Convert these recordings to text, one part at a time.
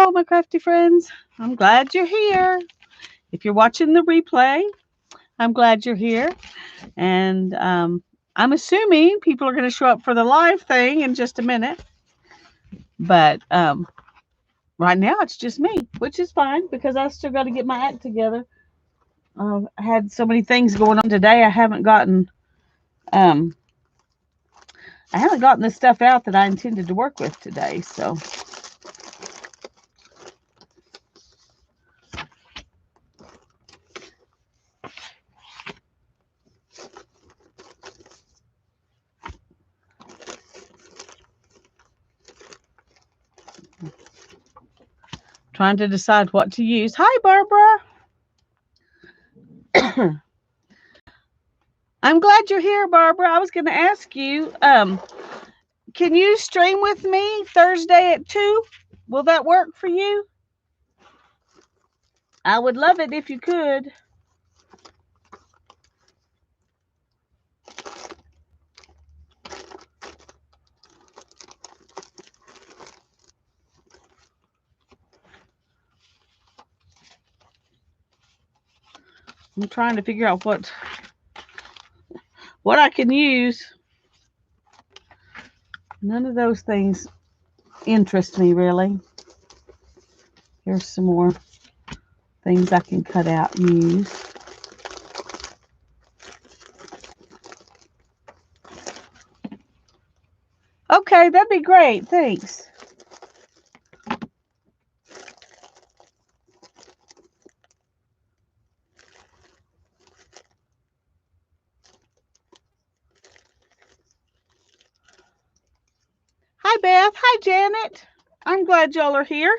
Hello, my crafty friends. I'm glad you're here. If you're watching the replay, I'm glad you're here. And I'm assuming people are going to show up for the live thing in just a minute. But right now, it's just me, which is fine because I still got to get my act together. I had so many things going on today. Um, I haven't gotten the stuff out that I intended to work with today. So trying to decide what to use. Hi, Barbara. I'm glad you're here, Barbara. I was going to ask you, can you stream with me Thursday at 2? Will that work for you? I would love it if you could. I'm trying to figure out what I can use. None of those things interest me really. Here's some more things I can cut out and use. Okay, that'd be great. Thanks. Hi, Beth. Hi, Janet. I'm glad y'all are here.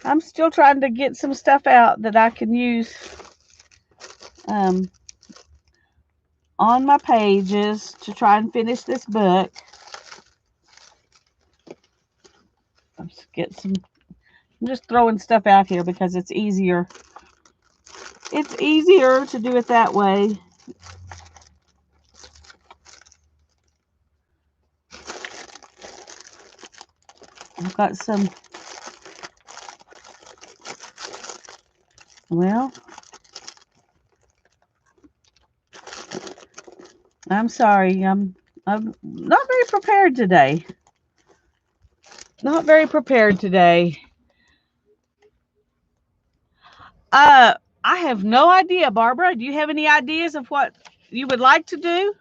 I'm still trying to get some stuff out that I can use on my pages to try and finish this book. Let's get some. I'm just throwing stuff out here because it's easier. It's easier to do it that way. I've got some. Well, I'm sorry. I'm not very prepared today. Not very prepared today. I have no idea, Barbara. Do you have any ideas of what you would like to do?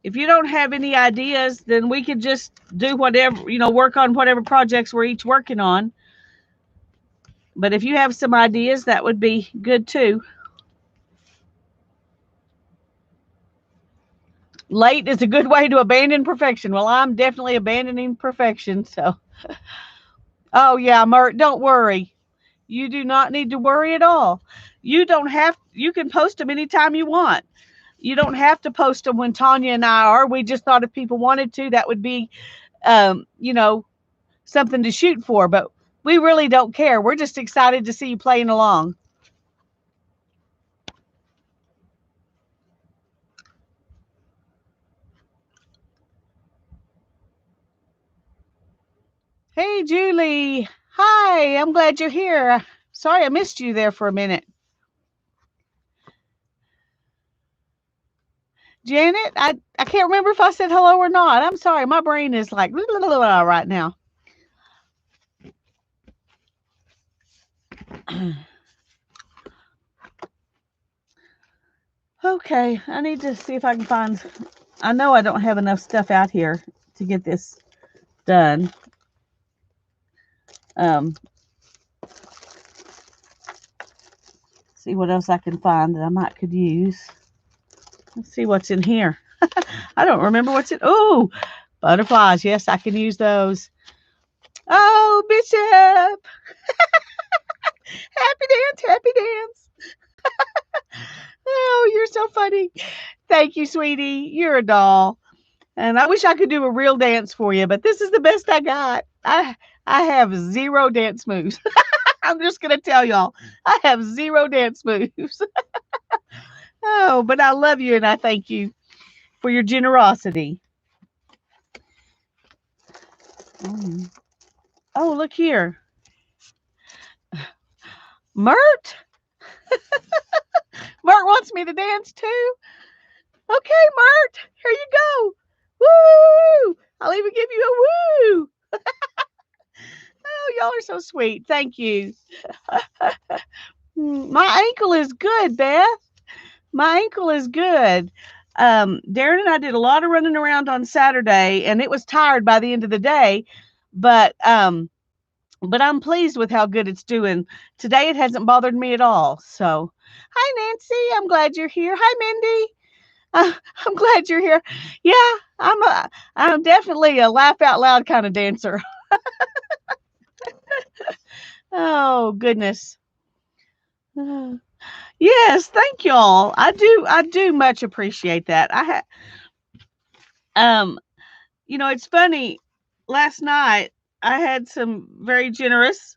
If you don't have any ideas, then we could just do whatever, work on whatever projects we're each working on. But if you have some ideas, that would be good too. Late is a good way to abandon perfection. Well, I'm definitely abandoning perfection. So, oh yeah, Mert, don't worry. You do not need to worry at all. You can post them anytime you want. You don't have to post them when Tanya and I are. We just thought if people wanted to, that would be, something to shoot for. But we really don't care. We're just excited to see you playing along. Hey, Julie. Hi, I'm glad you're here. Sorry I missed you there for a minute. Janet, I can't remember if I said hello or not. I'm sorry. My brain is like blah, blah, blah, right now. Okay, I need to see if I can find. I know I don't have enough stuff out here to get this done. See what else I can find that I might could use. Let's see what's in here. I don't remember what's in. Oh, butterflies. Yes, I can use those. Oh, Bishop. Happy dance, happy dance. Oh, you're so funny. Thank you, sweetie. You're a doll. And I wish I could do a real dance for you, but this is the best I got. I have zero dance moves. I'm just going to tell y'all, I have zero dance moves. Oh, but I love you and I thank you for your generosity. Oh, look here. Mert? Mert wants me to dance too? Okay, Mert, here you go. Woo! I'll even give you a woo. Oh, y'all are so sweet. Thank you. My ankle is good, Beth. My ankle is good. Darren and I did a lot of running around on Saturday, and it was tired by the end of the day. But I'm pleased with how good it's doing. Today it hasn't bothered me at all. So, hi Nancy, I'm glad you're here. Hi Mindy, I'm glad you're here. Yeah, I'm definitely a laugh out loud kind of dancer. Oh goodness. Yes, thank y'all. I do much appreciate that. Um it's funny. Last night I had some very generous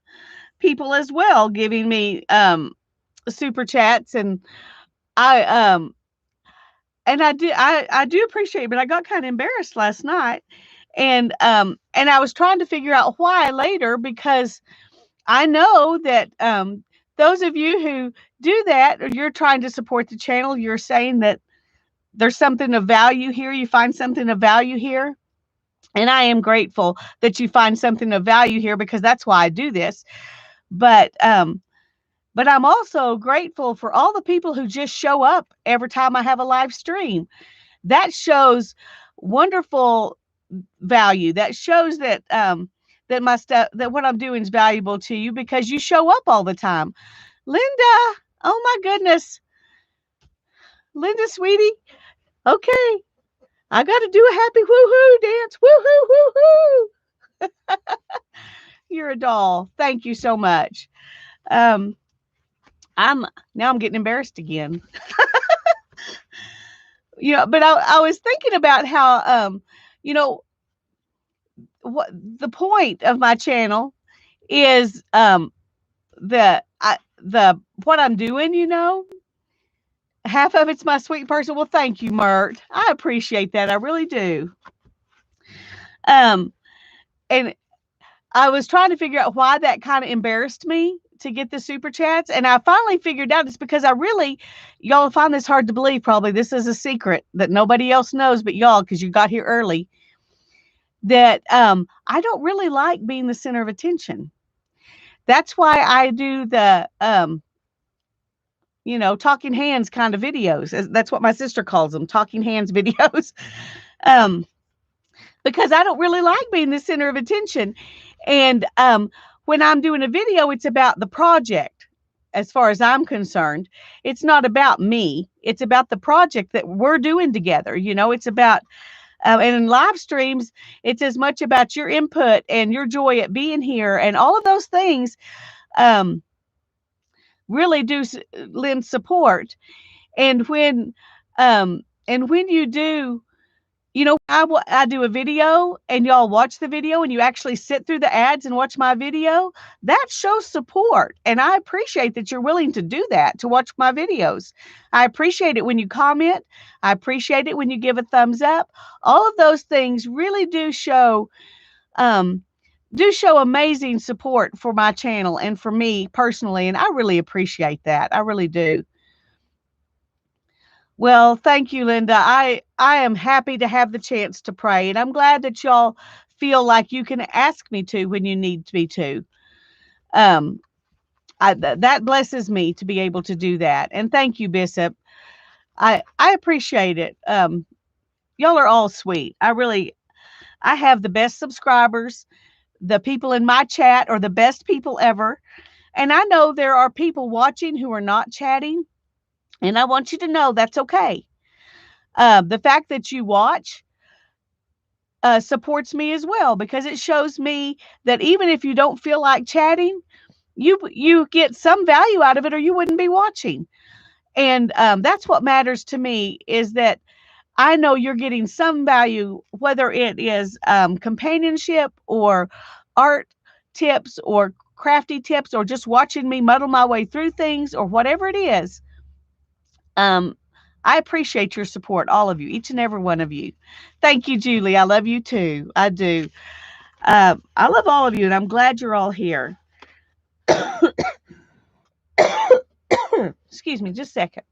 people as well giving me super chats, I um I do appreciate it, but I got kind of embarrassed last night, and I was trying to figure out why later, because I know that those of you who do that, or you're trying to support the channel, you're saying that there's something of value here. You find something of value here. And I am grateful that you find something of value here, because that's why I do this. But I'm also grateful for all the people who just show up every time I have a live stream. That shows wonderful value. That shows that that my stuff, that what I'm doing is valuable to you, because you show up all the time. Linda, oh my goodness. Linda, sweetie. Okay. I got to do a happy woohoo dance. Woohoo, woohoo. You're a doll. Thank you so much. Um, I'm getting embarrassed again. But I was thinking about how you know, what the point of my channel is, the what I'm doing. Half of it's my sweet person. Well, thank you, Mert. I appreciate that. I really do. Um, and I was trying to figure out why that kind of embarrassed me to get the super chats. And I finally figured out it's because y'all find this hard to believe. Probably this is a secret that nobody else knows but y'all, because you got here early, that I don't really like being the center of attention. That's why I do the, talking hands kind of videos. That's what my sister calls them, talking hands videos. um, because I don't really like being the center of attention. And when I'm doing a video, it's about the project. As far as I'm concerned, it's not about me. It's about the project that we're doing together. It's about, and in live streams, it's as much about your input and your joy at being here. And all of those things um, really do lend support. And when you do, I do a video and y'all watch the video and you actually sit through the ads and watch my video, that shows support. And I appreciate that you're willing to do that, to watch my videos. I appreciate it when you comment. I appreciate it when you give a thumbs up. All of those things really do show amazing support for my channel and for me personally. And I really appreciate that. I really do. Well, thank you, Linda. I am happy to have the chance to pray, and I'm glad that y'all feel like you can ask me to when you need me to. Um, that blesses me to be able to do that, and thank you, Bishop. I appreciate it. Y'all are all sweet. I have the best subscribers. The people in my chat are the best people ever, and I know there are people watching who are not chatting, and I want you to know that's okay. The fact that you watch supports me as well, because it shows me that even if you don't feel like chatting, you get some value out of it, or you wouldn't be watching. And that's what matters to me, is that I know you're getting some value, whether it is companionship or art tips or crafty tips, or just watching me muddle my way through things, or whatever it is. I appreciate your support, all of you, each and every one of you. Thank you, Julie. I love you too. I do. I love all of you, and I'm glad you're all here. Excuse me, just a second.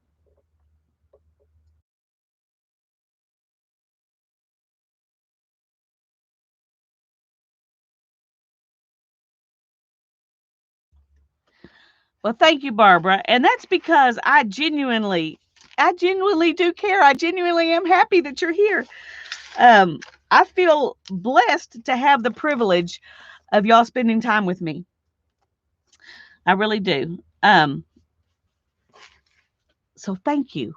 Well, thank you, Barbara. And that's because I genuinely do care. I genuinely am happy that you're here. Um, I feel blessed to have the privilege of y'all spending time with me. I really do. So thank you.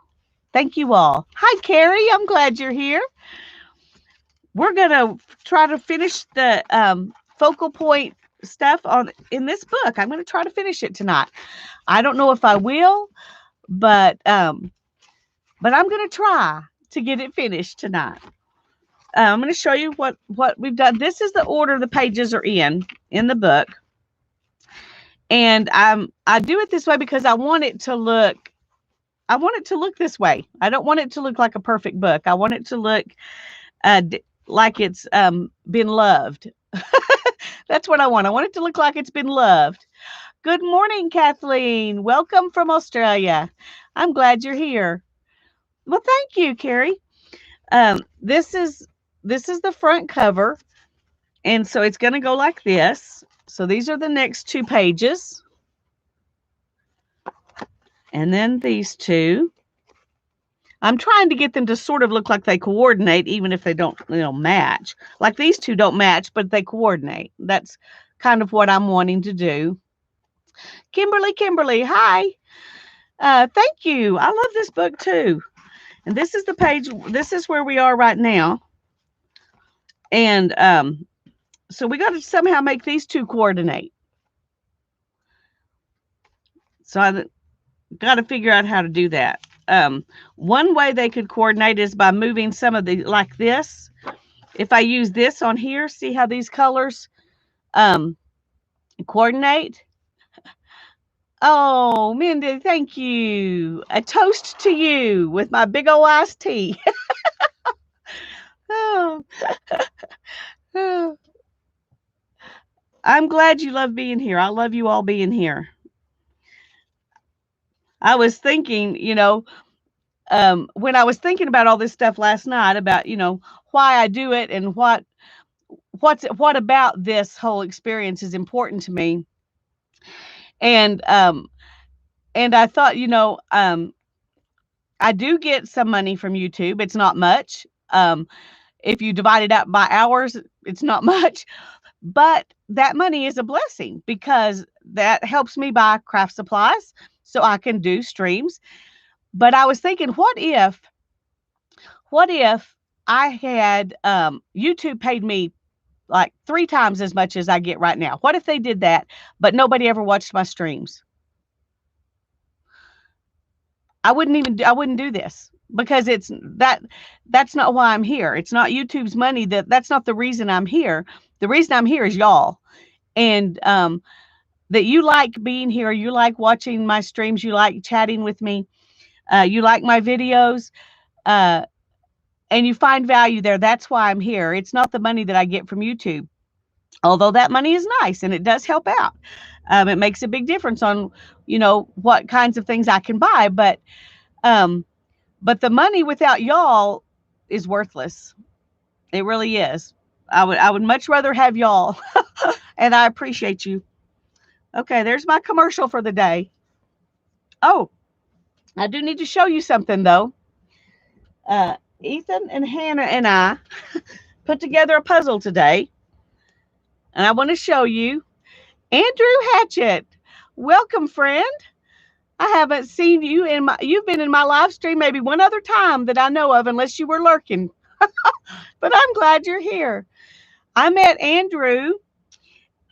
Thank you all. Hi, Carrie. I'm glad you're here. We're going to try to finish the focal point stuff on in this book. I'm going to try to finish it tonight. I don't know if I will, but I'm going to try to get it finished tonight. I'm going to show you what we've done. This is the order the pages are in the book, and I do it this way because I want it to look. I want it to look this way. I don't want it to look like a perfect book. I want it to look like it's been loved. That's what I want. I want it to look like it's been loved. Good morning, Kathleen. Welcome from Australia. I'm glad you're here. Well, thank you, Carrie. This is the front cover, and so it's going to go like this. So these are the next two pages, and then these two. I'm trying to get them to sort of look like they coordinate, even if they don't, match. Like these two don't match, but they coordinate. That's kind of what I'm wanting to do. Kimberly, hi. Thank you. I love this book too. And this is the page. This is where we are right now. And so we got to somehow make these two coordinate. So I got to figure out how to do that. One way they could coordinate is by moving some of the, like this. If I use this on here, see how these colors coordinate? Oh, Mindy, thank you. A toast to you with my big old iced tea. Oh, oh. I'm glad you love being here. I love you all being here. I was thinking, when I was thinking about all this stuff last night about, why I do it and what about this whole experience is important to me. And I thought, I do get some money from YouTube. It's not much. If you divide it out by hours, it's not much. But that money is a blessing because that helps me buy craft supplies so I can do streams. But I was thinking, what if I had YouTube paid me like 3 times as much as I get right now? What if they did that, but nobody ever watched my streams? I wouldn't do this because that's not why I'm here. It's not YouTube's money. That's not the reason I'm here. The reason I'm here is y'all. And that you like being here, you like watching my streams, you like chatting with me, you like my videos, and you find value there. That's why I'm here. It's not the money that I get from YouTube, although that money is nice and it does help out. It makes a big difference on, what kinds of things I can buy. But the money without y'all is worthless. It really is. I would much rather have y'all, and I appreciate you. Okay, there's my commercial for the day. Oh, I do need to show you something though. Ethan and Hannah and I put together a puzzle today, and I want to show you. Andrew Hatchett, welcome, friend. I haven't seen you you've been in my live stream maybe one other time that I know of, unless you were lurking. But I'm glad you're here. I met Andrew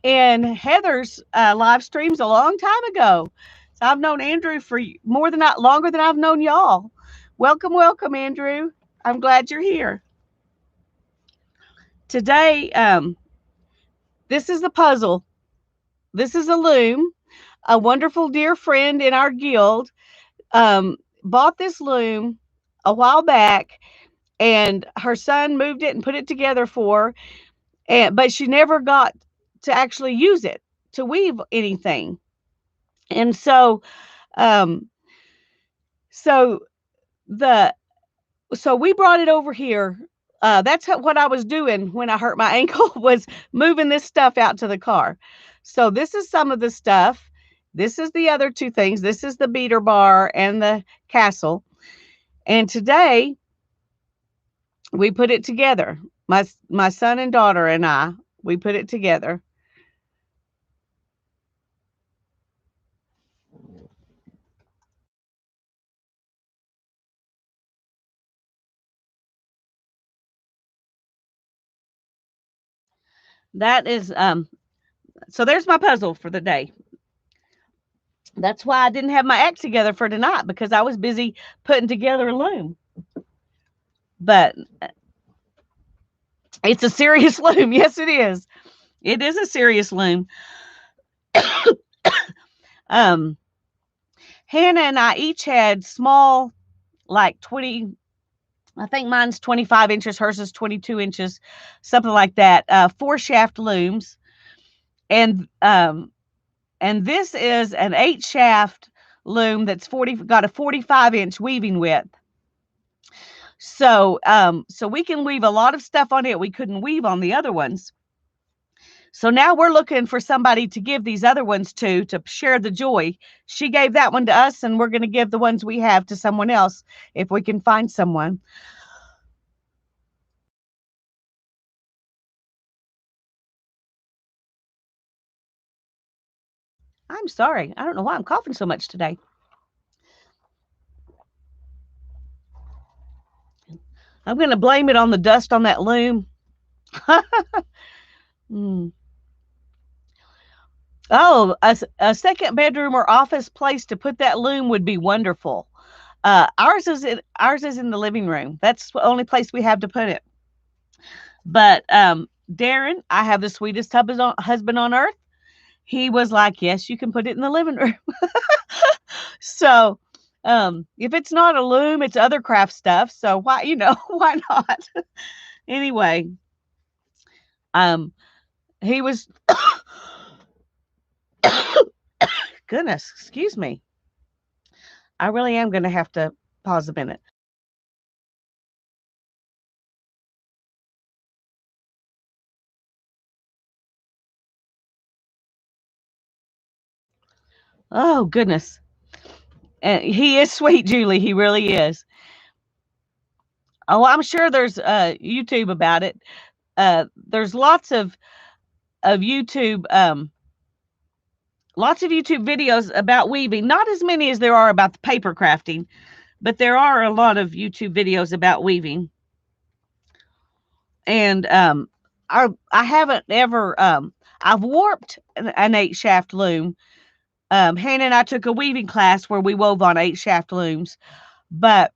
in Heather's live streams a long time ago. So I've known Andrew for longer than I've known y'all. Welcome, Andrew. I'm glad you're here. Today, this is the puzzle. This is a loom. A wonderful dear friend in our guild bought this loom a while back, and her son moved it and put it together for her. but she never got to actually use it to weave anything. And um, so the so we brought it over here. That's what I was doing when I hurt my ankle, was moving this stuff out to the car. So this is some of the stuff. This is the other two things. This is the beater bar and the castle. And today we put it together. My son and daughter and we put it together. That is so there's my puzzle for the day. That's why I didn't have my act together for tonight, because I was busy putting together a loom. But it's a serious loom. Yes, it is. It is a serious loom. um, Hannah and I each had small, like 20, I think mine's 25 inches, hers is 22 inches, something like that. 4-shaft looms. And this is an 8-shaft loom that's got a 45-inch weaving width. So we can weave a lot of stuff on it we couldn't weave on the other ones. So now we're looking for somebody to give these other ones to share the joy. She gave that one to us, and we're going to give the ones we have to someone else if we can find someone. I'm sorry. I don't know why I'm coughing so much today. I'm going to blame it on the dust on that loom. mm. Oh, a second bedroom or office place to put that loom would be wonderful. Ours is in the living room. That's the only place we have to put it. But Darren, I have the sweetest husband on earth. He was like, "Yes, you can put it in the living room." So, if it's not a loom, it's other craft stuff. So why why not? Anyway, he was. Goodness, excuse me. I really am going to have to pause a minute. Oh, goodness. And he is sweet, Julie. He really is. Oh, I'm sure there's YouTube about it. There's YouTube lots of YouTube videos about weaving. Not as many as there are about the paper crafting, but there are a lot of YouTube videos about weaving. And I haven't ever I've warped an 8-shaft loom. Hannah and I took a weaving class where we wove on 8-shaft looms, but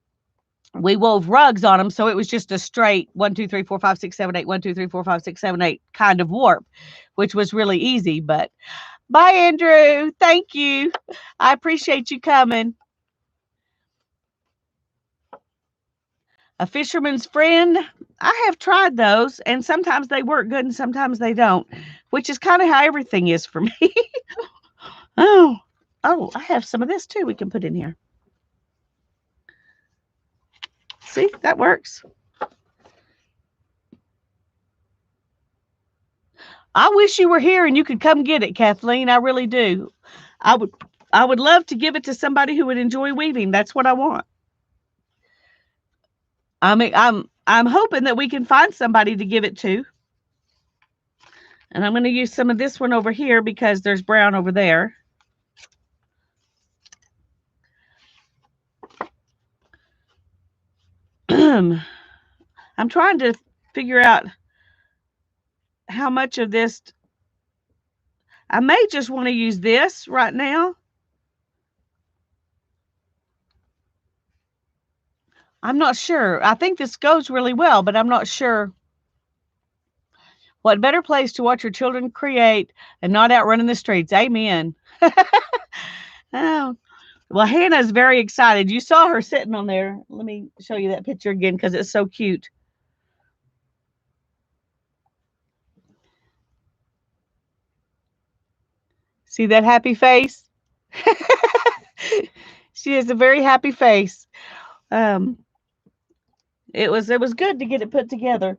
we wove rugs on them, so it was just a straight 1, 2, 3, 4, 5, 6, 7, 8, 1, 2, 3, 4, 5, 6, 7, 8 kind of warp, which was really easy. But bye, Andrew. Thank you. I appreciate you coming. A fisherman's friend. I have tried those, and sometimes they work good and sometimes they don't, which is kind of how everything is for me. oh, I have some of this too we can put in here. See, that works. I wish you were here and you could come get it, Kathleen. I really do. I would love to give it to somebody who would enjoy weaving. That's what I want. I mean, I'm hoping that we can find somebody to give it to. And I'm going to use some of this one over here because there's brown over there. I'm trying to figure out how much of this. I may just want to use this right now. I'm not sure. I think this goes really well, but I'm not sure. What better place to watch your children create and not out running the streets? Amen. Oh, well, Hannah's very excited. You saw her sitting on there. Let me show you that picture again because it's so cute. See that happy face? She has a very happy face. Um, it was good to get it put together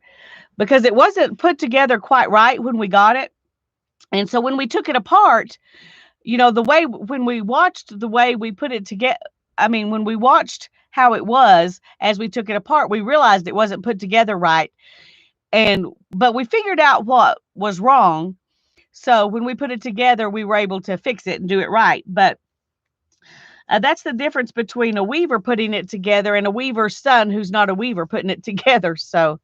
because it wasn't put together quite right when we got it. And so when we took it apart, the way when we watched the way we put it together, I mean, when we watched how it was as we took it apart, we realized it wasn't put together right. But we figured out what was wrong. So when we put it together, we were able to fix it and do it right. But that's the difference between a weaver putting it together and a weaver's son who's not a weaver putting it together. So,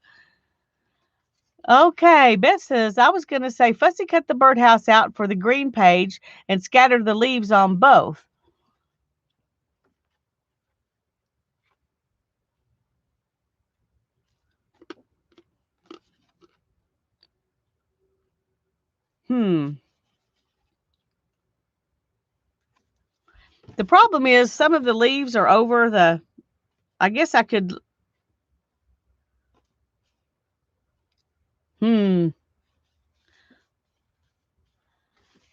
okay, Beth says, I was going to say fussy cut the birdhouse out for the green page and scatter the leaves on both. Hmm. The problem is some of the leaves are over the, I guess I could, hmm.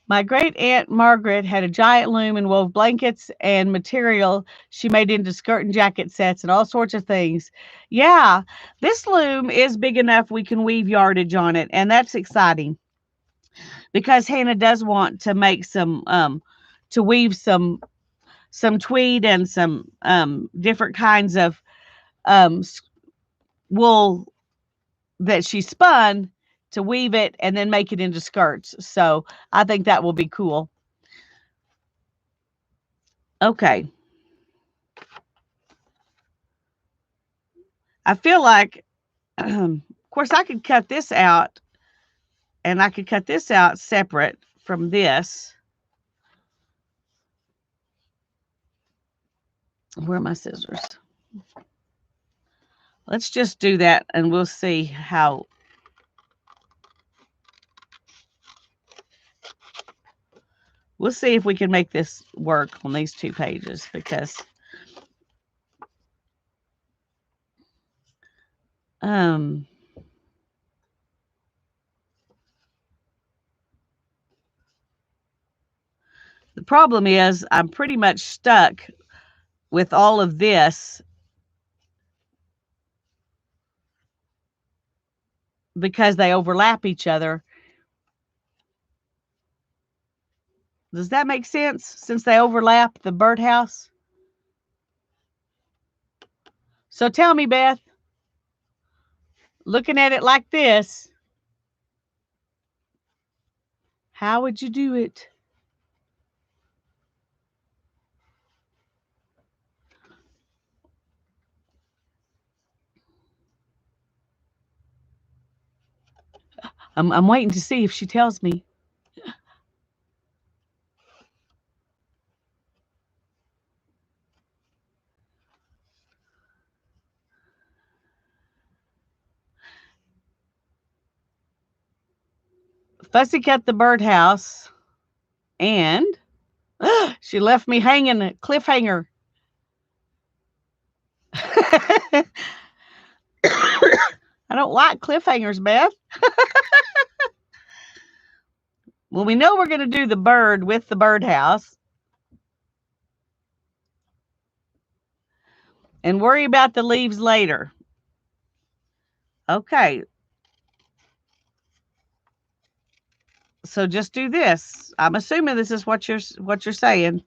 My great aunt Margaret had a giant loom and wove blankets and material she made into skirt and jacket sets and all sorts of things. Yeah, this loom is big enough we can weave yardage on it, and that's exciting because Hannah does want to make to weave some tweed and some different kinds of wool that she spun to weave it and then make it into skirts. So I think that will be cool. Okay. I feel like, of course, I could cut this out and I could cut this out separate from this. Where are my scissors? Let's just do that and we'll see how. We'll see if we can make this work on these 2 pages because um the problem is I'm pretty much stuck with all of this because they overlap each other. Does that make sense since they overlap the birdhouse? So tell me, Beth, looking at it like this, how would you do it? I'm waiting to see if she tells me. Fussy cut the birdhouse, and she left me hanging a cliffhanger. I don't like cliffhangers, Beth. Well, we know we're going to do the bird with the birdhouse and worry about the leaves later. Okay. So just do this. I'm assuming this is what you're saying.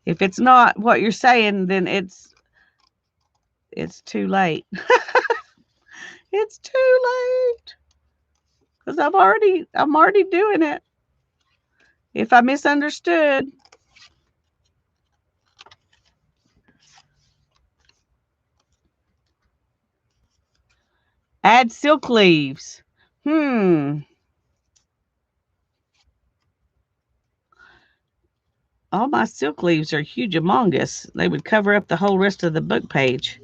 If it's not what you're saying, then it's too late. It's too late because I'm already doing it. If I misunderstood, add silk leaves. All my silk leaves are huge humongous. They would cover up the whole rest of the book page.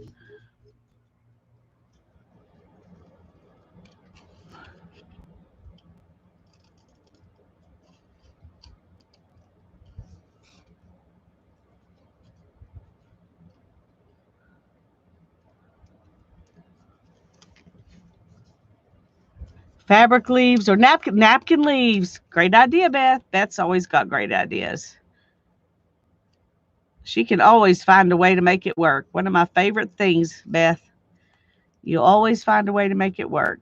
Fabric leaves or napkin leaves. Great idea, Beth. Beth's always got great ideas. She can always find a way to make it work. One of my favorite things, Beth. You'll always find a way to make it work.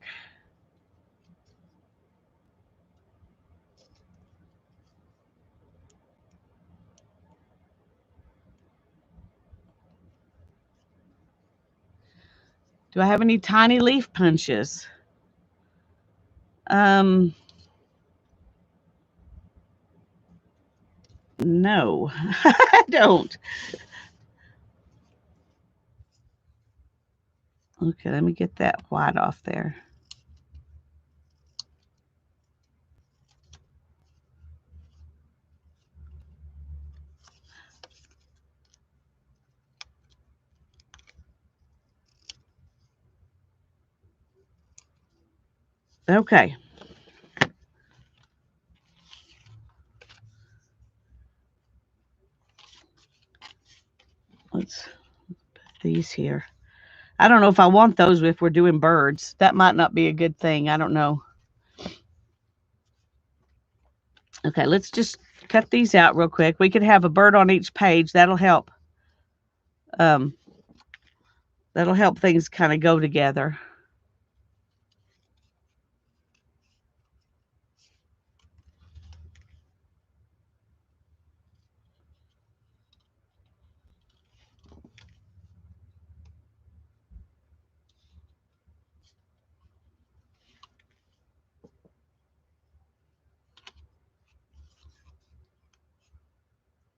Do I have any tiny leaf punches? Um, no, I don't. Okay, let me get that white off there. Okay. Let's put these here. I don't know if I want those if we're doing birds. That might not be a good thing. I don't know. Okay, let's just cut these out real quick. We could have a bird on each page. That'll help. Um, that'll help things kind of go together.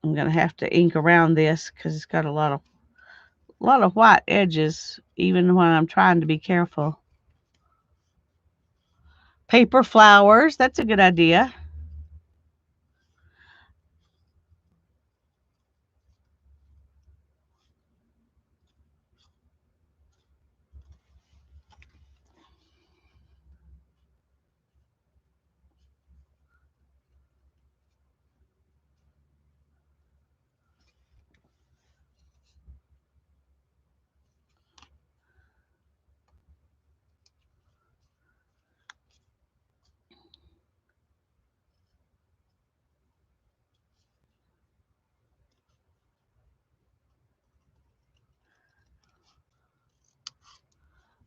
I'm gonna have to ink around this because it's got a lot of white edges, even when I'm trying to be careful. Paper flowers. That's a good idea.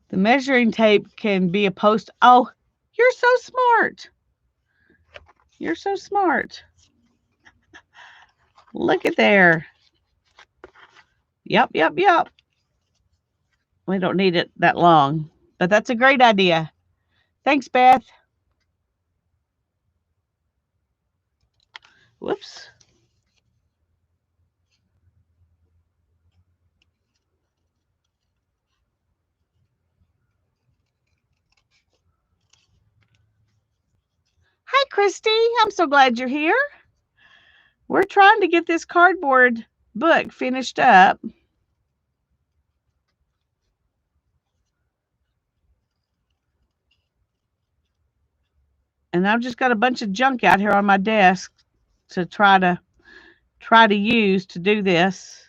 The measuring tape can be a post. Oh, you're so smart. You're so smart. Look at there. Yep, yep, yep. We don't need it that long, but that's a great idea. Thanks, Beth. Whoops. Hi, Christy. I'm so glad you're here. We're trying to get this cardboard book finished up. And I've just got a bunch of junk out here on my desk to try to use to do this.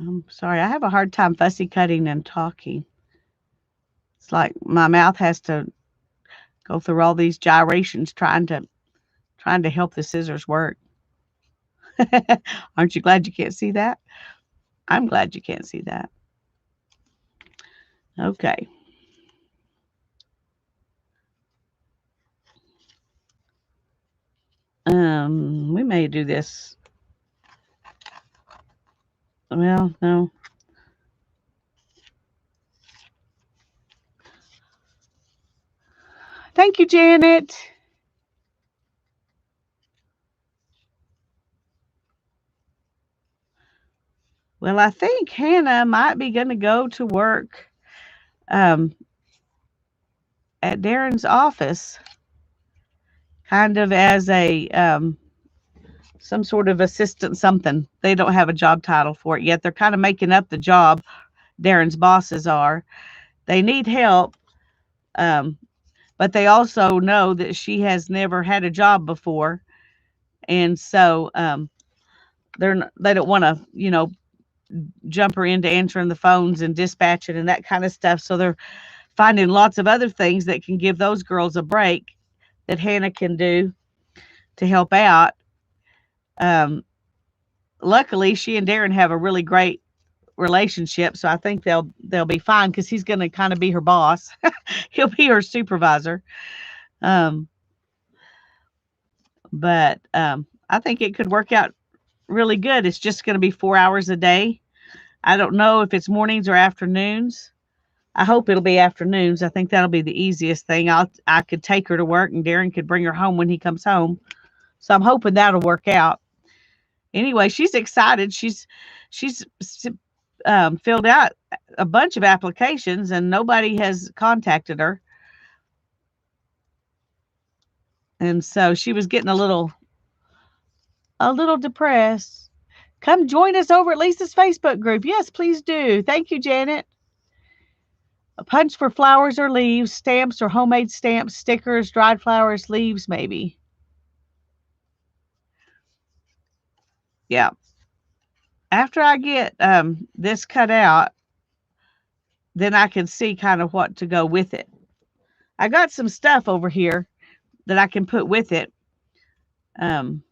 I'm sorry, I have a hard time fussy cutting and talking. It's like my mouth has to go through all these gyrations trying to help the scissors work. Aren't you glad you can't see that? I'm glad you can't see that. Okay. We may do this. Well, no. Thank you, Janet. Well, I think Hannah might be going to go to work um, at Darren's office, kind of as a some sort of assistant something. They don't have a job title for it yet. They're kind of making up the job. Darren's bosses are. They need help, um, but they also know that she has never had a job before, and so they don't want to jump her into answering the phones and dispatching and that kind of stuff. So they're finding lots of other things that can give those girls a break that Hannah can do to help out. Um, Luckily, she and Darren have a really great relationship, so I think they'll be fine because he's going to kind of be her boss. He'll be her supervisor. Um, but I think it could work out really good. It's just going to be 4 hours a day. I don't know if it's mornings or afternoons. I hope it'll be afternoons. I think that'll be the easiest thing. I could take her to work and Darren could bring her home when he comes home. So I'm hoping that'll work out. Anyway, she's excited. She's filled out a bunch of applications and nobody has contacted her. And so she was getting a little depressed. Come join us over at Lisa's Facebook group. Yes, please do. Thank you, Janet. A punch for flowers or leaves, stamps or homemade stamps, stickers, dried flowers, leaves, maybe. Yeah. After I get this cut out, then I can see kind of what to go with it. I got some stuff over here that I can put with it. Um,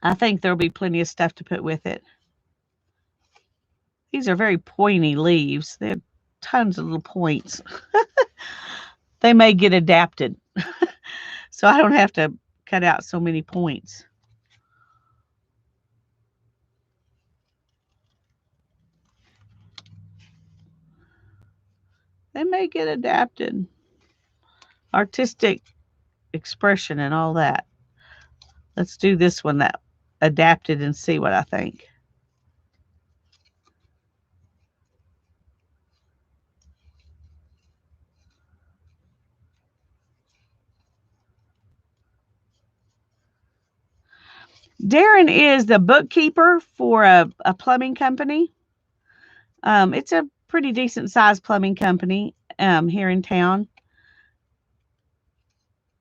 I think there'll be plenty of stuff to put with it. These are very pointy leaves. They have tons of little points. They may get adapted, so I don't have to cut out so many points. They may get adapted. Artistic expression and all that. Let's do this one that adapted and see what I think. Darren is the bookkeeper for a plumbing company. It's a pretty decent sized plumbing company here in town.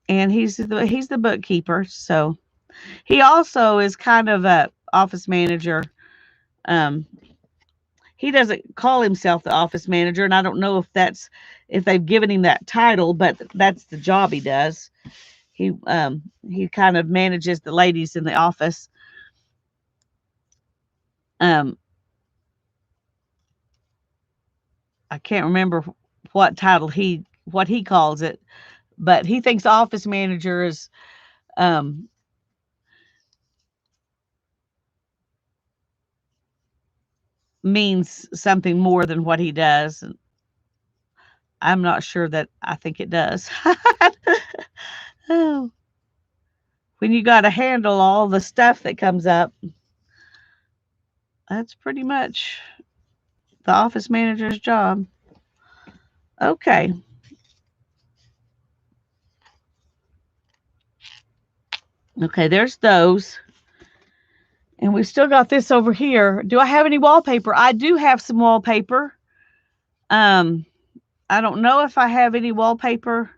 And he's the bookkeeper. So he also is kind of a office manager. Um, he doesn't call himself the office manager, and I don't know if they've given him that title, but that's the job he does. He kind of manages the ladies in the office. I can't remember what he calls it, but he thinks office manager is means something more than what he does. I'm not sure that I think it does. Oh, when you got to handle all the stuff that comes up, that's pretty much the office manager's job. Okay. Okay, there's those. And we've still got this over here. Do I have any wallpaper? I do have some wallpaper. I don't know if I have any wallpaper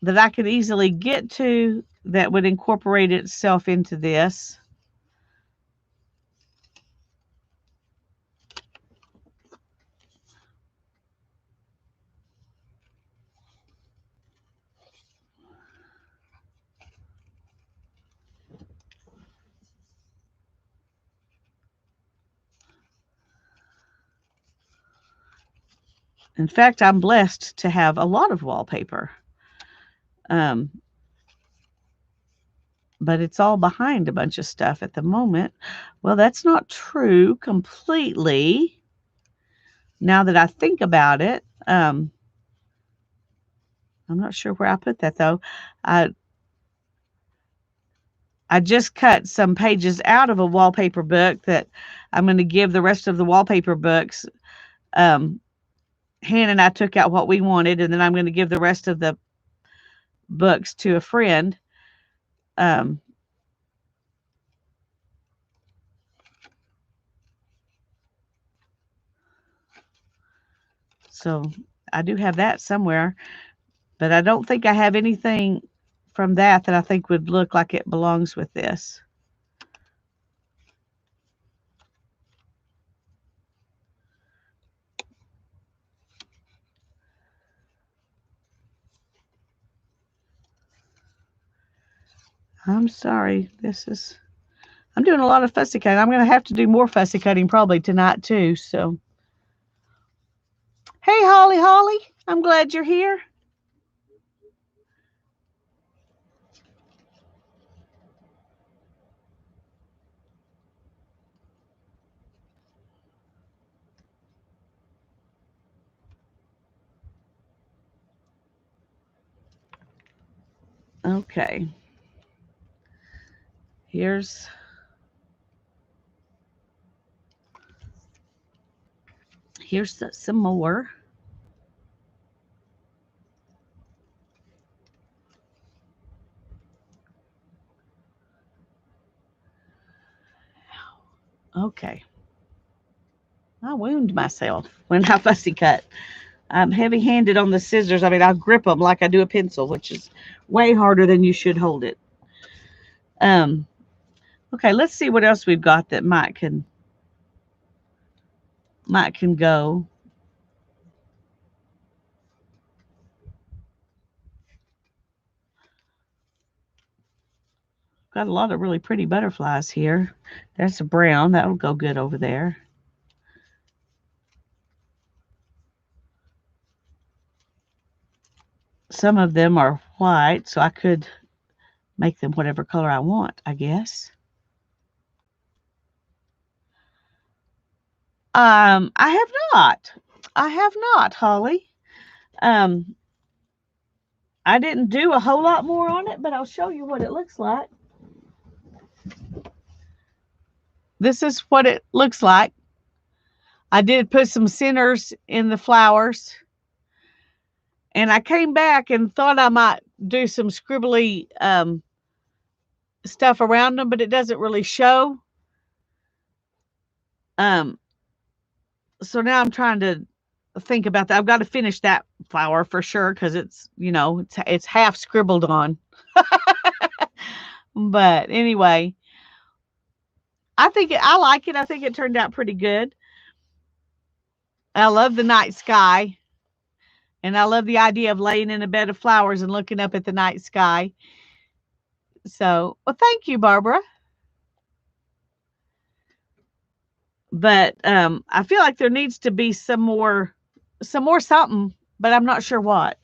that I could easily get to that would incorporate itself into this. In fact, I'm blessed to have a lot of wallpaper. But it's all behind a bunch of stuff at the moment. Well, that's not true completely. Now that I think about it, I'm not sure where I put that though. I just cut some pages out of a wallpaper book that I'm going to give the rest of the wallpaper books. Hannah and I took out what we wanted, and then I'm going to give the rest of the books to a friend. so I do have that somewhere, but I don't think I have anything from that I think would look like it belongs with this. I'm sorry. I'm doing a lot of fussy cutting. I'm going to have to do more fussy cutting probably tonight too. So, hey, Holly, I'm glad you're here. Okay. Here's some more. Okay. I wound myself when I fussy cut. I'm heavy-handed on the scissors. I mean, I grip them like I do a pencil, which is way harder than you should hold it. Okay, let's see what else we've got that might can go. Got a lot of really pretty butterflies here. There's a brown. That'll go good over there. Some of them are white, so I could make them whatever color I want, I guess. I have not. I have not, Holly. Um, I didn't do a whole lot more on it, but I'll show you what it looks like. This is what it looks like. I did put some centers in the flowers, and I came back and thought I might do some scribbly stuff around them, but it doesn't really show. So now I'm trying to think about that. I've got to finish that flower for sure because it's half scribbled on. But anyway, I like it. I think it turned out pretty good. I love the night sky, and I love the idea of laying in a bed of flowers and looking up at the night sky. So, well, thank you, Barbara. But I feel like there needs to be some more something, but I'm not sure what.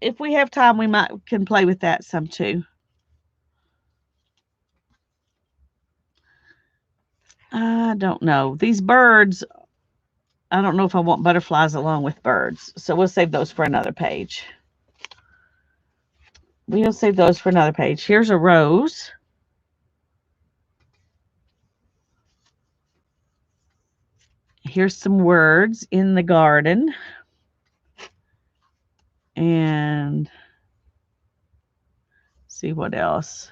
If we have time, we can play with that some too. I don't know. These birds, I don't know if I want butterflies along with birds. So we'll save those for another page. We'll save those for another page. Here's a rose. Here's some words in the garden. And see what else.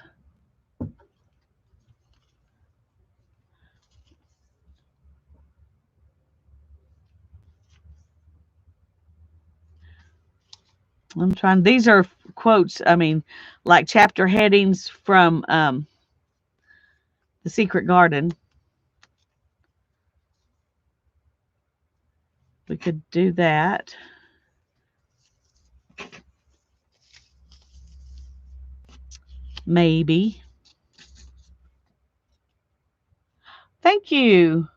I'm trying. These are quotes. I mean, like chapter headings from The Secret Garden. We could do that. Maybe. Thank you.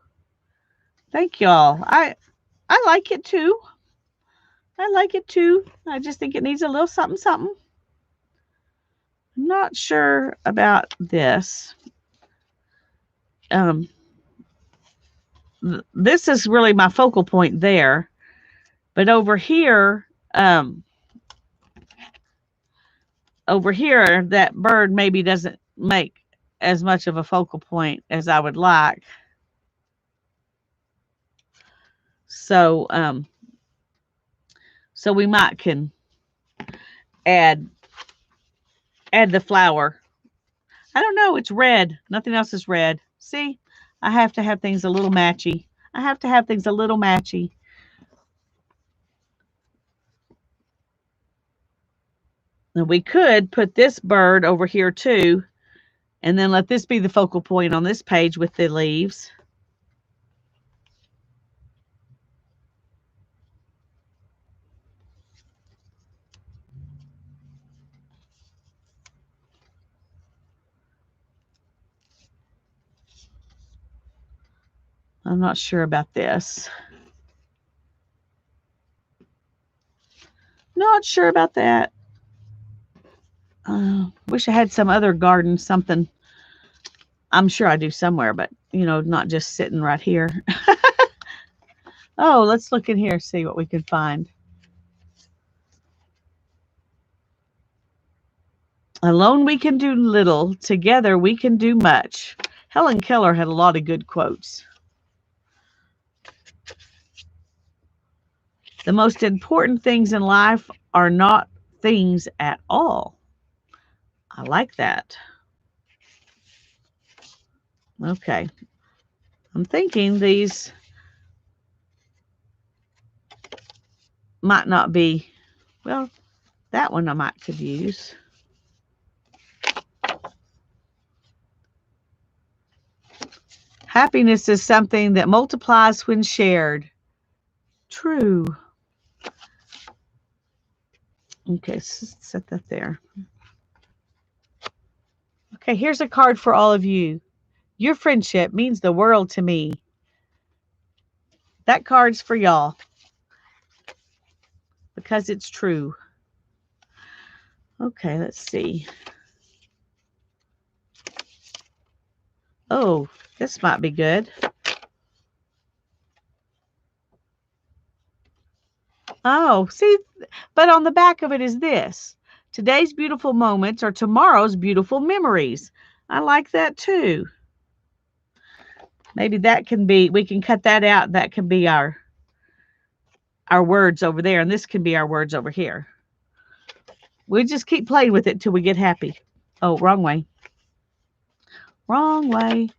Thank y'all. I like it too. I like it too. I just think it needs a little something something. I'm not sure about this. This is really my focal point there. But over here, that bird maybe doesn't make as much of a focal point as I would like. So, so we might can add add the flower. I don't know. It's red. Nothing else is red. See, I have to have things a little matchy. I have to have things a little matchy. Now we could put this bird over here too, and then let this be the focal point on this page with the leaves. I'm not sure about this. Not sure about that. Wish I had some other garden, something. I'm sure I do somewhere, but not just sitting right here. Oh, let's look in here, see what we can find. Alone we can do little, together we can do much. Helen Keller had a lot of good quotes. The most important things in life are not things at all. I like that. Okay. I'm thinking these might not be, well, that one I might could use. Happiness is something that multiplies when shared. True. Okay, set that there. Okay, here's a card for all of you. Your friendship means the world to me. That card's for y'all because it's true. Okay, let's see. Oh, this might be good. Oh, see, but on the back of it is this. Today's beautiful moments are tomorrow's beautiful memories. I like that too. Maybe that can be, we can cut that out. That can be our words over there, and this can be our words over here. We just keep playing with it till we get happy. Oh, wrong way. Wrong way.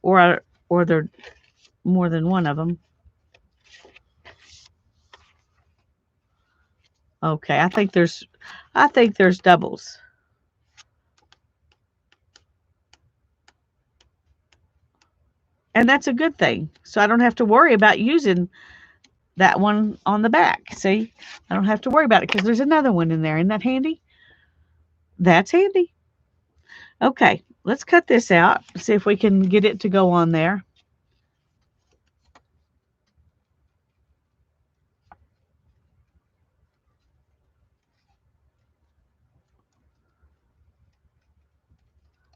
Or there are more than one of them. Okay, I think there's doubles. And that's a good thing. So I don't have to worry about using that one on the back. See, I don't have to worry about it because there's another one in there. Isn't that handy? That's handy. Okay, let's cut this out. See if we can get it to go on there.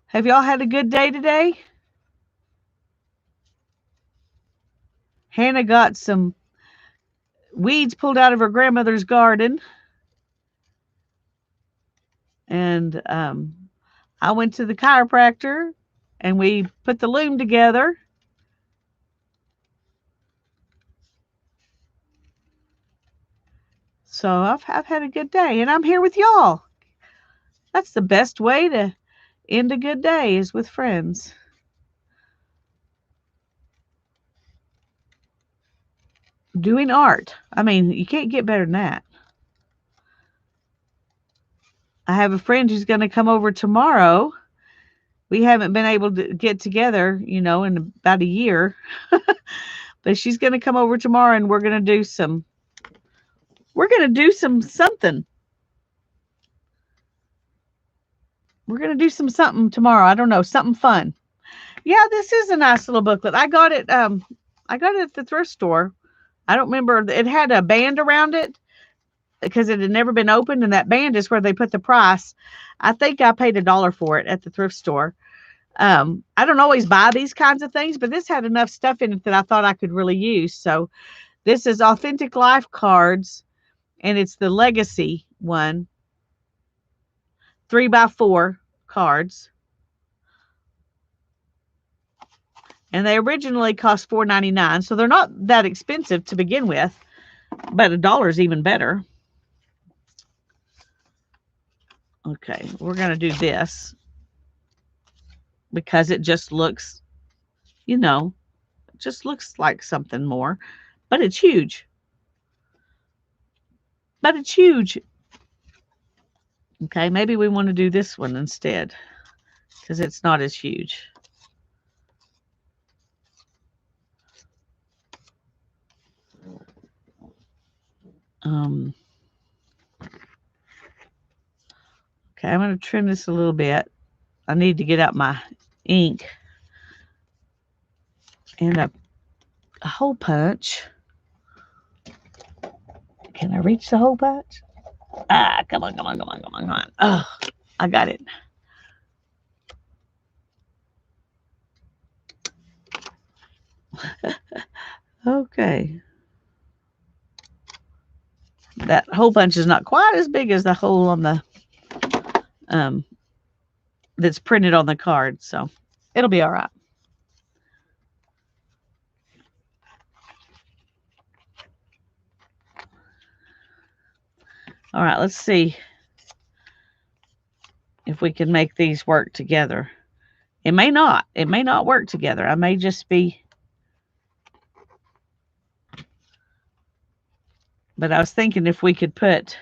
Have y'all had a good day today? Hannah got some weeds pulled out of her grandmother's garden. And I went to the chiropractor and we put the loom together. So I've had a good day and I'm here with y'all. That's the best way to end a good day is with friends. Doing art. I mean, you can't get better than that. I have a friend who's going to come over tomorrow. We haven't been able to get together, in about a year. But she's going to come over tomorrow and we're going to do something. We're going to do something tomorrow. I don't know, something fun. Yeah, this is a nice little booklet. I got it at the thrift store. I don't remember. It had a band around it because it had never been opened, and that band is where they put the price. I think I paid $1 for it at the thrift store. I don't always buy these kinds of things, but this had enough stuff in it that I thought I could really use. So this is Authentic Life Cards, and it's the Legacy one. 3x4 cards. And they originally cost $4.99, so they're not that expensive to begin with, but $1 is even better. Okay, we're going to do this because it just looks, you know, it just looks like something more, but it's huge. But it's huge. Okay, maybe we want to do this one instead because it's not as huge. Um, okay, I'm going to trim this a little bit. I need to get out my ink and a hole punch. Can I reach the hole punch? Ah, come on, come on, come on, come on, come on. Oh, I got it. Okay. That hole punch is not quite as big as the hole on the that's printed on the card, so it'll be all right. All right, let's see if we can make these work together. It may not. It may not work together. I may just be. But I was thinking if we could put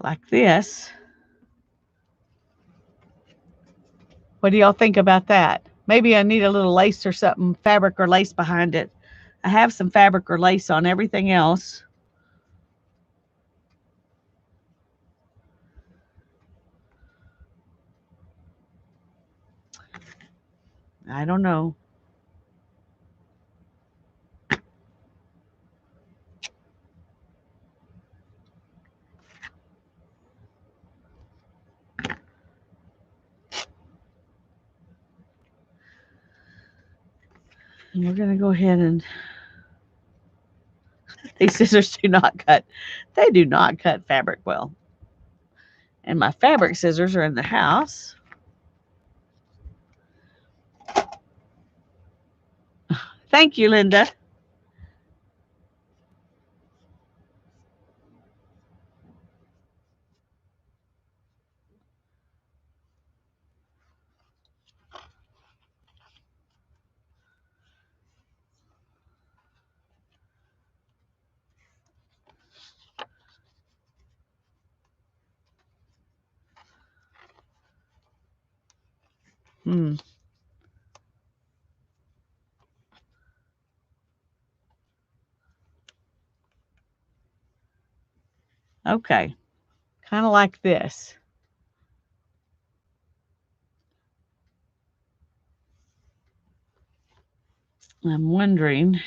like this. What do y'all think about that? Maybe I need a little lace or something, fabric or lace behind it. I have some fabric or lace on everything else. I don't know. And we're going to go ahead and these scissors do not cut. They do not cut fabric well. And my fabric scissors are in the house. Thank you, Linda. Hmm. Okay. Kind of like this. I'm wondering.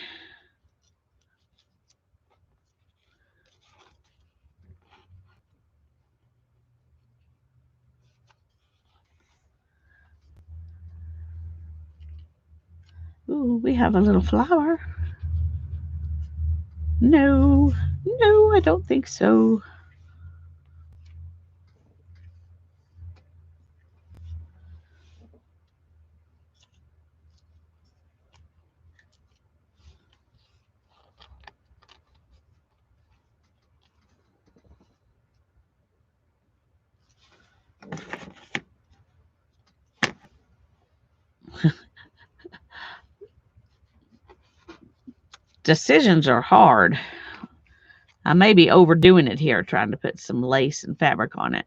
Ooh, we have a little flower. No, no, I don't think so. Decisions are hard. I may be overdoing it here, trying to put some lace and fabric on it.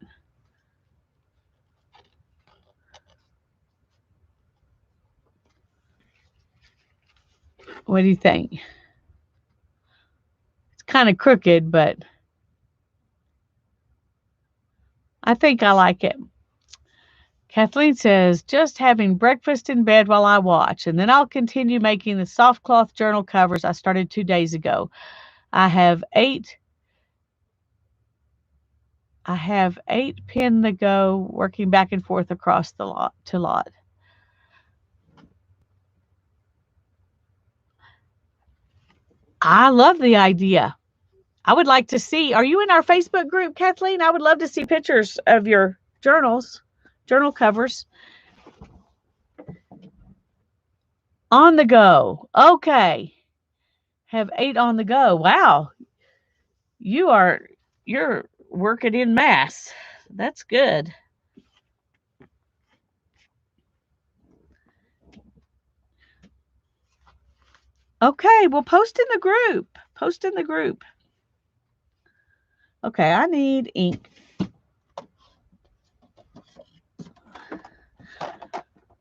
What do you think? It's kind of crooked, but I think I like it. Kathleen says, just having breakfast in bed while I watch, and then I'll continue making the soft cloth journal covers I started 2 days ago. I have eight. I have 8 pin to go, working back and forth across the lot to lot. I love the idea. I would like to see, are you in our Facebook group, Kathleen? I would love to see pictures of your journal covers. On the go. Okay. Have 8 on the go. Wow. You're working in mass. That's good. Okay, well, post in the group. Post in the group. Okay, I need ink.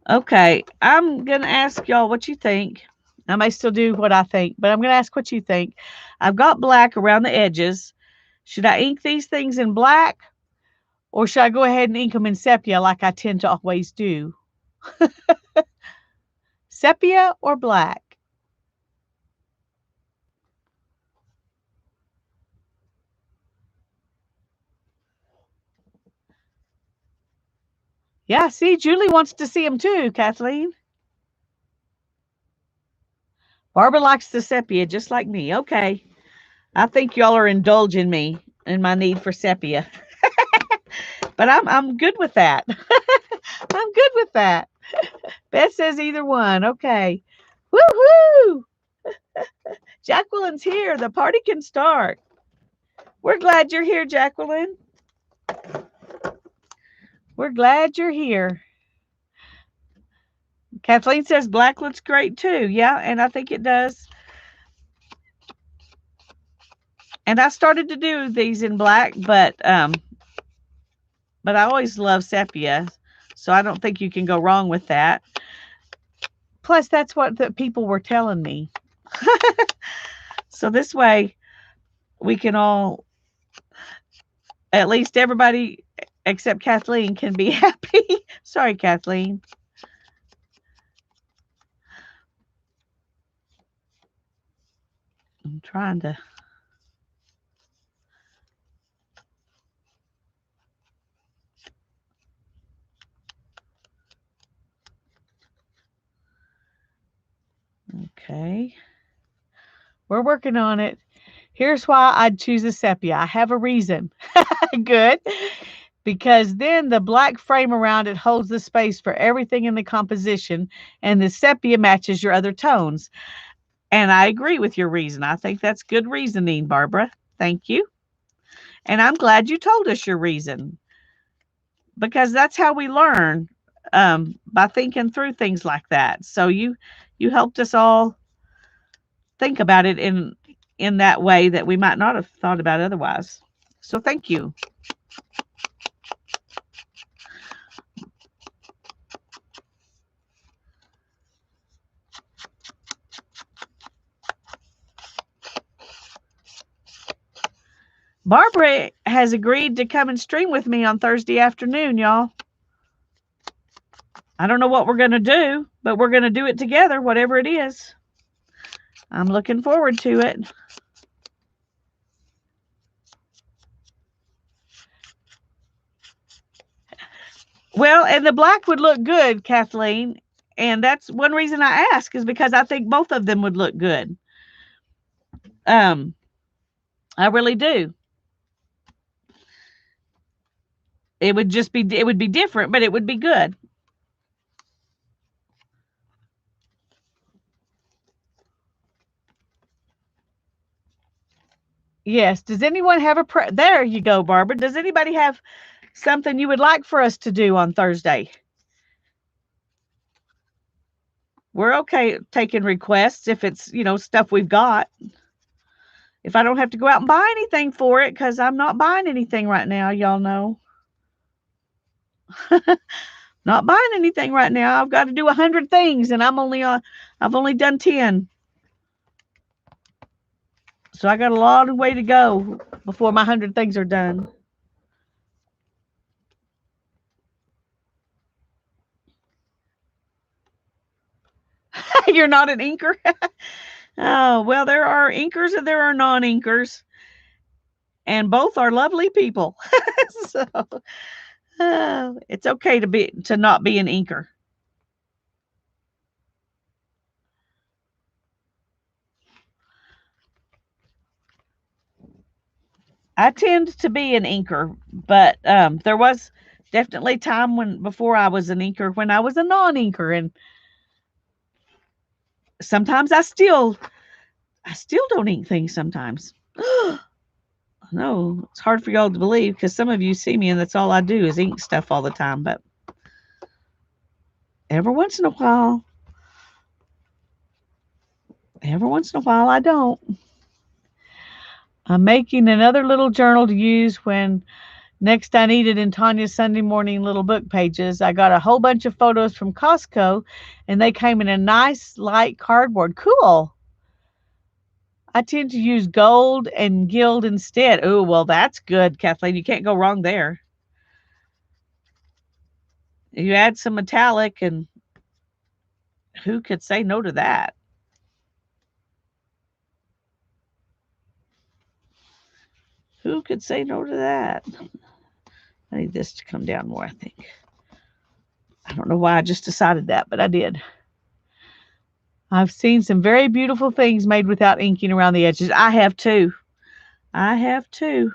Okay, I'm going to ask y'all what you think. I may still do what I think, but I'm going to ask what you think. I've got black around the edges. Should I ink these things in black, or should I go ahead and ink them in sepia like I tend to always do? Sepia or black? Yeah, see, Julie wants to see them too, Kathleen. Barbara likes the sepia just like me. Okay. I think y'all are indulging me in my need for sepia. But I'm good with that. I'm good with that. Beth says either one. Okay. Woohoo! Jacqueline's here. The party can start. We're glad you're here, Jacqueline. We're glad you're here. Kathleen says black looks great too. Yeah, and I think it does. And I started to do these in black, but I always love sepia, so I don't think you can go wrong with that. Plus, that's what the people were telling me. So this way, we can all, at least everybody except Kathleen, can be happy. Sorry, Kathleen. I'm trying to. Okay. We're working on it. Here's why I'd choose a sepia. I have a reason. Good. Because then the black frame around it holds the space for everything in the composition, and the sepia matches your other tones. And I agree with your reason. I think that's good reasoning, Barbara. Thank you. And I'm glad you told us your reason, because that's how we learn, by thinking through things like that. So you helped us all think about it in that way that we might not have thought about otherwise. So thank you. Barbara has agreed to come and stream with me on Thursday afternoon, y'all. I don't know what we're going to do, but we're going to do it together, whatever it is. I'm looking forward to it. Well, and the black would look good, Kathleen. And that's one reason I ask, is because I think both of them would look good. I really do. It would be different, but it would be good. Yes. Does anyone have there you go, Barbara. Does anybody have something you would like for us to do on Thursday? We're okay taking requests if it's, stuff we've got. If I don't have to go out and buy anything for it, because I'm not buying anything right now, y'all know. Not buying anything right now. I've got to do 100 things, and I've only done 10. So I got a long way to go before my 100 things are done. You're not an inker? Oh, well, there are inkers and there are non-inkers, and both are lovely people. So it's okay to not be an inker. I tend to be an inker, but there was definitely time when before I was an inker when I was a non-inker, and sometimes I still don't ink things sometimes. No, it's hard for y'all to believe because some of you see me and that's all I do is ink stuff all the time. But every once in a while, I don't. I'm making another little journal to use when next I need it in Tanya's Sunday morning little book pages. I got a whole bunch of photos from Costco and they came in a nice light cardboard. Cool. I tend to use gold and gilt instead. Oh, well, that's good, Kathleen. You can't go wrong there. You add some metallic, and who could say no to that? Who could say no to that? I need this to come down more, I think. I don't know why I just decided that, but I did. I've seen some very beautiful things made without inking around the edges. I have too. I have too.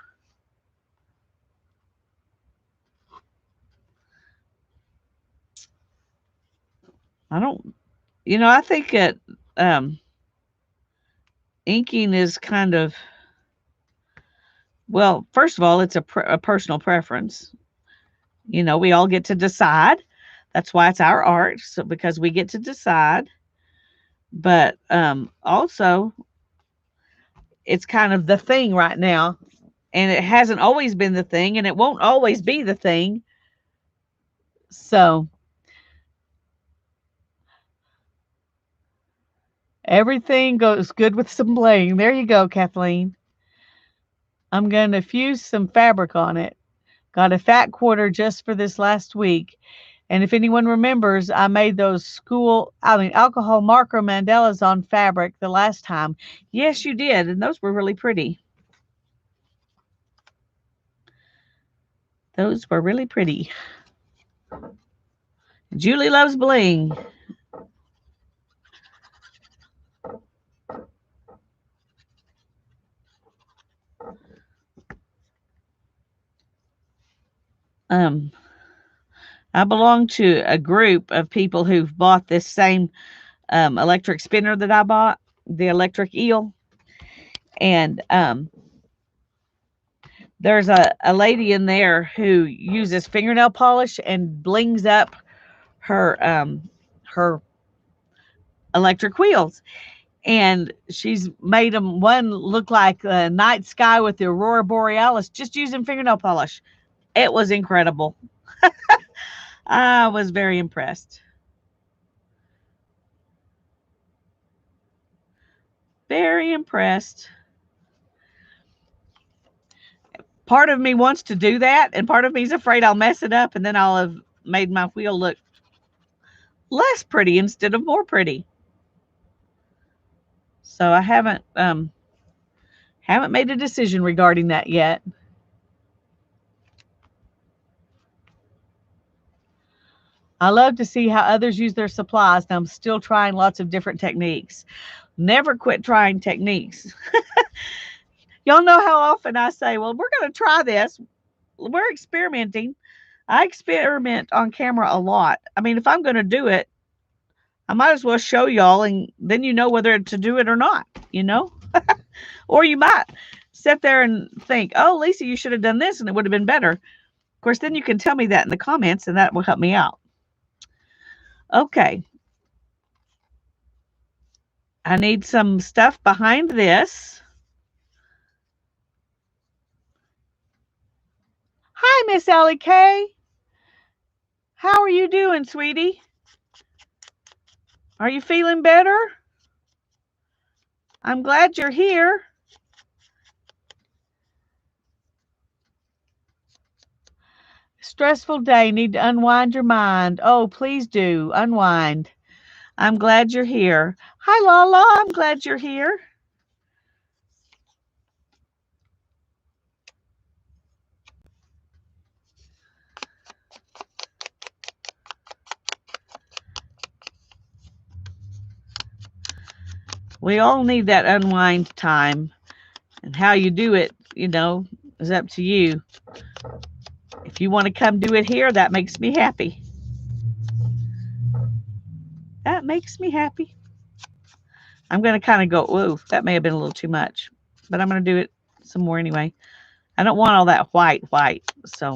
I don't, I think that um, inking is kind of, well, first of all, it's a personal preference. We all get to decide. That's why it's our art, so because we get to decide. But also, it's kind of the thing right now, and it hasn't always been the thing, and it won't always be the thing. So everything goes good with some bling. There you go, Kathleen. I'm going to fuse some fabric on it. Got a fat quarter just for this last week. And if anyone remembers, I made those alcohol marker mandalas on fabric the last time. Yes, you did. And those were really pretty. Those were really pretty. Julie loves bling. Um, I belong to a group of people who've bought this same electric spinner that I bought, the electric eel. And there's a lady in there who uses fingernail polish and blings up her electric wheels. And she's made them one look like a night sky with the aurora borealis just using fingernail polish. It was incredible. I was very impressed. Very impressed. Part of me wants to do that, and part of me is afraid I'll mess it up, and then I'll have made my wheel look less pretty instead of more pretty. So I haven't made a decision regarding that yet. I love to see how others use their supplies, and I'm still trying lots of different techniques. Never quit trying techniques. Y'all know how often I say, well, we're going to try this. We're experimenting. I experiment on camera a lot. I mean, if I'm going to do it, I might as well show y'all, and then you know whether to do it or not, Or you might sit there and think, oh, Lisa, you should have done this and it would have been better. Of course, then you can tell me that in the comments and that will help me out. Okay. I need some stuff behind this. Hi, Miss Allie Kay. How are you doing, sweetie? Are you feeling better? I'm glad you're here. Stressful day. Need to unwind your mind. Oh, please do. Unwind. I'm glad you're here. Hi, Lala. I'm glad you're here. We all need that unwind time. And how you do it, is up to you. If you want to come do it here, that makes me happy. That makes me happy. I'm going to kind of go, whoa, that may have been a little too much, but I'm going to do it some more anyway. I don't want all that white. So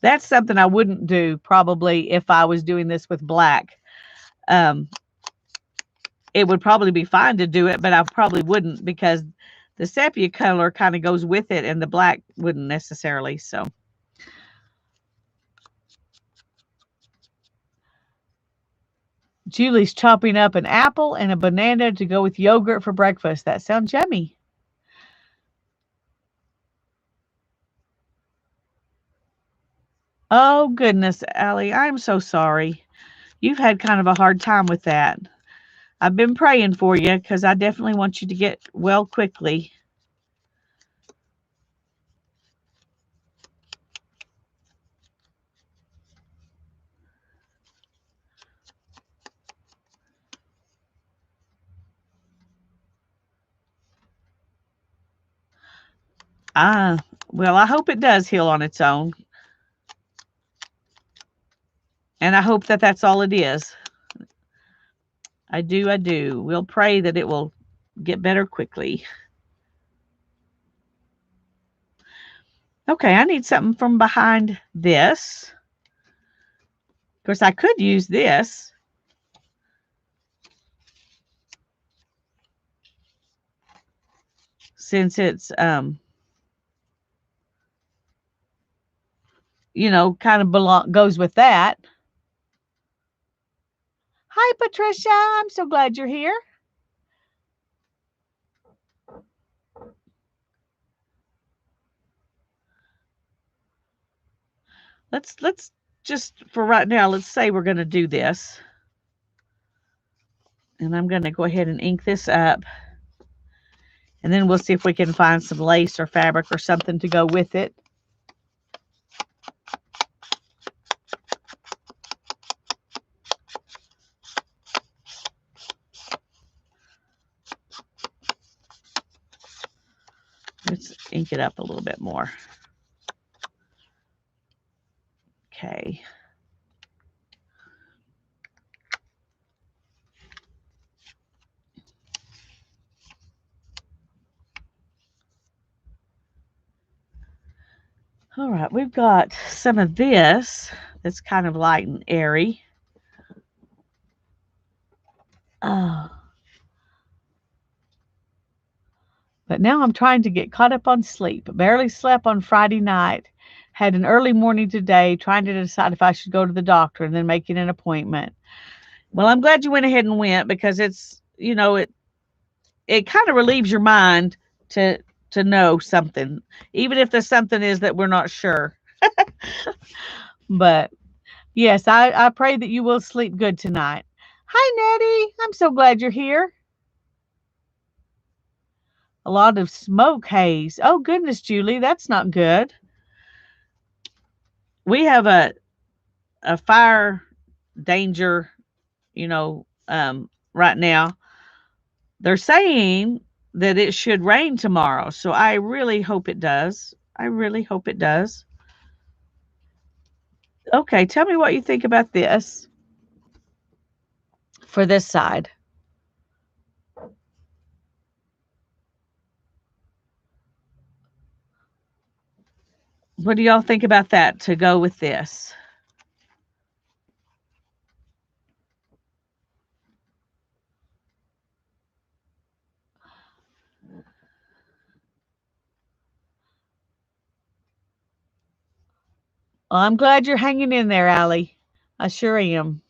that's something I wouldn't do probably if I was doing this with black. It would probably be fine to do it, but I probably wouldn't because the sepia color kind of goes with it and the black wouldn't necessarily. So Julie's chopping up an apple and a banana to go with yogurt for breakfast. That sounds yummy. Oh, goodness, Allie, I'm so sorry. You've had kind of a hard time with that. I've been praying for you because I definitely want you to get well quickly. Ah, well, I hope it does heal on its own. And I hope that that's all it is. I do. We'll pray that it will get better quickly. Okay, I need something from behind this. Of course, I could use this. Since it's, kind of goes with that. Hi, Patricia. I'm so glad you're here. Let's just for right now, let's say we're going to do this. And I'm going to go ahead and ink this up. And then we'll see if we can find some lace or fabric or something to go with it. Let's ink it up a little bit more. Okay. All right, we've got some of this that's kind of light and airy. Oh. But now I'm trying to get caught up on sleep. Barely slept on Friday night. Had an early morning today trying to decide if I should go to the doctor and then making an appointment. Well, I'm glad you went ahead and went because it's, it kind of relieves your mind to know something, even if the something is that we're not sure. But yes, I pray that you will sleep good tonight. Hi, Nettie. I'm so glad you're here. A lot of smoke haze. Oh, goodness, Julie, that's not good. We have a fire danger, right now. They're saying that it should rain tomorrow. So I really hope it does. I really hope it does. Okay, tell me what you think about this for this side. What do y'all think about that to go with this? Well, I'm glad you're hanging in there, Allie. I sure am.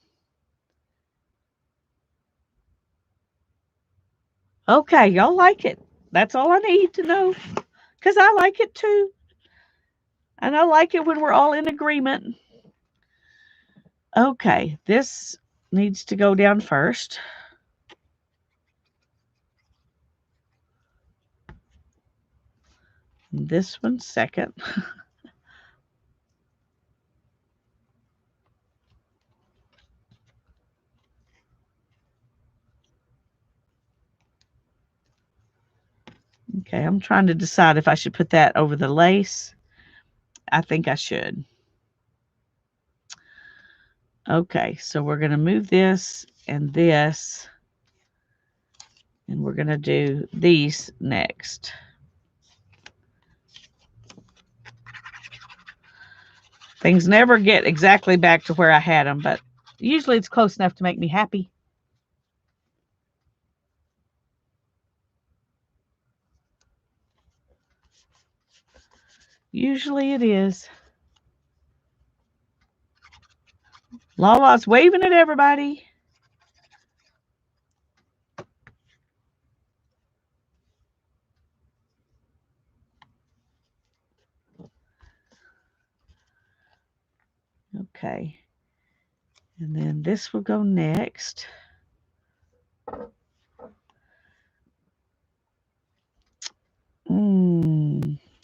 Okay, y'all like it. That's all I need to know. Because I like it too. And I like it when we're all in agreement. Okay, this needs to go down first. This one second. Okay, I'm trying to decide if I should put that over the lace. I think I should. Okay, so we're going to move this and this, and we're going to do these next. Things never get exactly back to where I had them, but usually it's close enough to make me happy. Usually it is. Lala's waving at everybody. Okay. And then this will go next.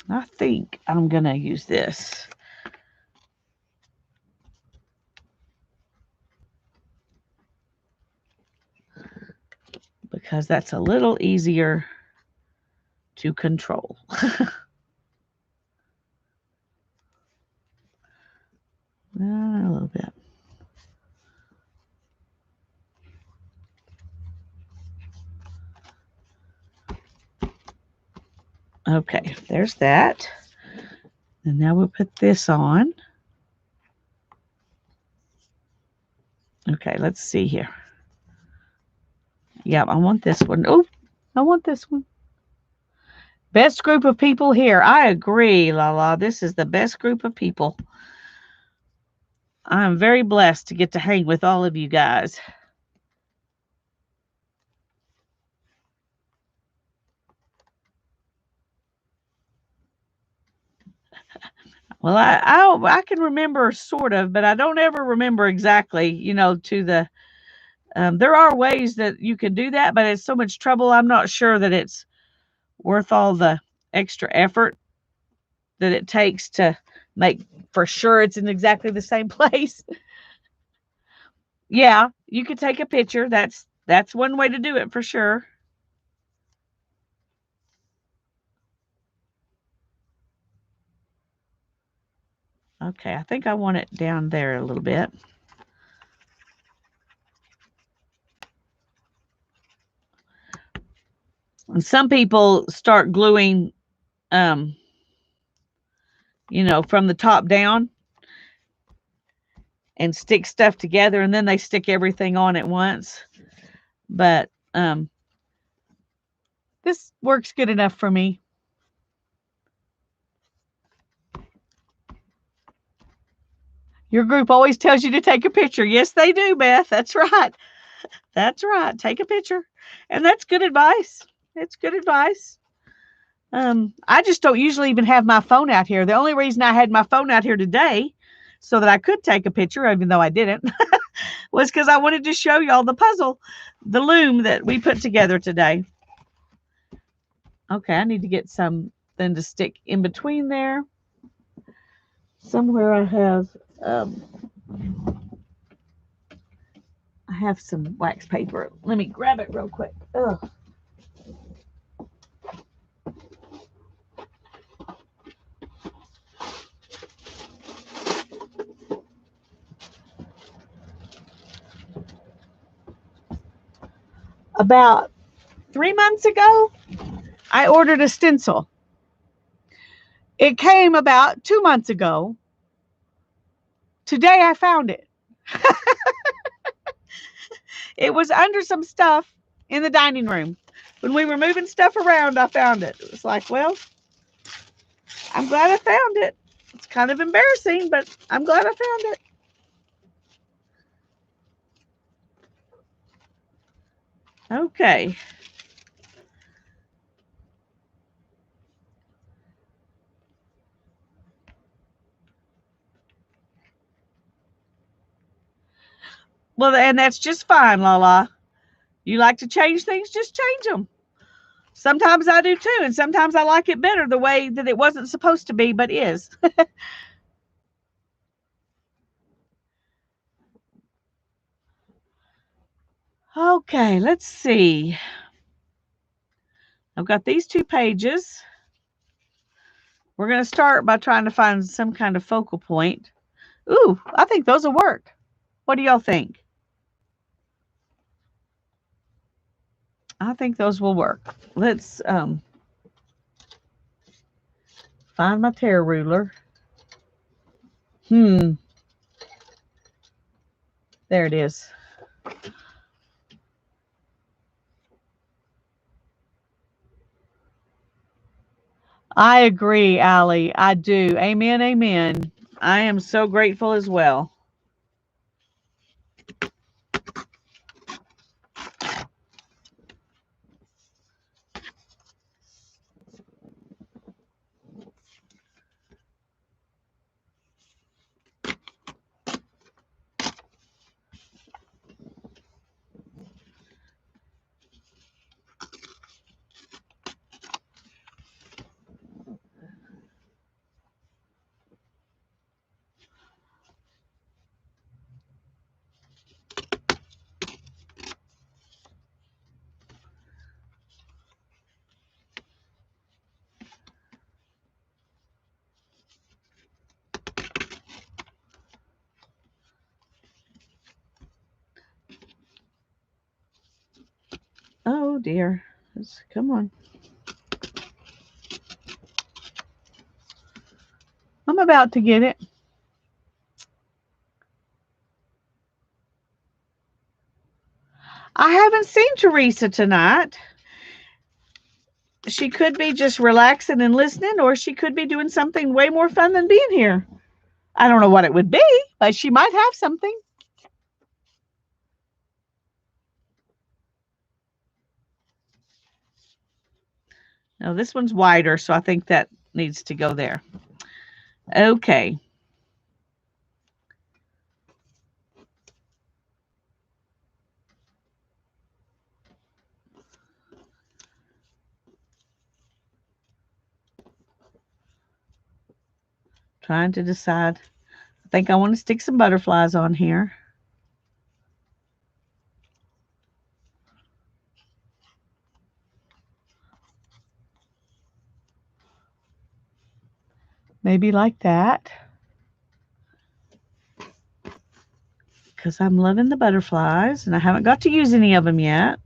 I think I'm going to use this. Because that's a little easier to control. A little bit. Okay, there's that. And now we'll put this on. Okay, let's see here. Yeah, I want this one. Oh, I want this one. Best group of people here. I agree, Lala. This is the best group of people. I'm very blessed to get to hang with all of you guys. Well, I can remember sort of, but I don't ever remember exactly, to the there are ways that you can do that, but it's so much trouble. I'm not sure that it's worth all the extra effort that it takes to make for sure it's in exactly the same place. Yeah, you could take a picture. That's one way to do it for sure. Okay, I think I want it down there a little bit. And some people start gluing from the top down and stick stuff together, and then they stick everything on at once. But this works good enough for me. Your group always tells you to take a picture. Yes, they do, Beth. That's right. That's right. Take a picture. And that's good advice. It's good advice. I just don't usually even have my phone out here. The only reason I had my phone out here today so that I could take a picture, even though I didn't, was because I wanted to show y'all the puzzle, the loom that we put together today. Okay, I need to get something to stick in between there. Somewhere I have some wax paper. Let me grab it real quick. Ugh. About 3 months ago, I ordered a stencil. It came about 2 months ago. Today I found it. It was under some stuff in the dining room. When we were moving stuff around, I found it. It was like, well, I'm glad I found it. It's kind of embarrassing, but I'm glad I found it. Okay. Well, and that's just fine, Lala. You like to change things, just change them. Sometimes I do too, and sometimes I like it better the way that it wasn't supposed to be, but is. Okay, let's see. I've got these 2 pages. We're going to start by trying to find some kind of focal point. Ooh, I think those will work. What do y'all think? I think those will work. Let's find my tear ruler. There it is. I agree, Allie. I do. Amen, amen. I am so grateful as well. Oh dear. Come on. I'm about to get it. I haven't seen Teresa tonight. She could be just relaxing and listening, or she could be doing something way more fun than being here. I don't know what it would be, but she might have something. Now, this one's wider, so I think that needs to go there. Okay. Trying to decide. I think I want to stick some butterflies on here. Maybe like that. Because I'm loving the butterflies, and I haven't got to use any of them yet.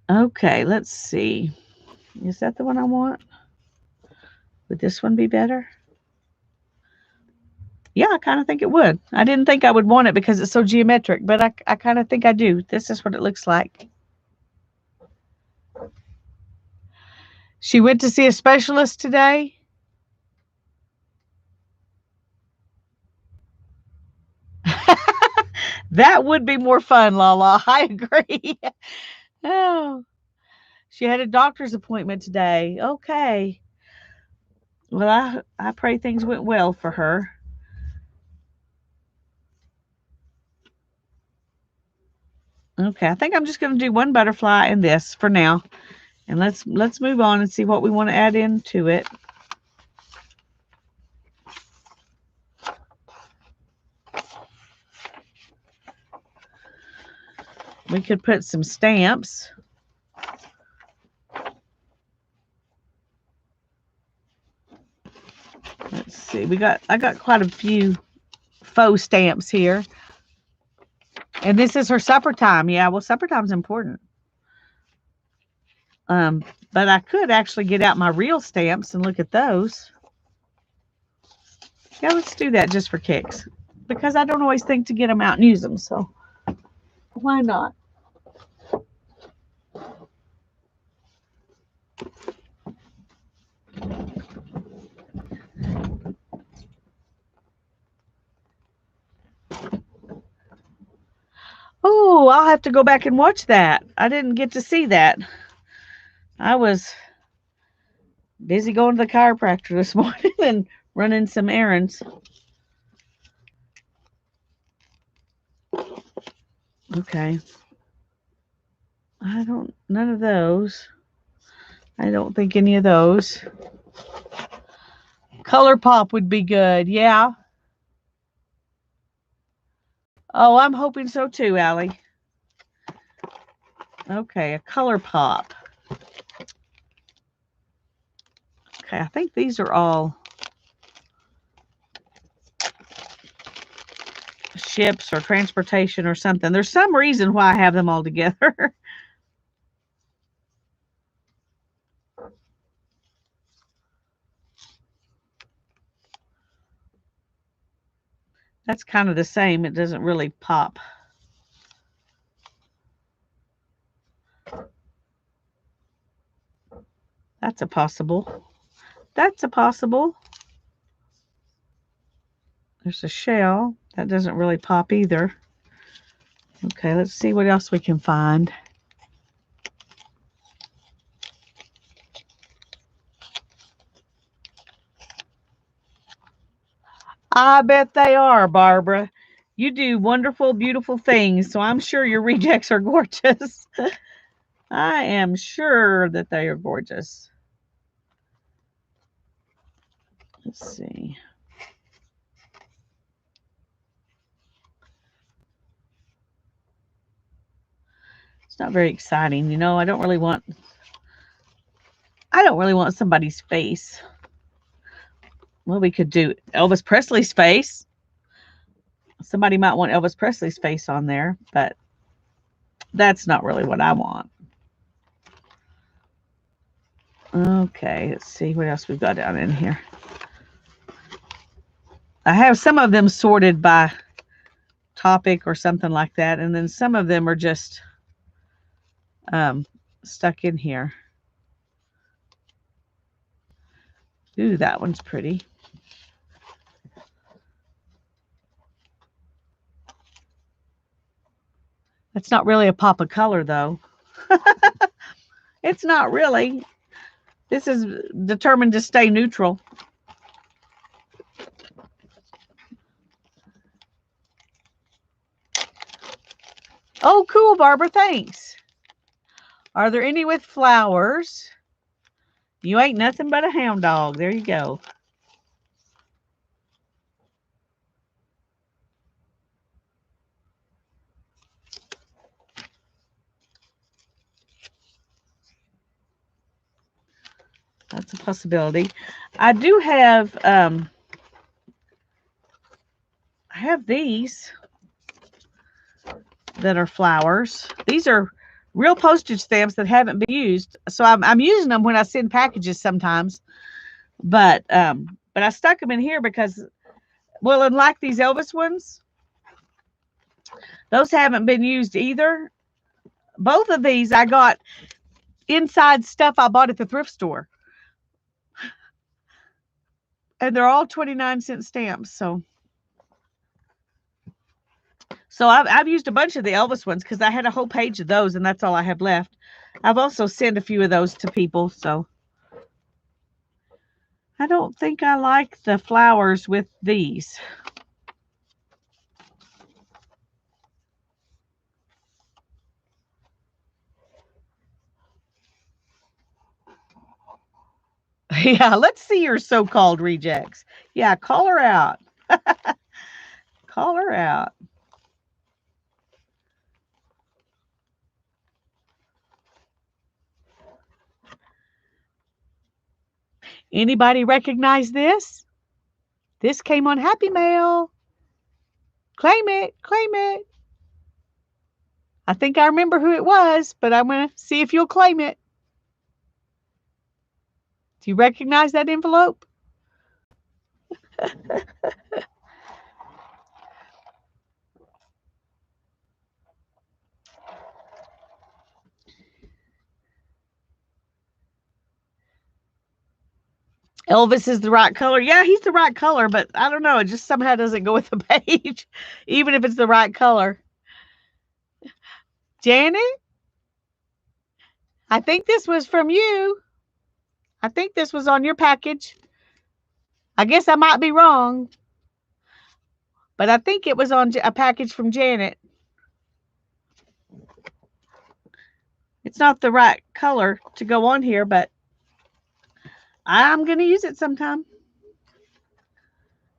Okay, let's see. Is that the one I want? Would this one be better? Yeah, I kind of think it would. I didn't think I would want it because it's so geometric, but I kind of think I do. This is what it looks like. She went to see a specialist today. That would be more fun, Lala. I agree. Oh, she had a doctor's appointment today. Okay. Well, I pray things went well for her. Okay, I think I'm just going to do one butterfly and this for now. And let's move on and see what we want to add into it. We could put some stamps. Let's see. I got quite a few faux stamps here. And this is her supper time. Yeah, well, supper time's important. But I could actually get out my real stamps and look at those. Yeah, let's do that just for kicks. Because I don't always think to get them out and use them, so why not? Oh, I'll have to go back and watch that. I didn't get to see that. I was busy going to the chiropractor this morning and running some errands. Okay. None of those. I don't think any of those. Color Pop would be good. Yeah. Oh, I'm hoping so too, Allie. Okay, a color pop. Okay, I think these are all ships or transportation or something. There's some reason why I have them all together. That's kind of the same. It doesn't really pop. That's a possible. That's a possible. There's a shell. That doesn't really pop either. Okay, let's see what else we can find. I bet they are, Barbara. You do wonderful, beautiful things, so I'm sure your rejects are gorgeous. I am sure that they are gorgeous. Let's see. It's not very exciting, you know. I don't really want somebody's face. Well, we could do Elvis Presley's face. Somebody might want Elvis Presley's face on there, but that's not really what I want. Okay, let's see what else we've got down in here. I have some of them sorted by topic or something like that, and then some of them are just stuck in here. Ooh, that one's pretty. It's not really a pop of color, though. It's not really. This is determined to stay neutral. Oh, cool, Barbara. Thanks. Are there any with flowers? You ain't nothing but a hound dog. There you go. That's a possibility. I do have I have these that are flowers. These are real postage stamps that haven't been used. So I'm using them when I send packages sometimes. But I stuck them in here because, well, unlike these Elvis ones, those haven't been used either. Both of these I got inside stuff I bought at the thrift store. And they're all 29-cent stamps. So I've used a bunch of the Elvis ones because I had a whole page of those, and that's all I have left. I've also sent a few of those to people, so I don't think I like the flowers with these. Yeah, let's see your so-called rejects. Yeah, call her out. Call her out. Anybody recognize this? This came on Happy Mail. Claim it, claim it. I think I remember who it was, but I'm going to see if you'll claim it. Do you recognize that envelope? Elvis is the right color. Yeah, he's the right color, but I don't know. It just somehow doesn't go with the page, even if it's the right color. Janet, I think this was from you. I think this was on your package. I guess I might be wrong, but I think it was on a package from Janet. It's not the right color to go on here, but I'm going to use it sometime.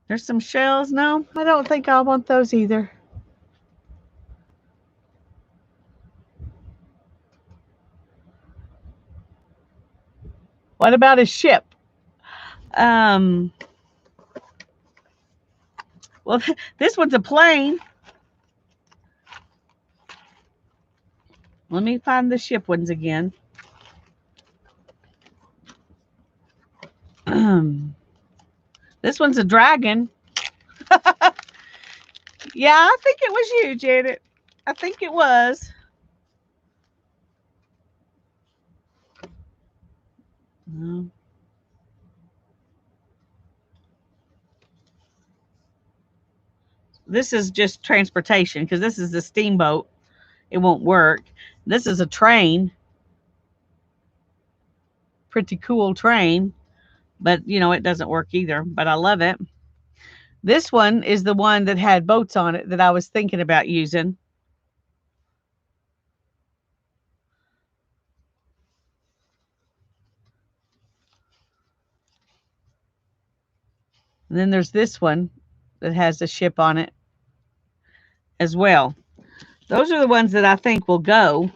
There's some shells. No, I don't think I want those either. What about a ship? Um, well, this one's a plane. Let me find the ship ones again. This one's a dragon. Yeah, I think it was you, Janet. I think it was. No. This is just transportation because this is a steamboat. It won't work. This is a train. Pretty cool train, but it doesn't work either. But I love it. This one is the one that had boats on it that I was thinking about using. And then there's this one that has a ship on it as well. Those are the ones that I think will go.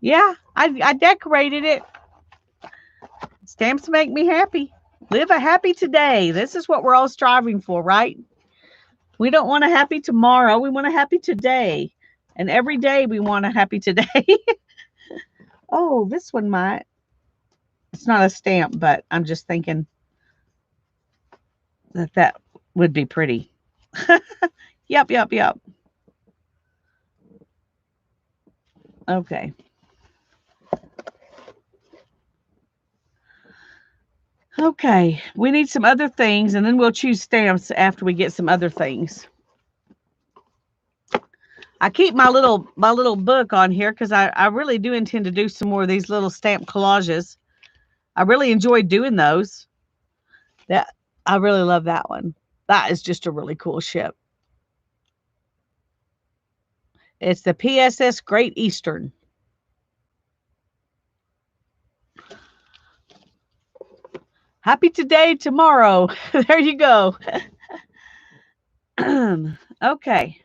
Yeah, I decorated it. Stamps make me happy. Live a happy today. This is what we're all striving for, right? We don't want a happy tomorrow. We want a happy today. And every day we want a happy today. Oh, this one might. It's not a stamp, but I'm just thinking that would be pretty. Yep, yep, yep. Okay. Okay. We need some other things, and then we'll choose stamps after we get some other things. I keep my little book on here because I really do intend to do some more of these little stamp collages. I really enjoy doing those. That I really love that one. That is just a really cool ship. It's the PSS Great Eastern. Happy today, tomorrow. There you go. Okay.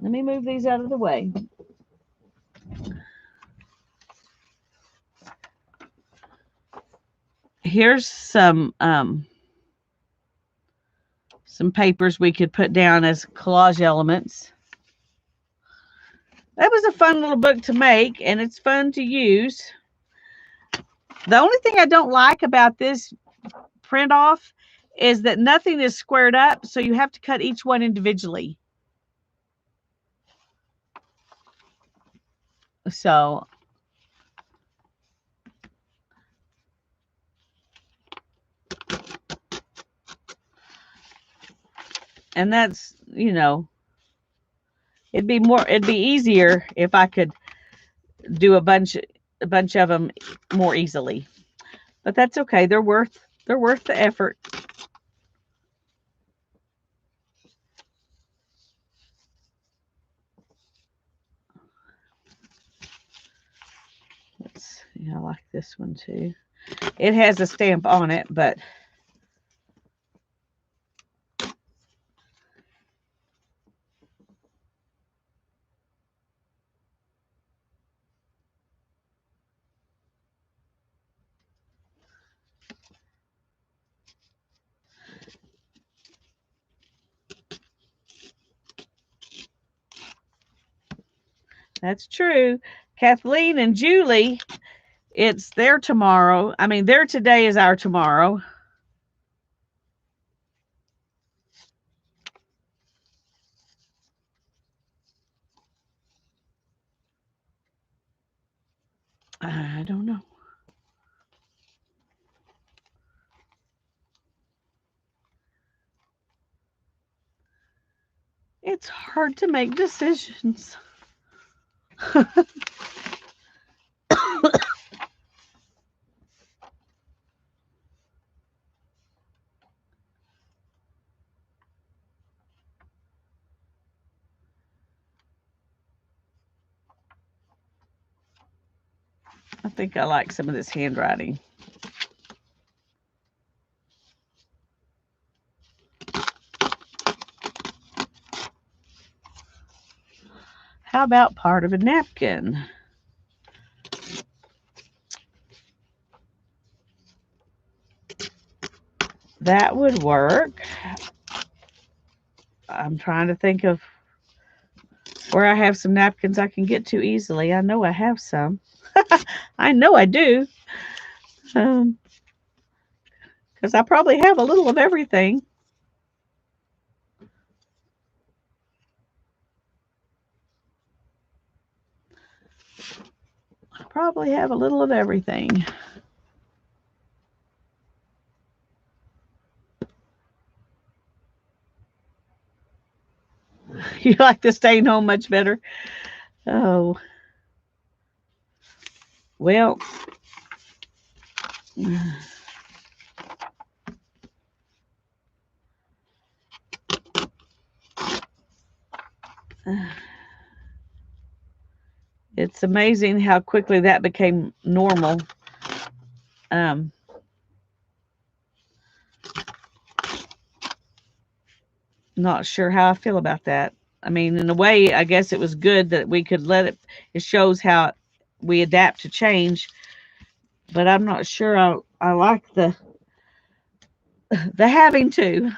Let me move these out of the way. Here's some papers we could put down as collage elements. That was a fun little book to make, and it's fun to use. The only thing I don't like about this print off is that nothing is squared up, so you have to cut each one individually. So and that's, it'd be easier if I could do a bunch of them more easily. But that's okay. They're worth the effort. I like this one too. It has a stamp on it, but that's true. Kathleen and Julie, it's their tomorrow. I mean, their today is our tomorrow. I don't know. It's hard to make decisions. I think I like some of this handwriting. How about part of a napkin? That would work. I'm trying to think of where I have some napkins I can get to easily. I know I have some. I know I do. Because I probably have a little of everything. I probably have a little of everything. You like the staying home much better? Oh, well. It's amazing how quickly that became normal. Um, not sure how I feel about that. I mean, in a way, I guess it was good that we could let it. It shows how we adapt to change. But I'm not sure I like the having to.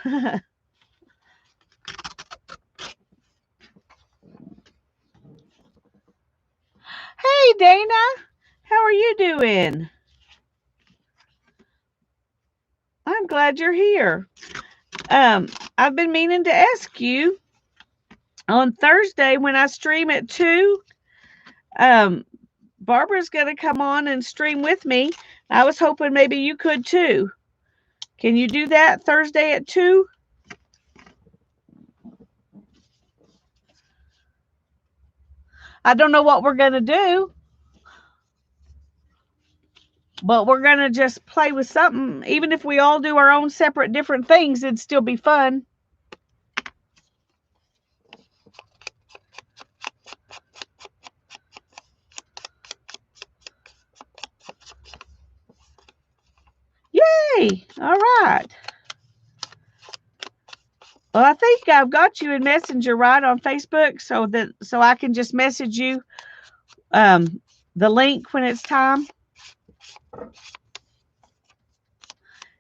Hey, Dana, how are you doing? I'm glad you're here. I've been meaning to ask you on Thursday when I stream at 2. Um, Barbara's going to come on and stream with me. I was hoping maybe you could too. Can you do that Thursday at 2? I don't know what we're going to do, but we're going to just play with something. Even if we all do our own separate different things, it'd still be fun. Yay! All right. Well, I think I've got you in Messenger right on Facebook, so I can just message you the link when it's time.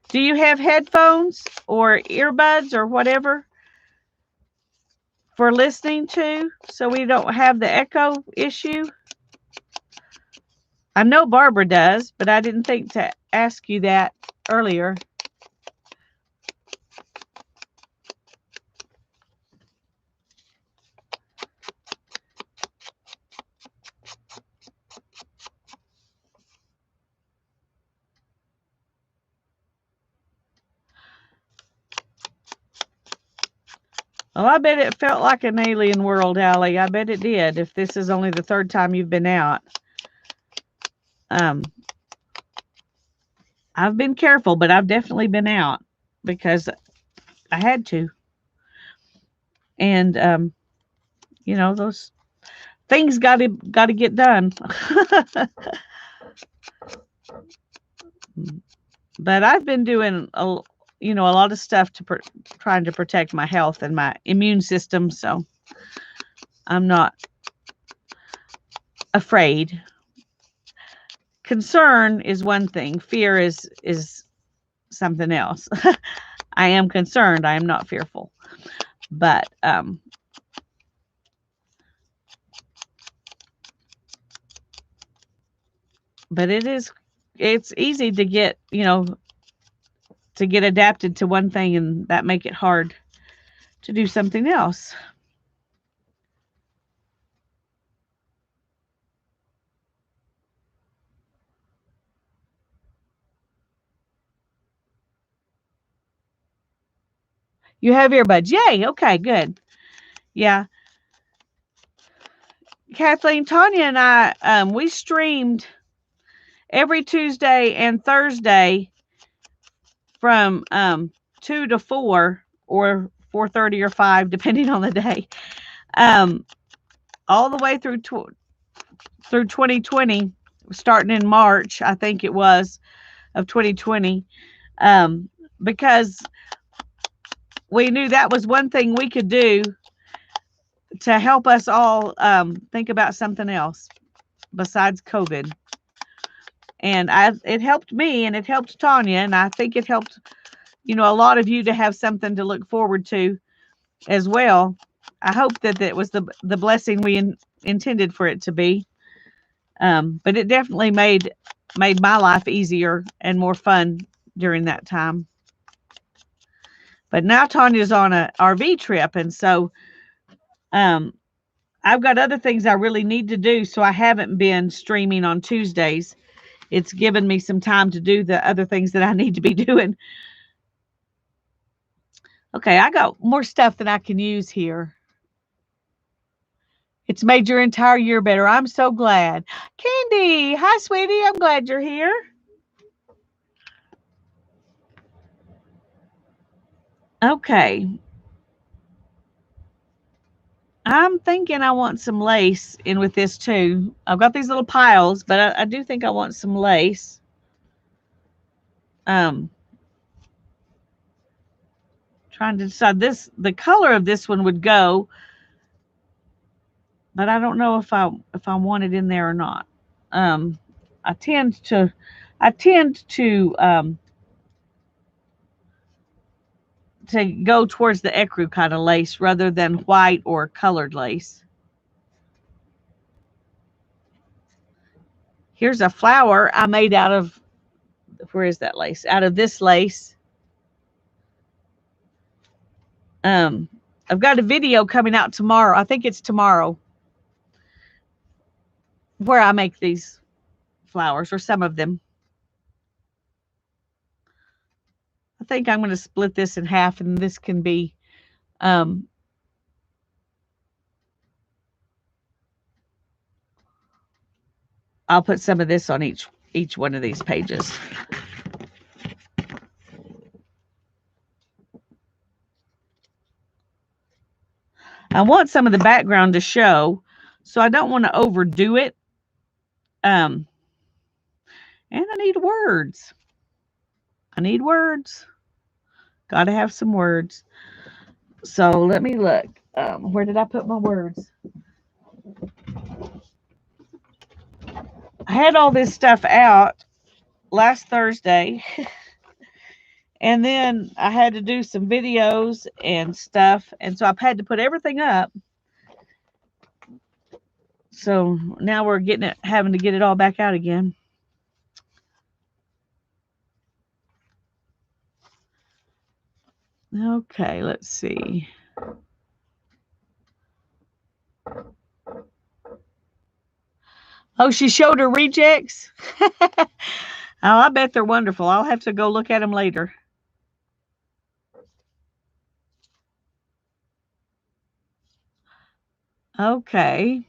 Do you have headphones or earbuds or whatever for listening to so we don't have the echo issue? I know Barbara does, but I didn't think to ask you that earlier. Well, I bet it felt like an alien world, Allie. I bet it did, if this is only the third time you've been out. I've been careful, but I've definitely been out because I had to. And those things got to get done. But I've been doing a lot of stuff to trying to protect my health and my immune system, so I'm not afraid. Concern is one thing, fear is something else. I am concerned, I am not fearful. But it's easy to get, to get adapted to one thing and that make it hard to do something else. You have earbuds. Yay. Okay, good. Yeah. Kathleen, Tanya and I, we streamed every Tuesday and Thursday from 2 to 4 or 4:30 or 5, depending on the day, all the way through 2020, starting in March, I think it was, of 2020, because we knew that was one thing we could do to help us all think about something else besides COVID. And it helped me, and it helped Tanya, and I think it helped, a lot of you to have something to look forward to as well. I hope that it was the blessing we intended for it to be. But it definitely made my life easier and more fun during that time. But now Tanya's on a RV trip, and so I've got other things I really need to do, so I haven't been streaming on Tuesdays. It's given me some time to do the other things that I need to be doing. Okay, I got more stuff that I can use here. It's made your entire year better. I'm so glad. Candy, hi, sweetie. I'm glad you're here. Okay. I'm thinking I want some lace in with this too. I've got these little piles, but I do think I want some lace. Trying to decide the color of this one would go, but I don't know if I want it in there or not. I tend to to go towards the ecru kind of lace rather than white or colored lace. Here's a flower I made out of, where is that lace? Out of this lace. I've got a video coming out tomorrow. I think it's tomorrow, where I make these flowers, or some of them. I think I'm going to split this in half, and this can be I'll put some of this on each one of these pages. I want some of the background to show, so I don't want to overdo it. And I need words. Got to have some words. So let me look. Where did I put my words? I had all this stuff out last Thursday. And then I had to do some videos and stuff. And so I've had to put everything up. So now we're having to get it all back out again. Okay, let's see. Oh, she showed her rejects? Oh, I bet they're wonderful. I'll have to go look at them later. Okay.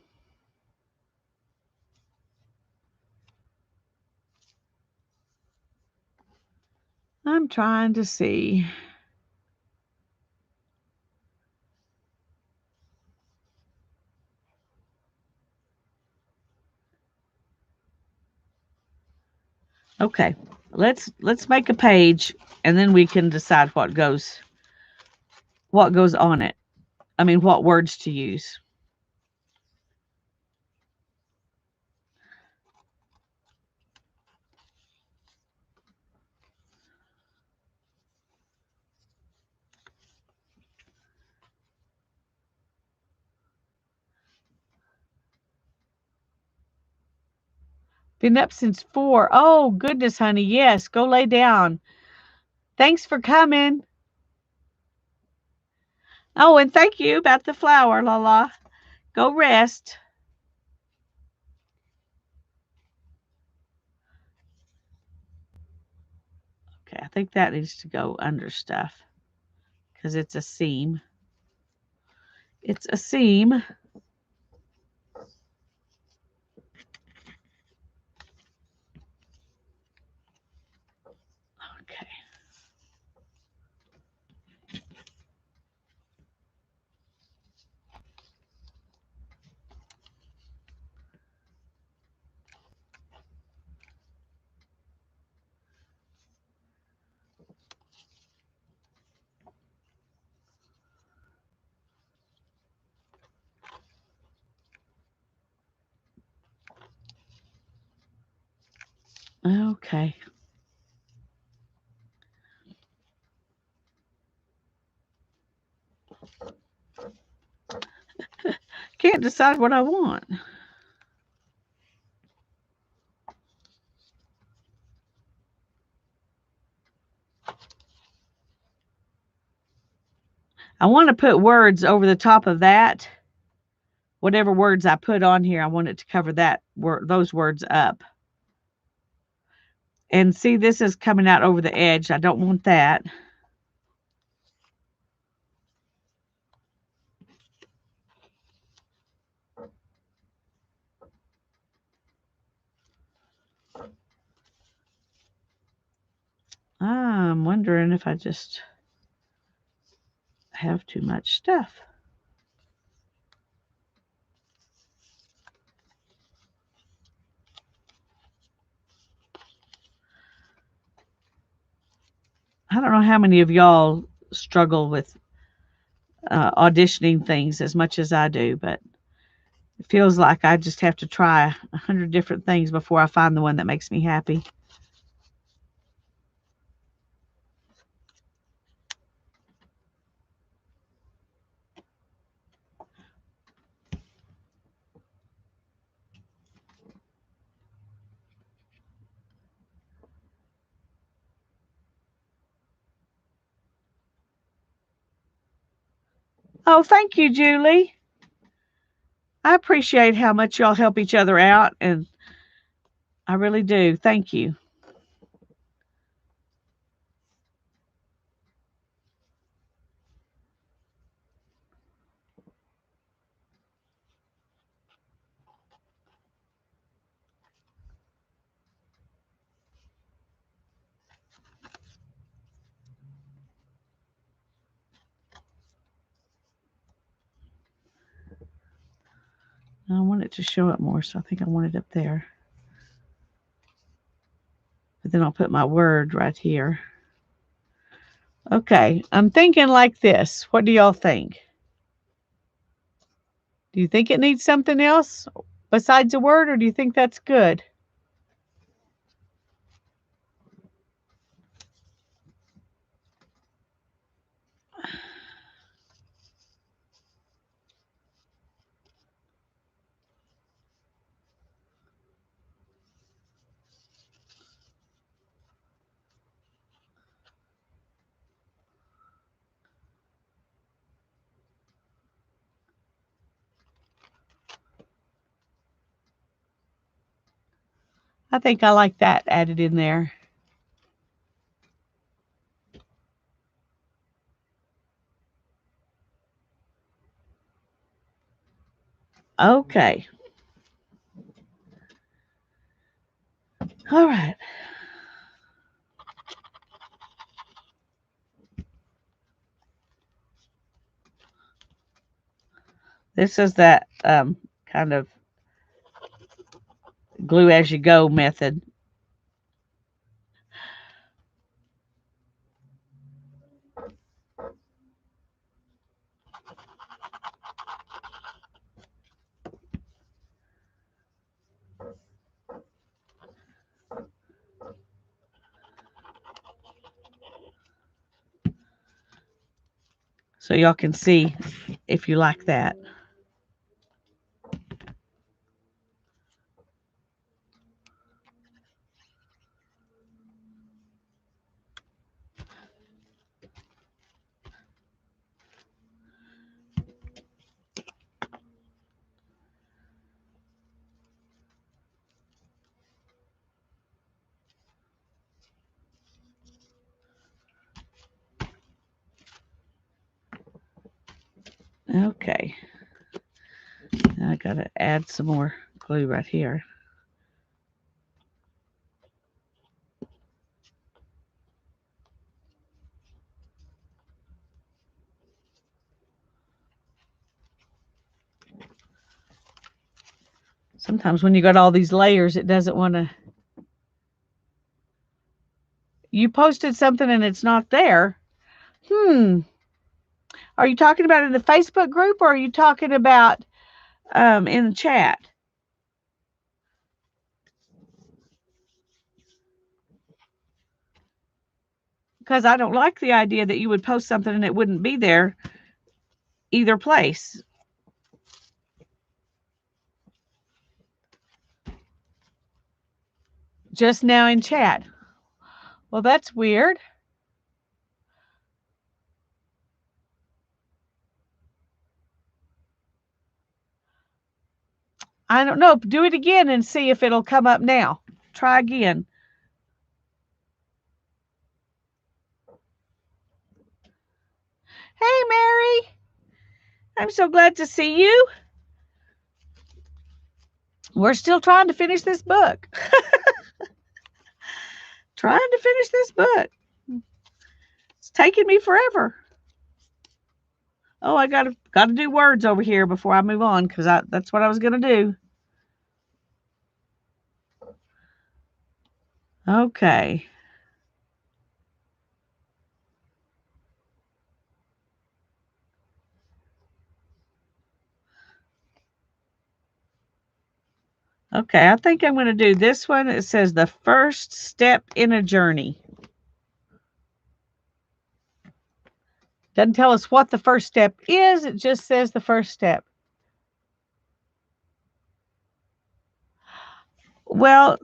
I'm trying to see. Okay. Let's make a page, and then we can decide what goes on it. I mean, what words to use. Been up since 4. Oh, goodness, honey. Yes, go lay down. Thanks for coming. Oh, and thank you about the flower, Lala. Go rest. Okay, I think that needs to go under stuff because it's a seam. It's a seam. Okay. Okay. Can't decide what I want. I want to put words over the top of that. Whatever words I put on here, I want it to cover that word, those words up. And see, this is coming out over the edge. I don't want that. I'm wondering if I just have too much stuff. I don't know how many of y'all struggle with auditioning things as much as I do, but it feels like I just have to try 100 different things before I find the one that makes me happy. Oh, thank you, Julie. I appreciate how much y'all help each other out, and I really do. Thank you. I want it to show up more, so I think I want it up there. But then I'll put my word right here. Okay, I'm thinking like this. What do y'all think? Do you think it needs something else besides a word, or do you think that's good? I think I like that added in there. Okay. All right. This is that kind of glue as you go method. So y'all can see if you like that. Okay. Now I got to add some more glue right here. Sometimes when you got all these layers, it doesn't want to. You posted something and it's not there. Are you talking about in the Facebook group, or are you talking about in the chat? because I don't like the idea that you would post something and it wouldn't be there either place. Just now in chat. Well, that's weird. I don't know. Do it again and see if it'll come up now. Try again. Hey, Mary. I'm so glad to see you. We're still trying to finish this book. Trying to finish this book. It's taking me forever. Oh, I gotta do words over here before I move on because that's what I was gonna do. Okay. Okay, I think I'm going to do this one. It says the first step in a journey. Doesn't tell us what the first step is. It just says the first step. Well,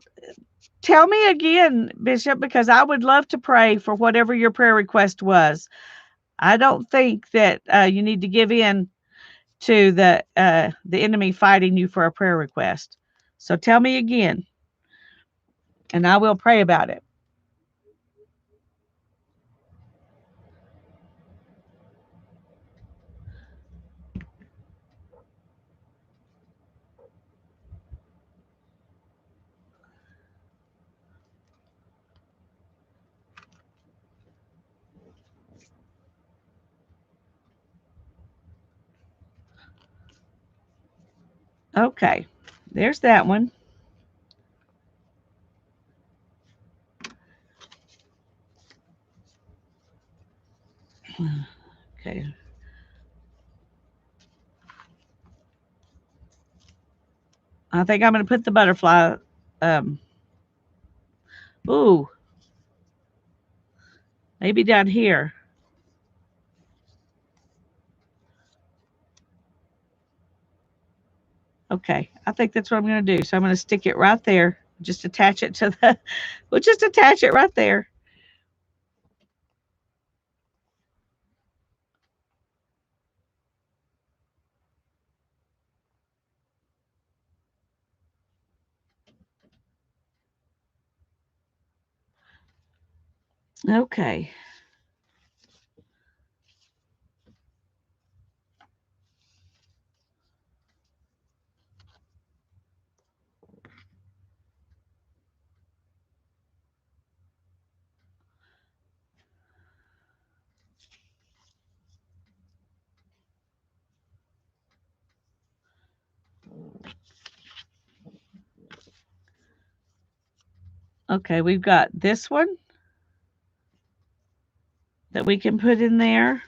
tell me again, Bishop, because I would love to pray for whatever your prayer request was. I don't think that you need to give in to the enemy fighting you for a prayer request. So tell me again, and I will pray about it. Okay, there's that one. Okay. I think I'm going to put the butterfly. Ooh, maybe down here. Okay, I think that's what I'm going to do. So I'm going to stick it right there. Just attach it to the, we'll just attach it right there. Okay. Okay, we've got this one that we can put in there.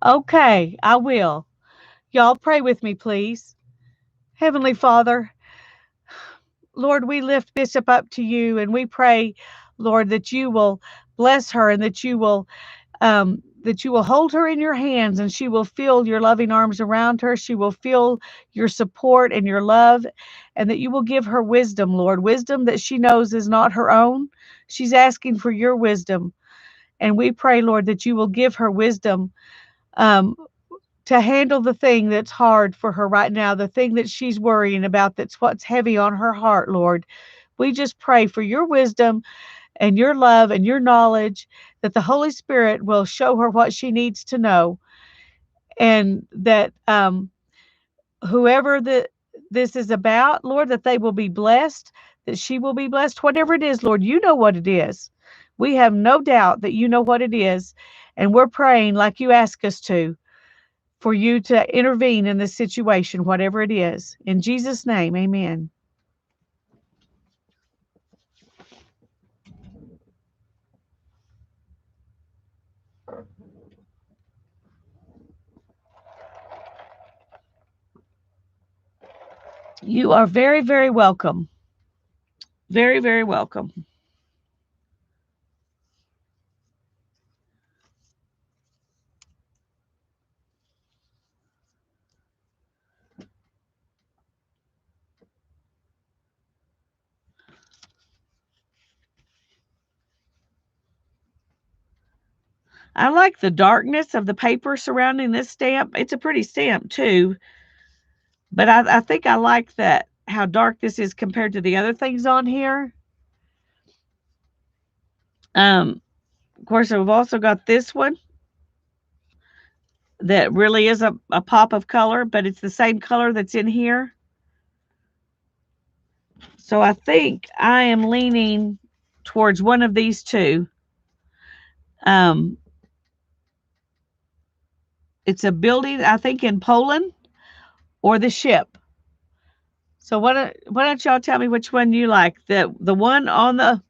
Okay, I will. Y'all pray with me, please. Heavenly Father, Lord, we lift Bishop up to you and we pray, Lord, that you will bless her and that you will hold her in your hands and she will feel your loving arms around her. She will feel your support and your love, and that you will give her wisdom, Lord, wisdom that she knows is not her own. She's asking for your wisdom. And we pray, Lord, that you will give her wisdom um, to handle the thing that's hard for her right now, the thing that she's worrying about, that's what's heavy on her heart, Lord. We just pray for your wisdom and your love and your knowledge, that the Holy Spirit will show her what she needs to know, and that whoever this is about, Lord, that they will be blessed, that she will be blessed, whatever it is, Lord, you know what it is. We have no doubt that you know what it is, and we're praying like you ask us to, for you to intervene in this situation, whatever it is. In Jesus' name, amen. You are very, very welcome. Very, very welcome. I like the darkness of the paper surrounding this stamp. It's a pretty stamp too, but I think I like that how dark this is compared to the other things on here. Of course, we've also got this one that really is a pop of color, but it's the same color that's in here. So I think I am leaning towards one of these two. It's a building, I think, in Poland or the ship. So why don't y'all tell me which one you like? The one on the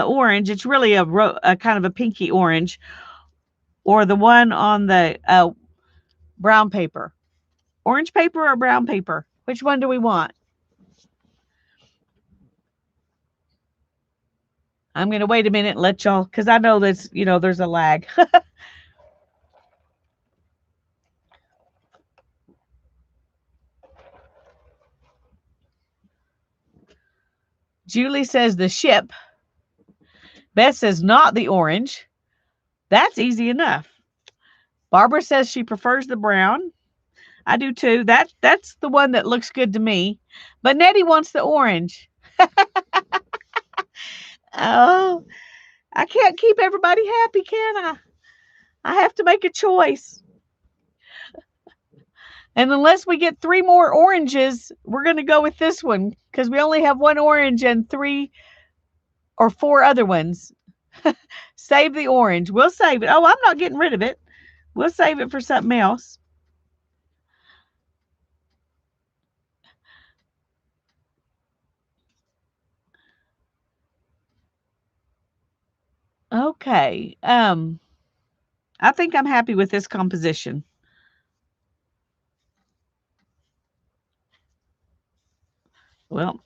orange, it's really a kind of a pinky orange, or the one on the brown paper. Orange paper or brown paper? Which one do we want? I'm going to wait a minute and let y'all, because I know that's, there's a lag. Julie says the ship. Beth says not the orange. That's easy enough. Barbara says she prefers the brown. I do too. That's the one that looks good to me. But Nettie wants the orange. Oh, I can't keep everybody happy, can I? I have to make a choice. And unless we get 3 more oranges, we're going to go with this one because we only have 1 orange and 3 or 4 other ones. Save the orange. We'll save it. Oh, I'm not getting rid of it. We'll save it for something else. Okay. I think I'm happy with this composition. Well,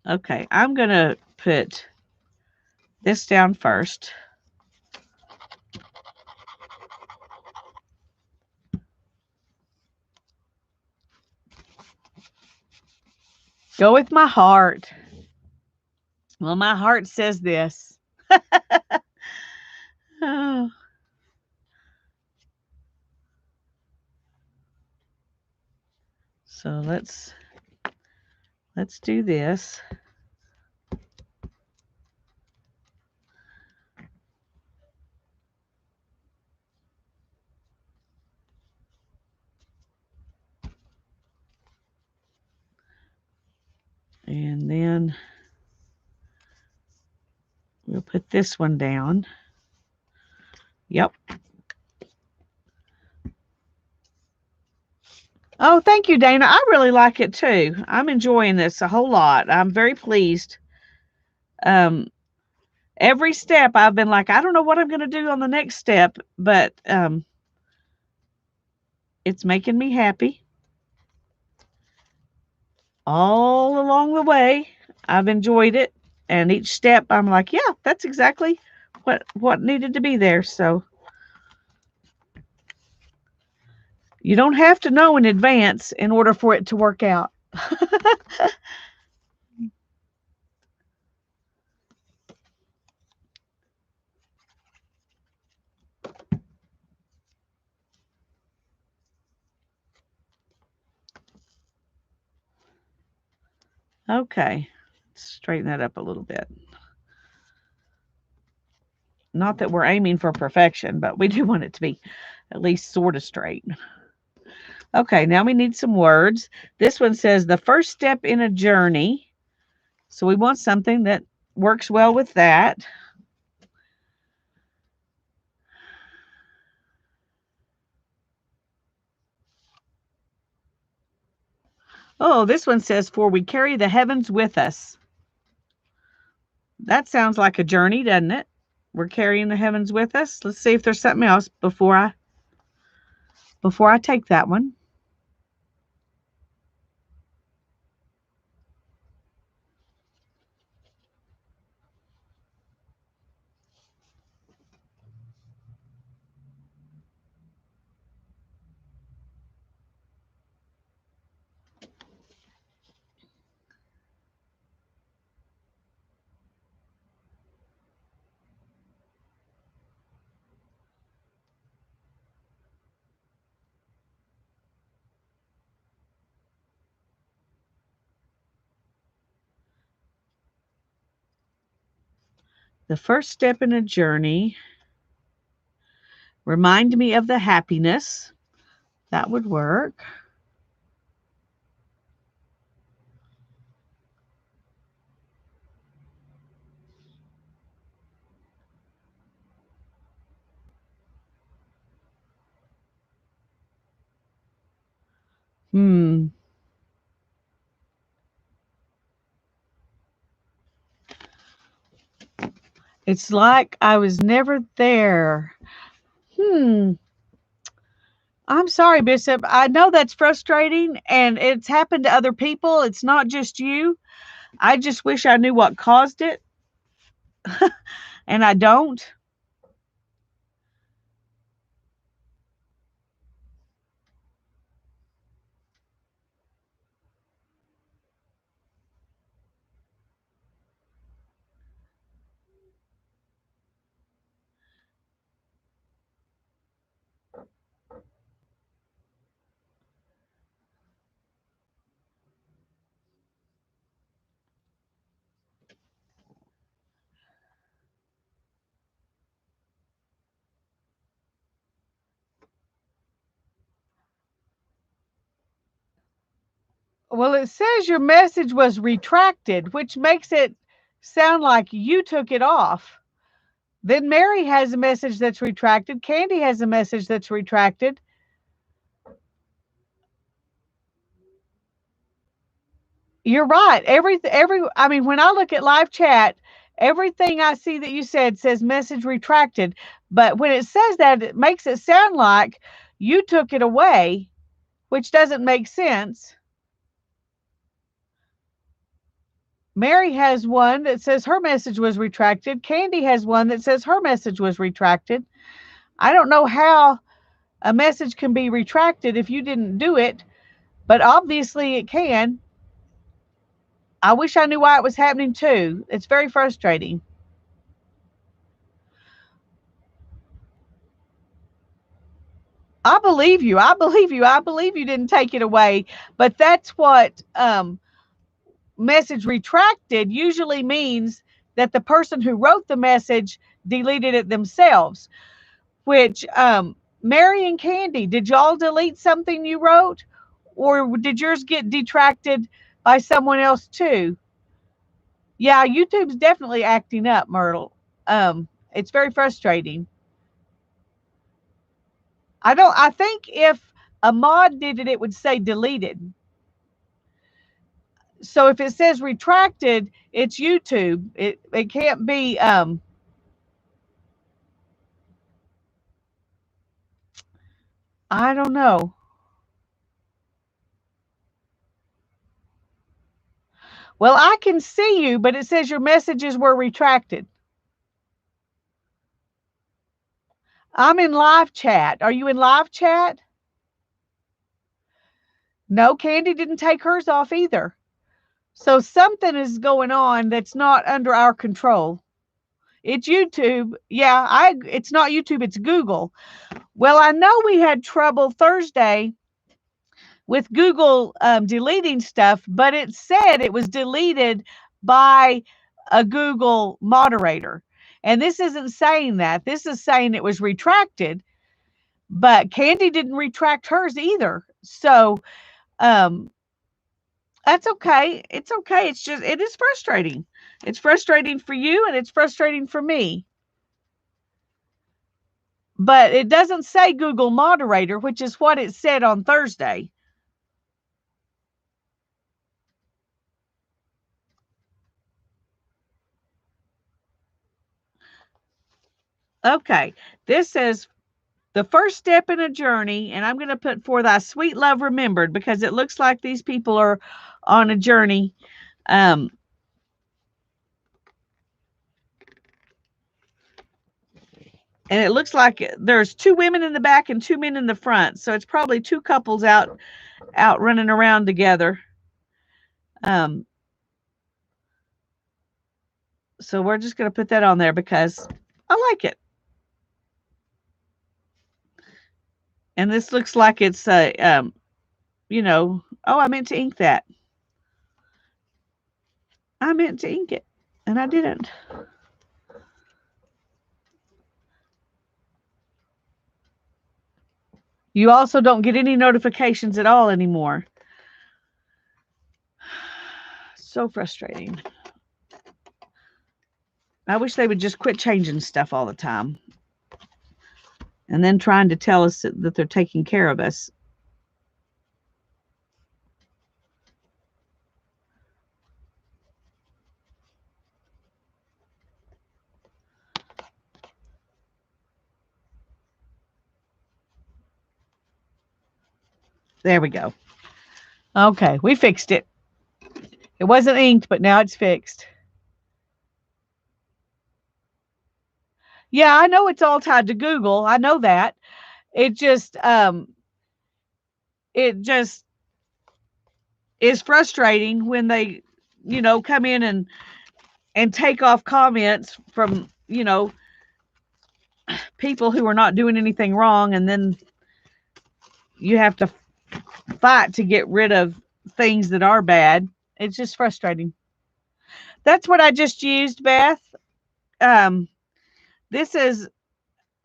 okay. I'm going to put this down first. Go with my heart. Well, my heart says this. Oh. So let's do this. And then we'll put this one down. Yep. Oh, thank you, Dana. I really like it too. I'm enjoying this a whole lot. I'm very pleased. Every step I've been like, I don't know what I'm going to do on the next step, but it's making me happy. All along the way, I've enjoyed it. And each step I'm like, yeah, that's exactly what needed to be there. So you don't have to know in advance in order for it to work out. Okay, straighten that up a little bit. Not that we're aiming for perfection, but we do want it to be at least sort of straight. Okay, now we need some words. This one says the first step in a journey. So we want something that works well with that. Oh, this one says, for we carry the heavens with us. That sounds like a journey, doesn't it? We're carrying the heavens with us. Let's see if there's something else before I before I take that one. The first step in a journey. Remind me of the happiness. That would work. Hmm. It's like I was never there. Hmm. I'm sorry, Bishop. I know that's frustrating and it's happened to other people. It's not just you. I just wish I knew what caused it, and I don't. Well, it says your message was retracted, which makes it sound like you took it off. Then Mary has a message that's retracted. Candy has a message that's retracted. You're right. I mean, when I look at live chat, everything I see that you said says message retracted. But when it says that, it makes it sound like you took it away, which doesn't make sense. Mary has one that says her message was retracted. Candy has one that says her message was retracted. I don't know how a message can be retracted if you didn't do it, but obviously it can. I wish I knew why it was happening too. It's very frustrating. I believe you. I believe you. I believe you didn't take it away. But that's what message retracted usually means, that the person who wrote the message deleted it themselves. Which Mary and Candy, did y'all delete something you wrote, or did yours get detracted by someone else too? Yeah, YouTube's definitely acting up, Myrtle. It's very frustrating. I think if a mod did it, it would say deleted. So if it says retracted, it's YouTube. It can't be I don't know. Well, I can see you, but it says your messages were retracted. I'm in live chat. Are you in live chat? No, Candy didn't take hers off either. So something is going on that's not under our control. It's YouTube. Yeah, it's not YouTube, it's Google. Well, I know we had trouble Thursday with Google deleting stuff, but it said it was deleted by a Google moderator. And this isn't saying that. This is saying it was retracted, but Candy didn't retract hers either. So that's okay. It's okay. It is frustrating. It's frustrating for you and it's frustrating for me. But it doesn't say Google moderator, which is what it said on Thursday. Okay. This says The first step in a journey, and I'm going to put for thy sweet love remembered, because it looks like these people are on a journey. And it looks like there's 2 women in the back and 2 men in the front. So it's probably 2 couples out running around together. So we're just going to put that on there because I like it. And this looks like it's you know, oh, I meant to ink that. I meant to ink it, and I didn't. You also don't get any notifications at all anymore. So frustrating. I wish they would just quit changing stuff all the time. And then trying to tell us that they're taking care of us. There we go. Okay, we fixed it. It wasn't inked, but now it's fixed. Yeah, I know it's all tied to Google. I know that. It just is frustrating when they, come in and take off comments from, people who are not doing anything wrong, and then you have to fight to get rid of things that are bad. It's just frustrating. That's what I just used, Beth. This is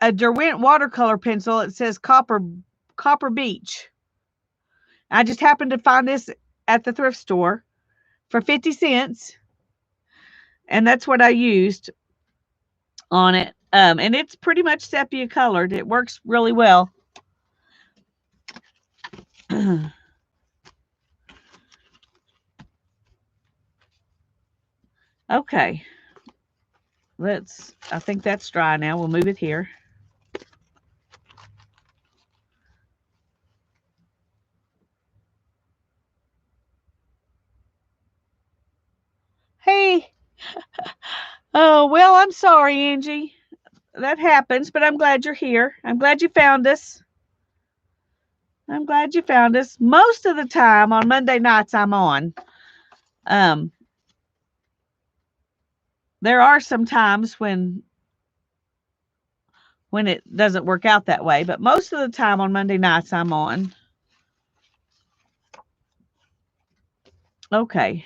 a Derwent watercolor pencil. It says Copper Beach. I just happened to find this at the thrift store for 50 cents. And that's what I used on it. And it's pretty much sepia colored. It works really well. Okay. I think that's dry now. We'll move it here. Hey. Oh, well, I'm sorry, Angie. That happens, but I'm glad you're here. I'm glad you found us. Most of the time on Monday nights I'm on. There are some times when it doesn't work out that way, but most of the time on Monday nights I'm on. Okay.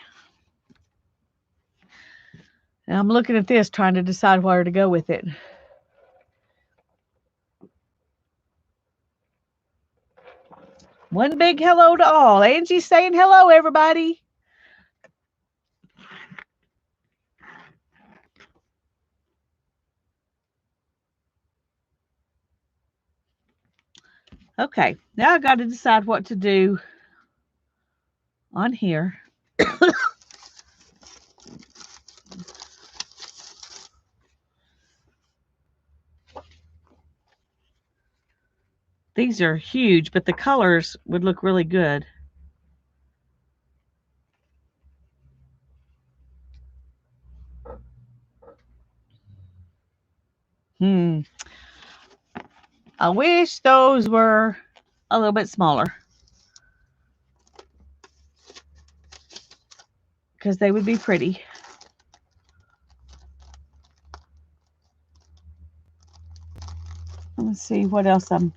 Now I'm looking at this, trying to decide where to go with it. One big hello to all. Angie's saying hello, everybody. Okay, now I got to decide what to do on here. These are huge, but the colors would look really good. I wish those were a little bit smaller, because they would be pretty. Let's see what else I'm.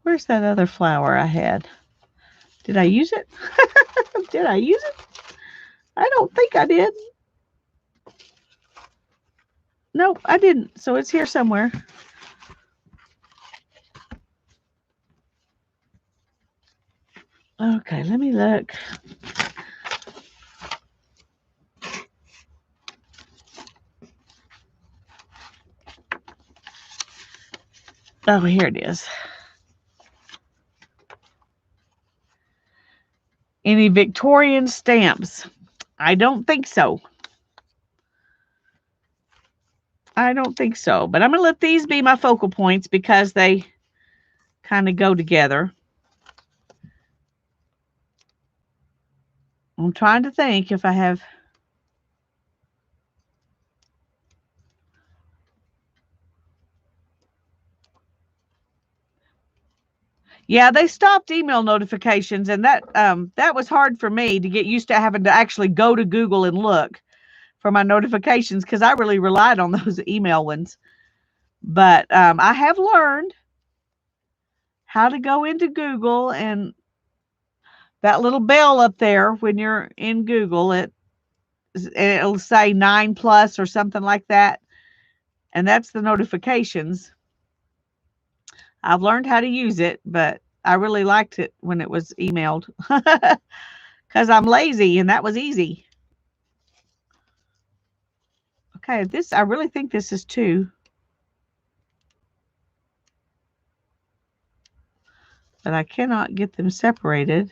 Where's that other flower I had? Did I use it? Did I use it? I don't think I did. Nope, I didn't. So it's here somewhere. Okay, let me look. Oh, here it is. Any Victorian stamps? I don't think so. I don't think so. But I'm going to let these be my focal points because they kind of go together. I'm trying to think if I have. Yeah, they stopped email notifications, and that was hard for me to get used to having to actually go to Google and look for my notifications because I really relied on those email ones. But I have learned how to go into Google, and that little bell up there when you're in Google, it'll say 9+ or something like that, and that's the notifications. I've learned how to use it, but I really liked it when it was emailed because I'm lazy, and that was easy. Okay, I really think this is 2. But I cannot get them separated.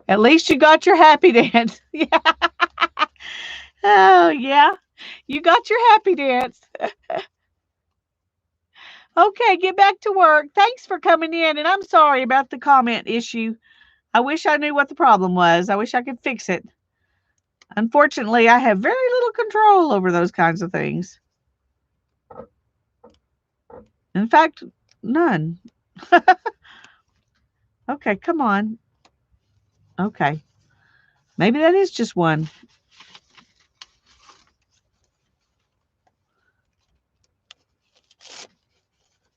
At least you got your happy dance. Yeah. Oh, yeah. You got your happy dance. Okay, get back to work. Thanks for coming in, and I'm sorry about the comment issue. I wish I knew what the problem was. I wish I could fix it. Unfortunately, I have very little control over those kinds of things. In fact, none. Okay, come on. Okay. Maybe that is just 1.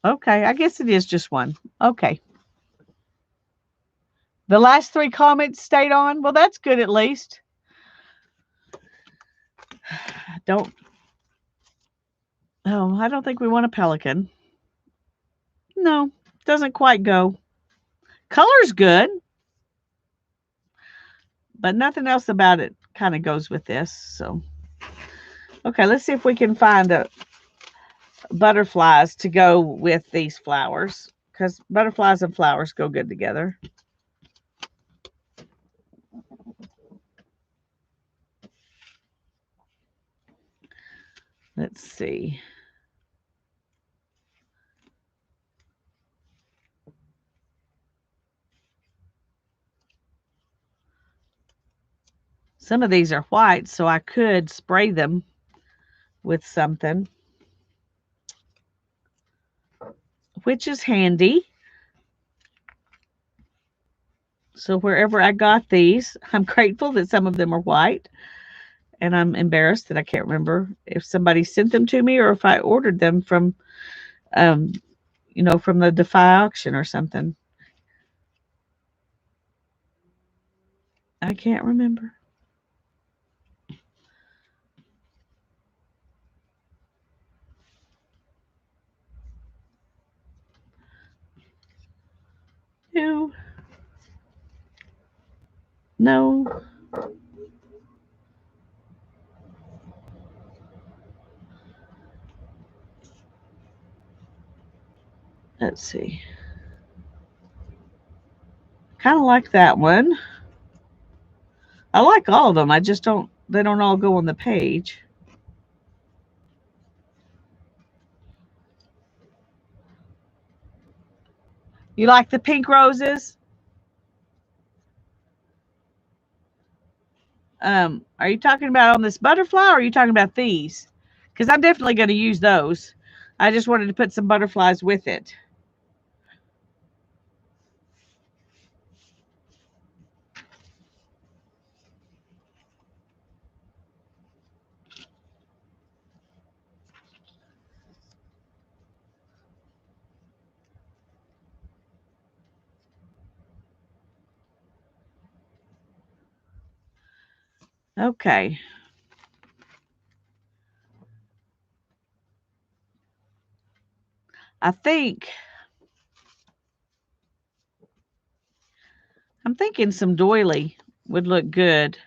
Okay, I guess it is just 1. Okay. The last 3 comments stayed on. Well, that's good at least. I don't think we want a pelican. No, doesn't quite go. Color's good, but nothing else about it kind of goes with this. So, okay, let's see if we can find butterflies to go with these flowers, because butterflies and flowers go good together. Let's see. Some of these are white, so I could spray them with something, which is handy. So wherever I got these, I'm grateful that some of them are white. And I'm embarrassed that I can't remember if somebody sent them to me or if I ordered them from, from the Defy auction or something. I can't remember. No. No. Let's see. Kind of like that one. I like all of them. I just they don't all go on the page. You like the pink roses? Are you talking about on this butterfly or are you talking about these? Because I'm definitely going to use those. I just wanted to put some butterflies with it. Okay. I'm thinking some doily would look good.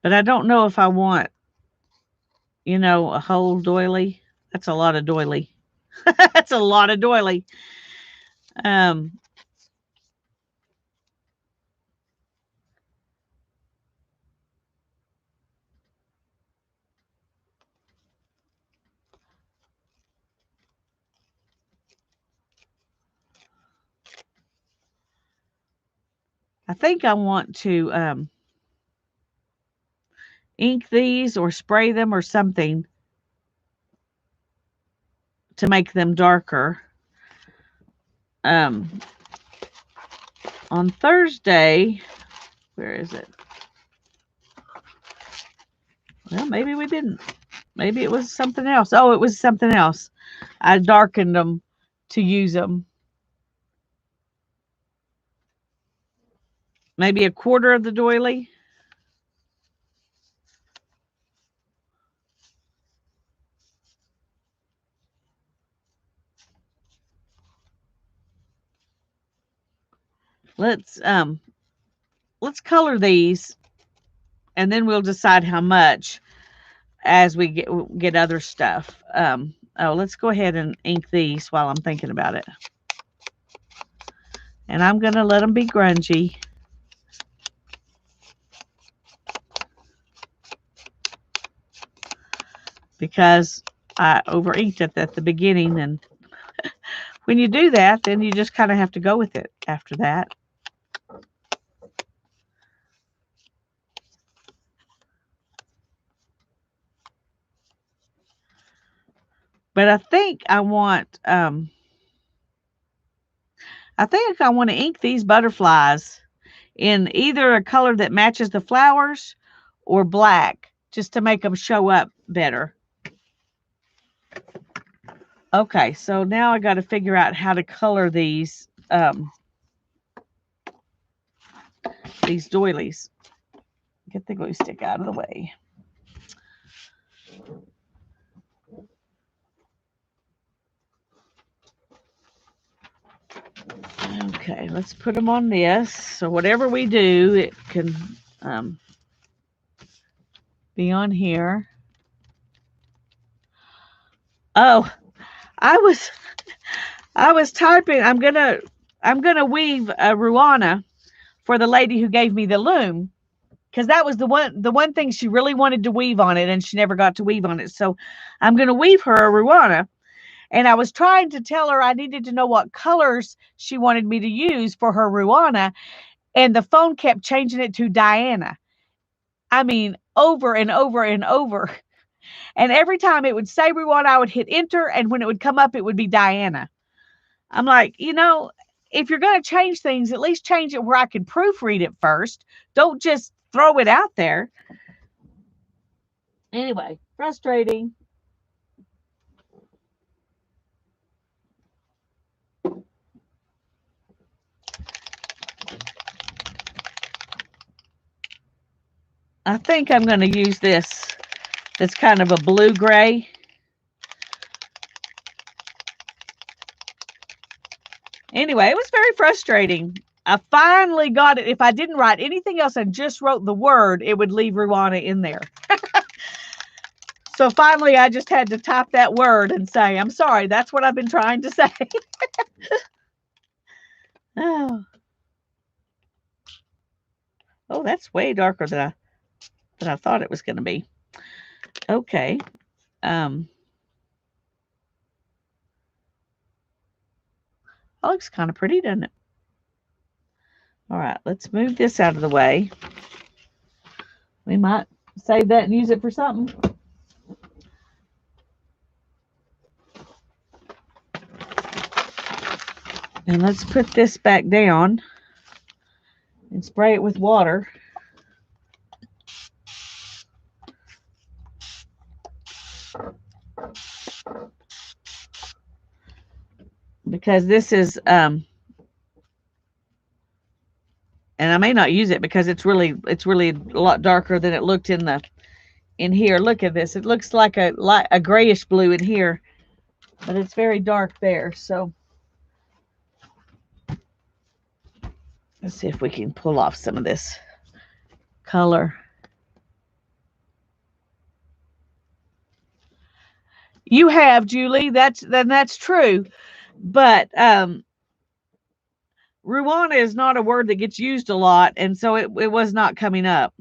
But I don't know if I want, a whole doily. That's a lot of doily. That's a lot of doily. Um, I think I want to ink these or spray them or something to make them darker. Um, on Thursday, where is it? Well, maybe we didn't. Maybe it was something else. Oh, it was something else. I darkened them to use them. Maybe a quarter of the doily. Let's color these, and then we'll decide how much as we get other stuff. Oh, let's go ahead and ink these while I'm thinking about it. And I'm going to let them be grungy. Because I over inked it at the beginning, and when you do that, then you just kind of have to go with it after that. But I think I want to ink these butterflies in either a color that matches the flowers or black, just to make them show up better. Okay, so now I got to figure out how to color these doilies. Get the glue stick out of the way. Okay, let's put them on this. So whatever we do, it can be on here. Oh, I was typing. I'm gonna weave a Ruana for the lady who gave me the loom, because that was the one thing she really wanted to weave on it, and she never got to weave on it. So I'm gonna weave her a Ruana. And I was trying to tell her I needed to know what colors she wanted me to use for her Ruana, and the phone kept changing it to Diana. I mean, over and over and over. And every time it would say Ruana, I would hit enter, and when it would come up, it would be Diana. I'm like, if you're going to change things, at least change it where I can proofread it first. Don't just throw it out there. Anyway, frustrating. I think I'm going to use this. That's kind of a blue gray. Anyway, it was very frustrating. I finally got it. If I didn't write anything else and just wrote the word, it would leave Ruana in there. So finally, I just had to type that word and say, I'm sorry, that's what I've been trying to say. Oh. Oh, that's way darker than I thought it was going to be. Okay. That looks kind of pretty, doesn't it? All right, let's move this out of the way. We might save that and use it for something. And let's put this back down and spray it with water. Because this is, and I may not use it because it's really a lot darker than it looked in here. Look at this. It looks like a grayish blue in here, but it's very dark there. So let's see if we can pull off some of this color. You have, Julie. That's true. But Ruana is not a word that gets used a lot, and so it was not coming up.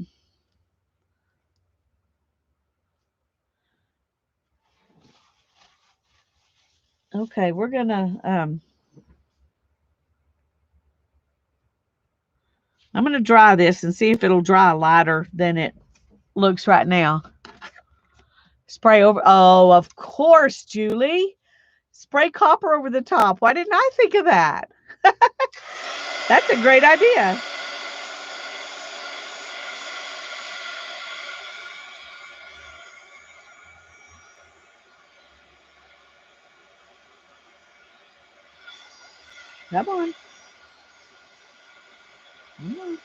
Okay, I'm gonna dry this and see if it'll dry lighter than it looks right now. Spray over. Oh, of course, Julie. Spray copper over the top. Why didn't I think of that? That's a great idea. Come on. Come on.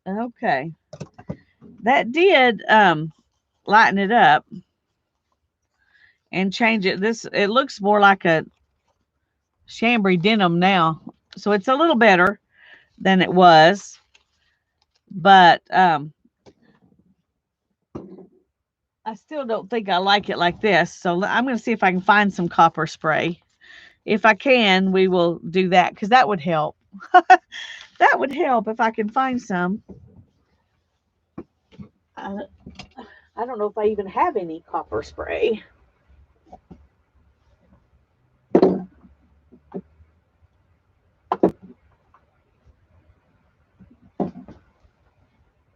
Okay. That did lighten it up and change it. This it looks more like a chambray denim now. So it's a little better than it was, but I still don't think I like it like this. So I'm going to see if I can find some copper spray. If I can, we will do that because that would help. That would help if I can find some. I, I don't know if I even have any copper spray.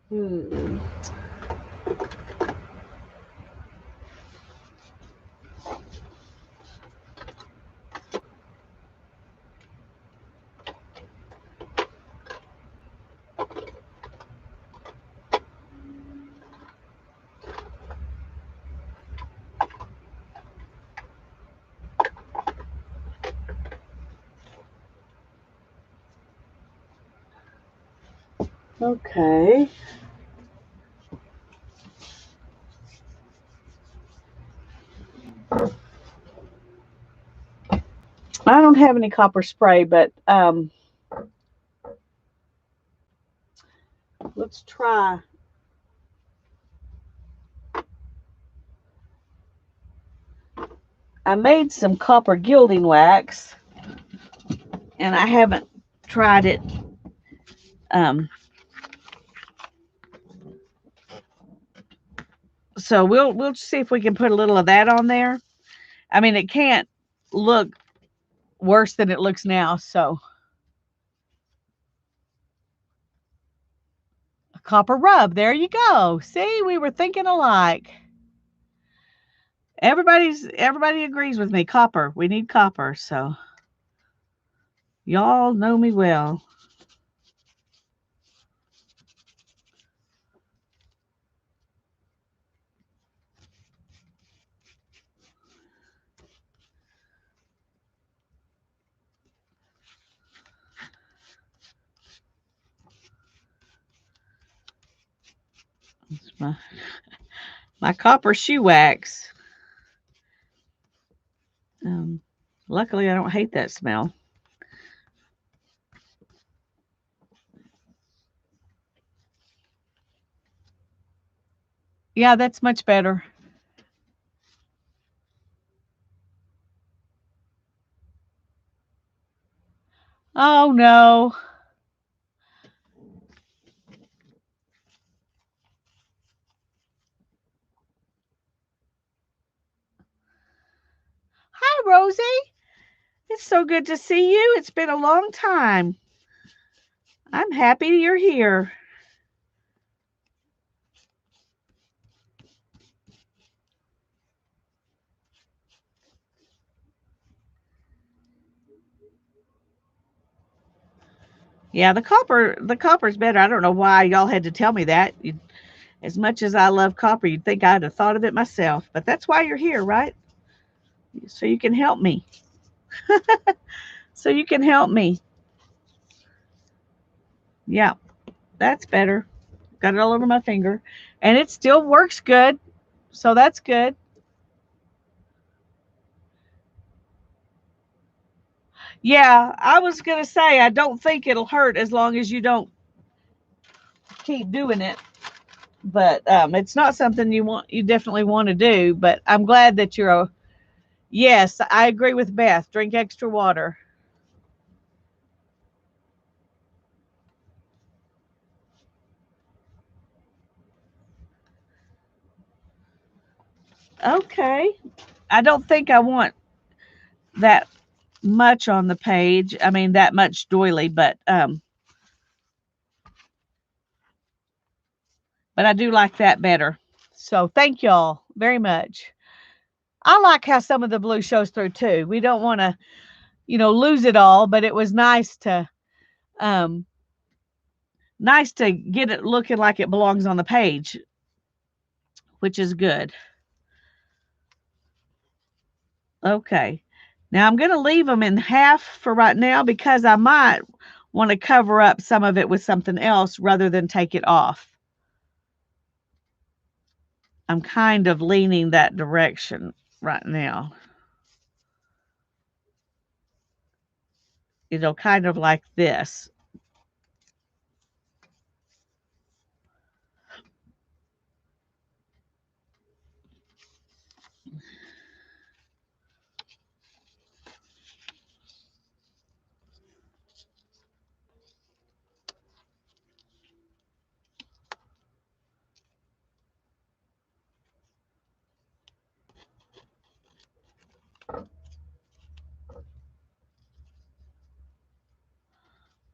Hmm. Okay. I don't have any copper spray, but let's try. I made some copper gilding wax, and I haven't tried it. Um, so we'll see if we can put a little of that on there. I mean, it can't look worse than it looks now. So a copper rub. There you go. See, we were thinking alike. Everybody agrees with me. Copper. We need copper. So y'all know me well. It's my copper shoe wax. Um, Luckily, I don't hate that smell. Yeah, that's much better. Oh no. Hi, Rosie. It's so good to see you. It's been a long time. I'm happy you're here. Yeah, the copper's better. I don't know why y'all had to tell me that. As much as I love copper, you'd think I'd have thought of it myself. But that's why you're here, right? So you can help me. So you can help me. Yeah, that's better. got it all over my finger. And it still works good. So that's good. Yeah, I was going to say, I don't think it'll hurt as long as you don't keep doing it. But it's not something you definitely want to do. But I'm glad that you're a, yes, I agree with Beth. Drink extra water. Okay. I don't think I want that much on the page. I mean, that much doily, but I do like that better. So thank y'all very much. I like how some of the blue shows through too. We don't want to, lose it all, but it was um, nice to get it looking like it belongs on the page, which is good. Okay. Now I'm going to leave them in half for right now because I might want to cover up some of it with something else rather than take it off. I'm kind of leaning that direction right now. Kind of like this.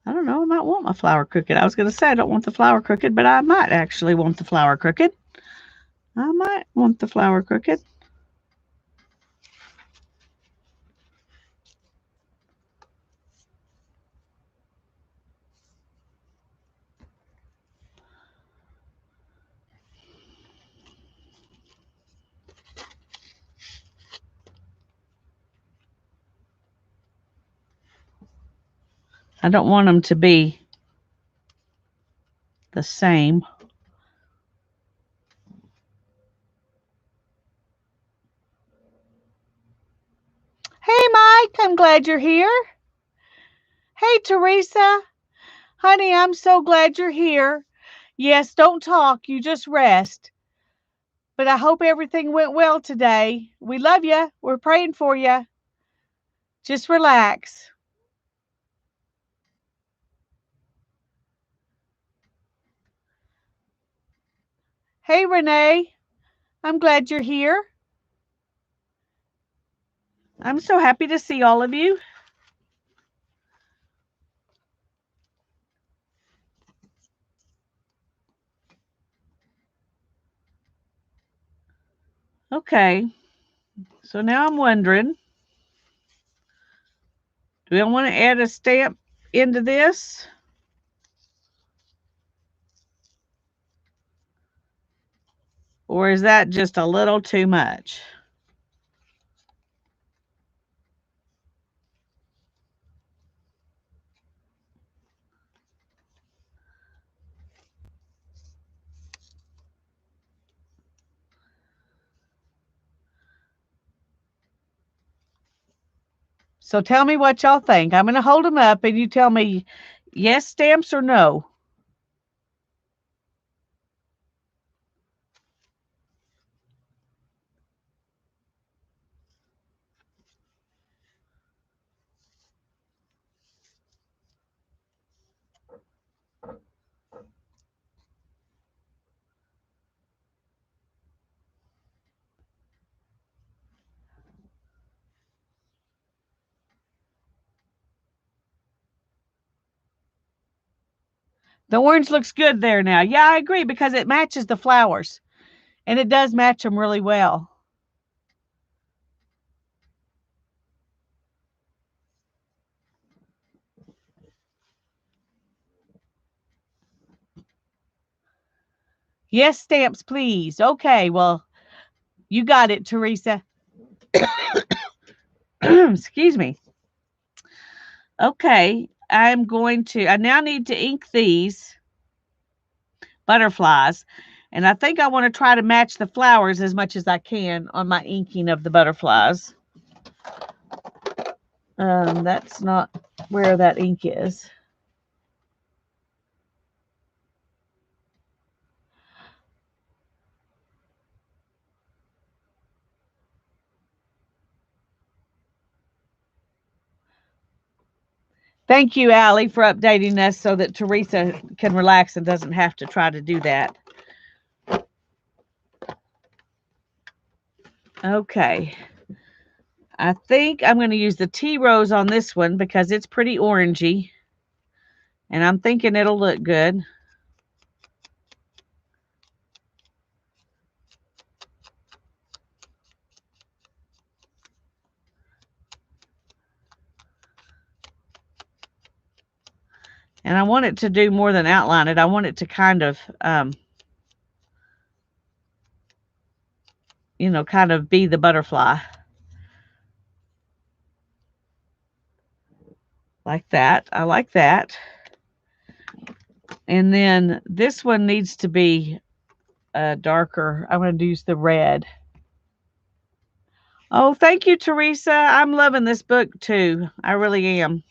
I don't know. I might want my flower crooked. I was going to say I don't want the flower crooked, but I might actually want the flower crooked. I might want the flower crooked. I don't want them to be the same. Hey, Mike, I'm glad you're here. Hey, Teresa. Honey, I'm so glad you're here. Yes, don't talk. You just rest. But I hope everything went well today. We love you. We're praying for you. Just relax. Hey, Renee. I'm glad you're here. I'm so happy to see all of you. Okay. So now I'm wondering, do I want to add a stamp into this? Or is that just a little too much? So tell me what y'all think. I'm going to hold them up and you tell me yes stamps or no. The orange looks good there now. Yeah, I agree because it matches the flowers and it does match them really well. Yes stamps, please. Okay, well, you got it, Teresa. Excuse me. Okay, I now need to ink these butterflies. And I think I want to try to match the flowers as much as I can on my inking of the butterflies. That's not where that ink is. Thank you, Allie, for updating us so that Teresa can relax and doesn't have to try to do that. Okay. I think I'm going to use the tea rose on this one because it's pretty orangey. And I'm thinking it'll look good. And I want it to do more than outline it. I want it to kind of, kind of be the butterfly. Like that. I like that. And then this one needs to be darker. I'm going to use the red. Oh, thank you, Teresa. I'm loving this book too. I really am.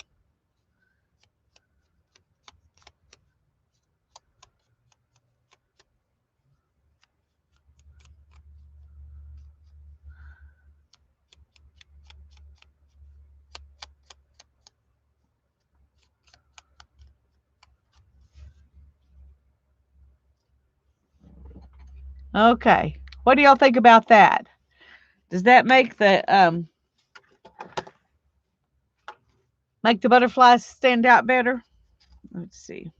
Okay. What do y'all think about that? Does that make the butterflies stand out better? Let's see.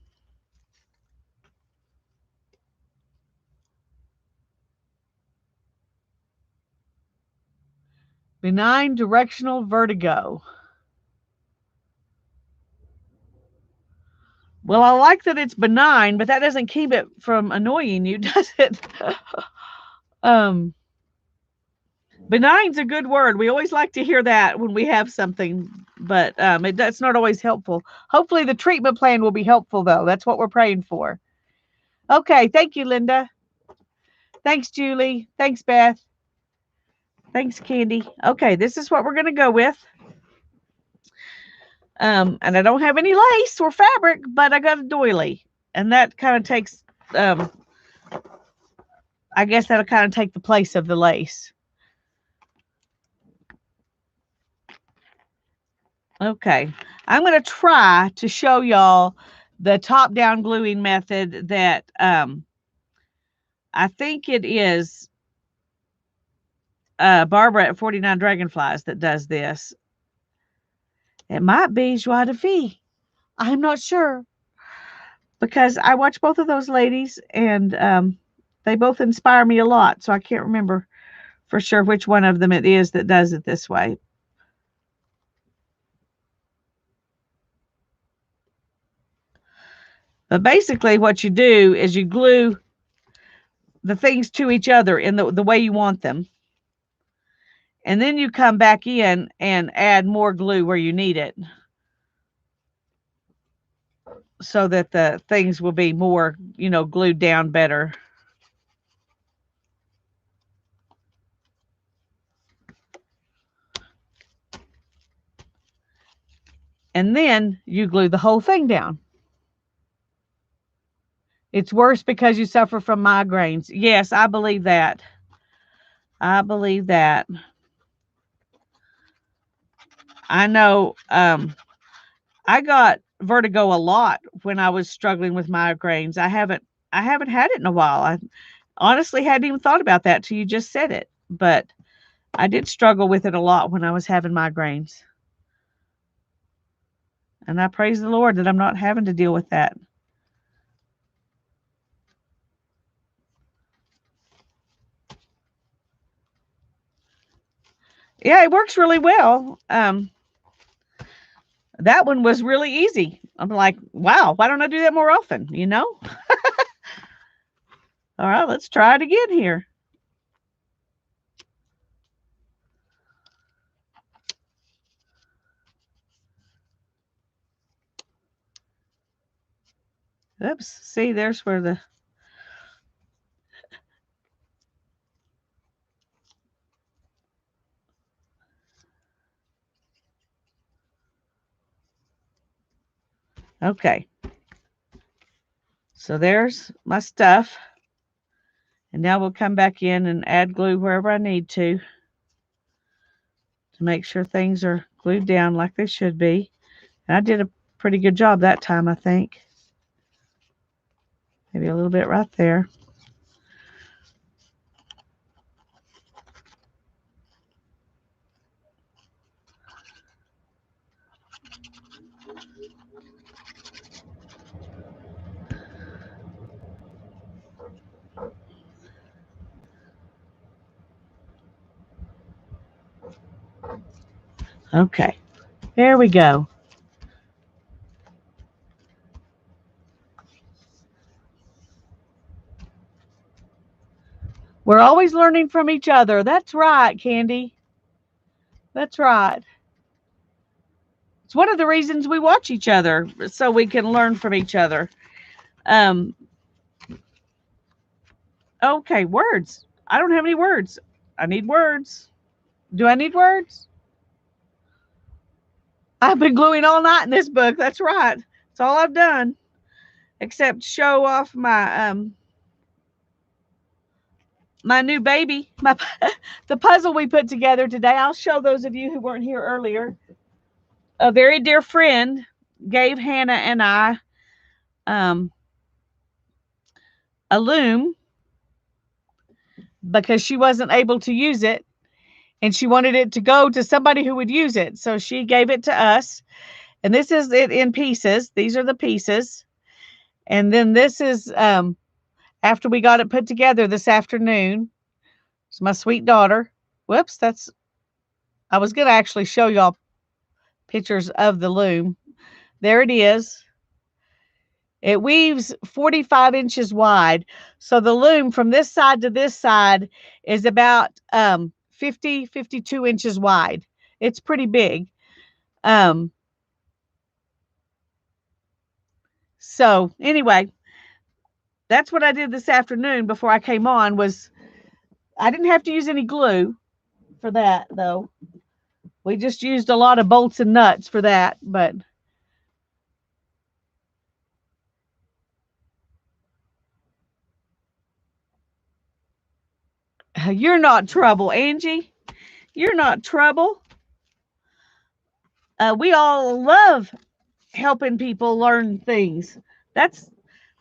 Benign directional vertigo. Well, I like that it's benign, but that doesn't keep it from annoying you, does it? Benign's a good word. We always like to hear that when we have something, but that's not always helpful. Hopefully the treatment plan will be helpful, though. That's what we're praying for. Okay, thank you, Linda. Thanks, Julie. Thanks, Beth. Thanks, Candy. Okay, this is what we're going to go with. And I don't have any lace or fabric, but I got a doily. And that kind of takes, I guess that'll kind of take the place of the lace. Okay, I'm going to try to show y'all the top-down gluing method that I think it is Barbara at 49 Dragonflies that does this. It might be Joie de Vie. I'm not sure because I watch both of those ladies and they both inspire me a lot. So I can't remember for sure which one of them it is that does it this way. But basically what you do is you glue the things to each other in the way you want them. And then you come back in and add more glue where you need it so that the things will be more, glued down better. And then you glue the whole thing down. It's worse because you suffer from migraines. Yes, I believe that. I believe that. I know I got vertigo a lot when I was struggling with migraines. I haven't had it in a while. I honestly hadn't even thought about that till you just said it. But I did struggle with it a lot when I was having migraines. And I praise the Lord that I'm not having to deal with that. Yeah, it works really well. That one was really easy. I'm like, wow, why don't I do that more often? All right, let's try it again here. Oops, see, there's where the Okay. So there's my stuff. And now we'll come back in and add glue wherever I need to make sure things are glued down like they should be. And I did a pretty good job that time, I think. Maybe a little bit right there. Okay, there we go. We're always learning from each other. That's right, Candy. That's right. It's one of the reasons we watch each other, so we can learn from each other. Um, okay, words. I don't have any words. I need words. Do I need words? I've been gluing all night in this book. That's right. That's all I've done, except show off my new baby, the puzzle we put together today. I'll show those of you who weren't here earlier. A very dear friend gave Hannah and I a loom because she wasn't able to use it, and she wanted it to go to somebody who would use it. So she gave it to us. And this is it in pieces. These are the pieces. And then this is after we got it put together this afternoon. It's my sweet daughter. Whoops, I was going to actually show y'all pictures of the loom. There it is. It weaves 45 inches wide. So the loom from this side to this side is about 52 inches wide. It's pretty big. So anyway, that's what I did this afternoon before I came on. Was I didn't have to use any glue for that, though. We just used a lot of bolts and nuts for that, but you're not trouble, Angie. You're not trouble. We all love helping people learn things. That's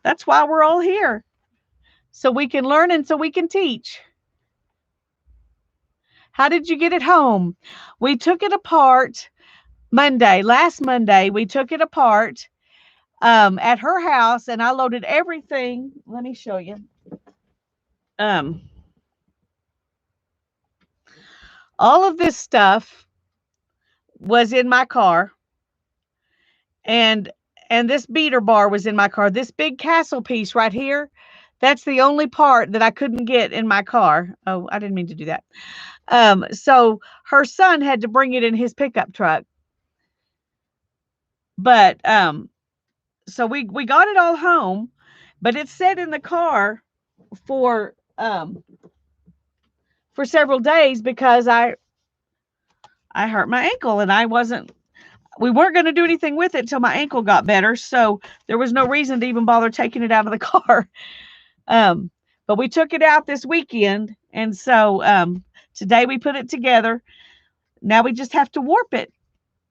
that's why we're all here. So we can learn and so we can teach. How did you get it home? We took it apart last Monday. We took it apart at her house, and I loaded everything. Let me show you. Um, all of this stuff was in my car, and this beater bar was in my car. This big castle piece right here, that's the only part that I couldn't get in my car. Oh, I didn't mean to do that. So her son had to bring it in his pickup truck. But so we got it all home, but it sat in the car for several days because I hurt my ankle, and we weren't going to do anything with it till my ankle got better. So there was no reason to even bother taking it out of the car. But we took it out this weekend. And so today we put it together. Now we just have to warp it,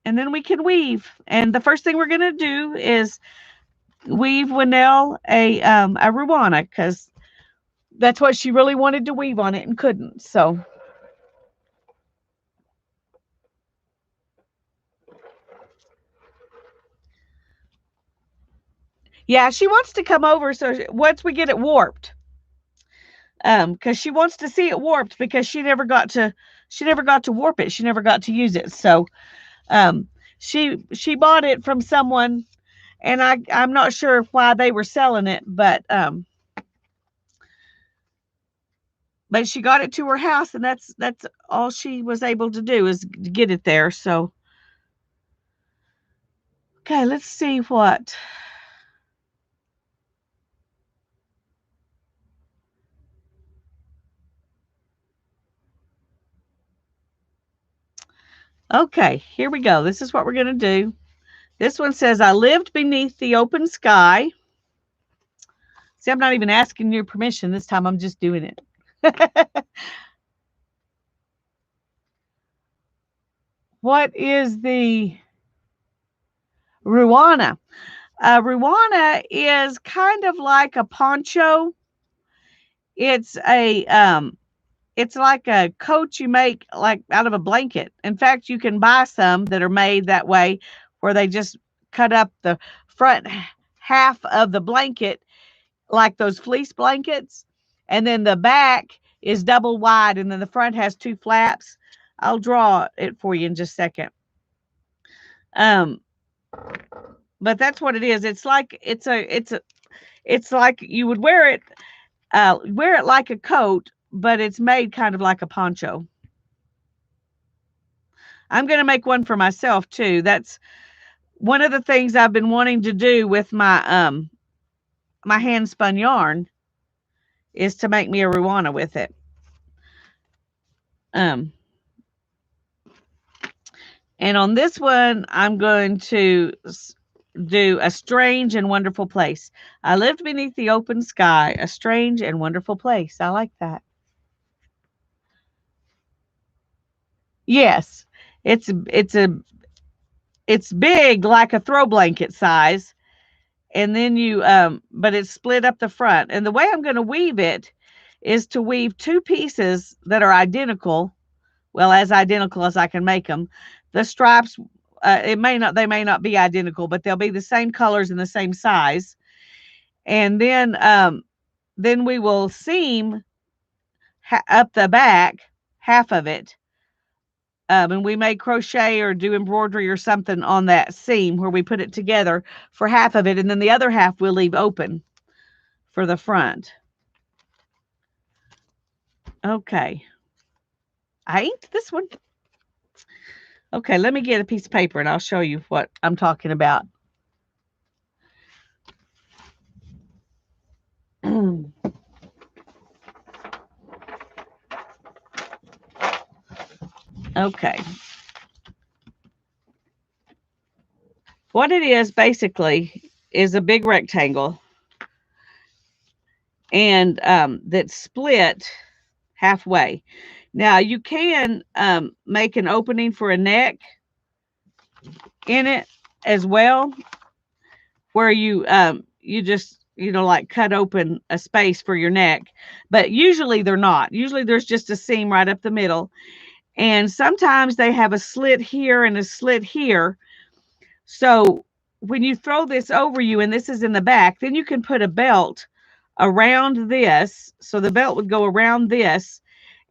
and then we can weave. And the first thing we're going to do is weave Winnell a Ruana, because that's what she really wanted to weave on it and couldn't. So yeah, she wants to come over. So once we get it warped, because she wants to see it warped, because she never got to warp it. She never got to use it. So she bought it from someone, and I'm not sure why they were selling it, but she got it to her house, and that's all she was able to do, is get it there. So okay, let's see what. Okay, here we go. This is what we're going to do. This one says, I lived beneath the open sky. See, I'm not even asking your permission this time. I'm just doing it. What is the ruana? Ruana is kind of like a poncho. It's like a coat you make like out of a blanket. In fact, you can buy some that are made that way, where they just cut up the front half of the blanket like those fleece blankets, and then the back is double wide, and then the front has two flaps. I'll draw it for you in just a second. But that's what it is. It's like it's like you would wear it like a coat, but it's made kind of like a poncho. I'm going to make one for myself too. That's one of the things I've been wanting to do with my my hand spun yarn, is to make me a ruana with it. And on this one, I'm going to do a strange and wonderful place. I lived beneath the open sky, a strange and wonderful place. I like that. Yes, it's big, like a throw blanket size, and then you but it's split up the front. And the way I'm going to weave it is to weave two pieces that are identical, well, as identical as I can make them. The stripes, they may not be identical, but they'll be the same colors and the same size. And then we will seam up the back half of it. And we may crochet or do embroidery or something on that seam where we put it together for half of it, and then the other half we'll leave open for the front. Okay. I inked this one. Okay, let me get a piece of paper and I'll show you what I'm talking about. Okay. What it is basically is a big rectangle, and that's split halfway. Now you can make an opening for a neck in it as well, where you just like cut open a space for your neck, but usually they're not. Usually there's just a seam right up the middle, and sometimes they have a slit here and a slit here. So when you throw this over you, and this is in the back, then you can put a belt around this. So the belt would go around this,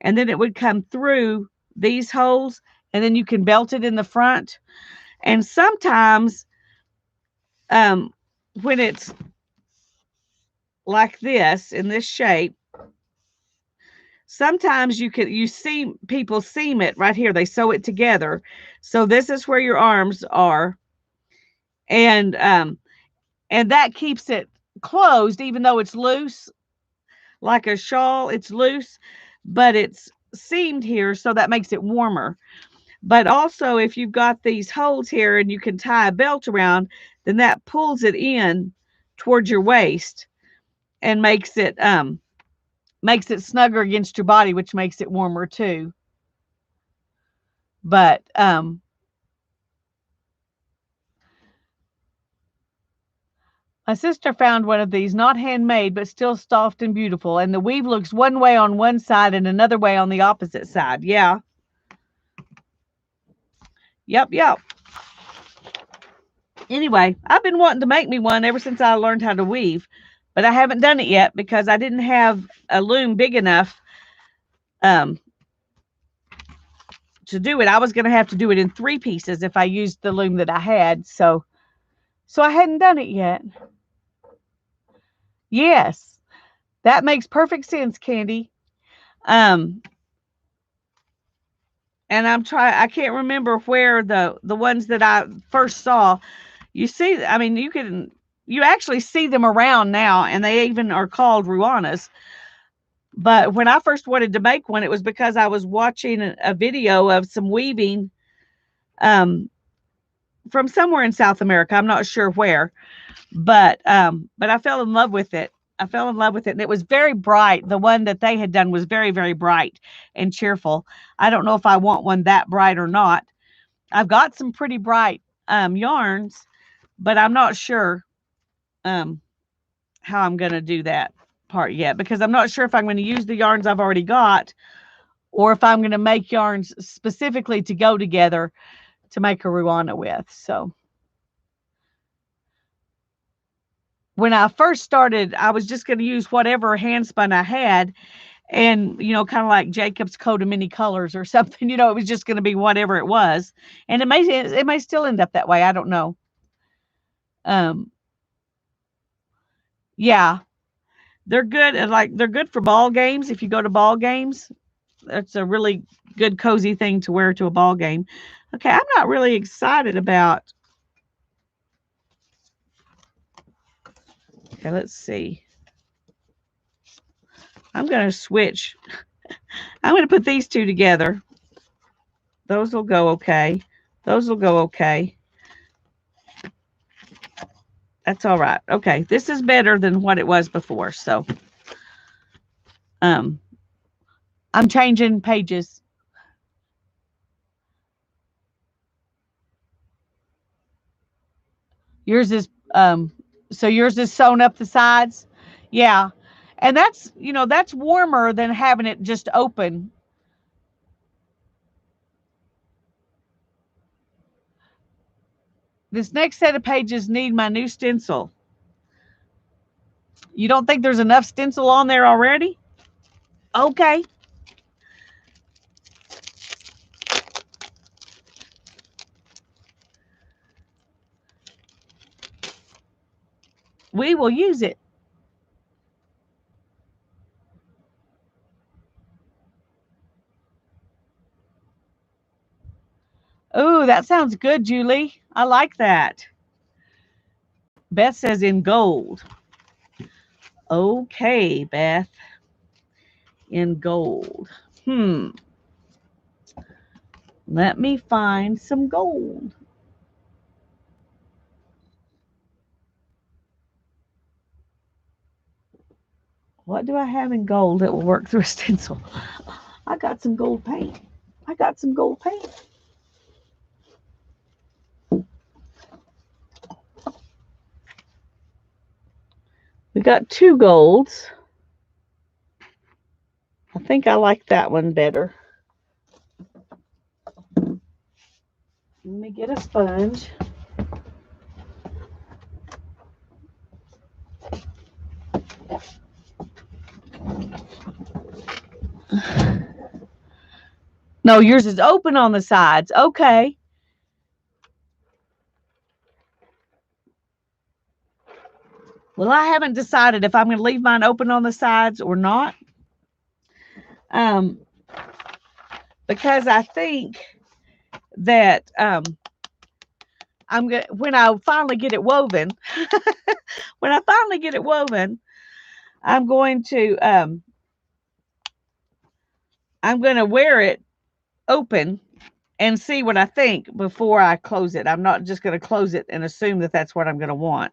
and then it would come through these holes, and then you can belt it in the front. And sometimes when it's like this, in this shape, sometimes you see people seam it right here. They sew it together. So this is where your arms are. And that keeps it closed, even though it's loose, like a shawl. It's loose, but it's seamed here, so that makes it warmer. But also, if you've got these holes here and you can tie a belt around, then that pulls it in towards your waist and makes it snugger against your body, which makes it warmer too. But my sister found one of these, not handmade, but still soft and beautiful. And the weave looks one way on one side and another way on the opposite side. Yeah. Yep. Anyway, I've been wanting to make me one ever since I learned how to weave, but I haven't done it yet because I didn't have a loom big enough to do it. I was going to have to do it in 3 pieces if I used the loom that I had. So I hadn't done it yet. Yes, that makes perfect sense, Candy. And I can't remember where the ones that I first saw. You see, I mean, you actually see them around now, and they even are called ruanas. But when I first wanted to make one, it was because I was watching a video of some weaving from somewhere in South America. I'm not sure where, but I fell in love with it. I fell in love with it, and it was very bright. The one that they had done was very, very bright and cheerful. I don't know if I want one that bright or not. I've got some pretty bright yarns, but I'm not sure um, how I'm going to do that part yet, because I'm not sure if I'm going to use the yarns I've already got, or if I'm going to make yarns specifically to go together to make a ruana with. So when I first started, I was just going to use whatever hand spun I had, and kind of like Jacob's coat of many colors or something. It was just going to be whatever it was, and it may still end up that way. I don't know. Um, yeah, they're good. They're good for ball games. If you go to ball games, that's a really good cozy thing to wear to a ball game. Okay, I'm not really excited about. Okay, let's see. I'm going to switch. I'm going to put these two together. Those will go okay. Those will go okay. That's all right. Okay, this is better than what it was before. So, I'm changing pages. Yours is so yours is sewn up the sides. Yeah. And that's warmer than having it just open. This next set of pages need my new stencil. You don't think there's enough stencil on there already? Okay. We will use it. Ooh, that sounds good, Julie. I like that. Beth says in gold. Okay, Beth. In gold. Let me find some gold. What do I have in gold that will work through a stencil? I got some gold paint. I got some gold paint. We got two golds. I think I like that one better. Let me get a sponge. No, yours is open on the sides. Okay. Well, I haven't decided if I'm going to leave mine open on the sides or not. Because I think that I'm going when I finally get it woven, I'm going to wear it open and see what I think before I close it. I'm not just going to close it and assume that that's what I'm going to want.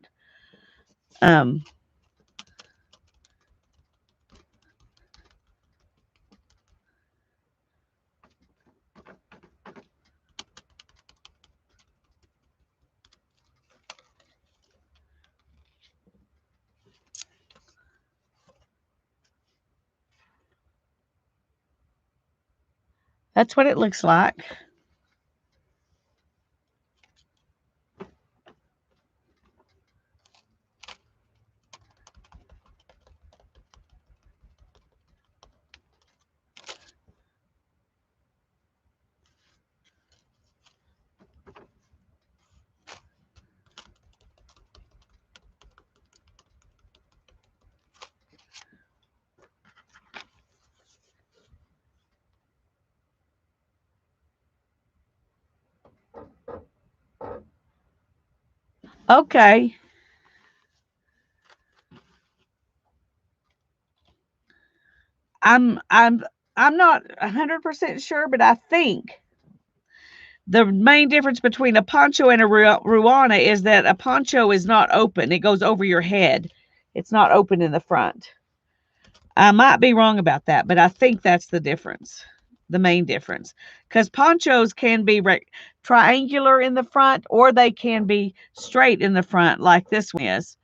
That's what it looks like. Okay. I'm I'm not 100% sure, but I think The main difference between a poncho and a ruana is that a poncho is not open. It goes over your head. It's not open in the front. I might be wrong about that, but I think that's the difference, the main difference. Because ponchos can be triangular in the front, or they can be straight in the front like this one is.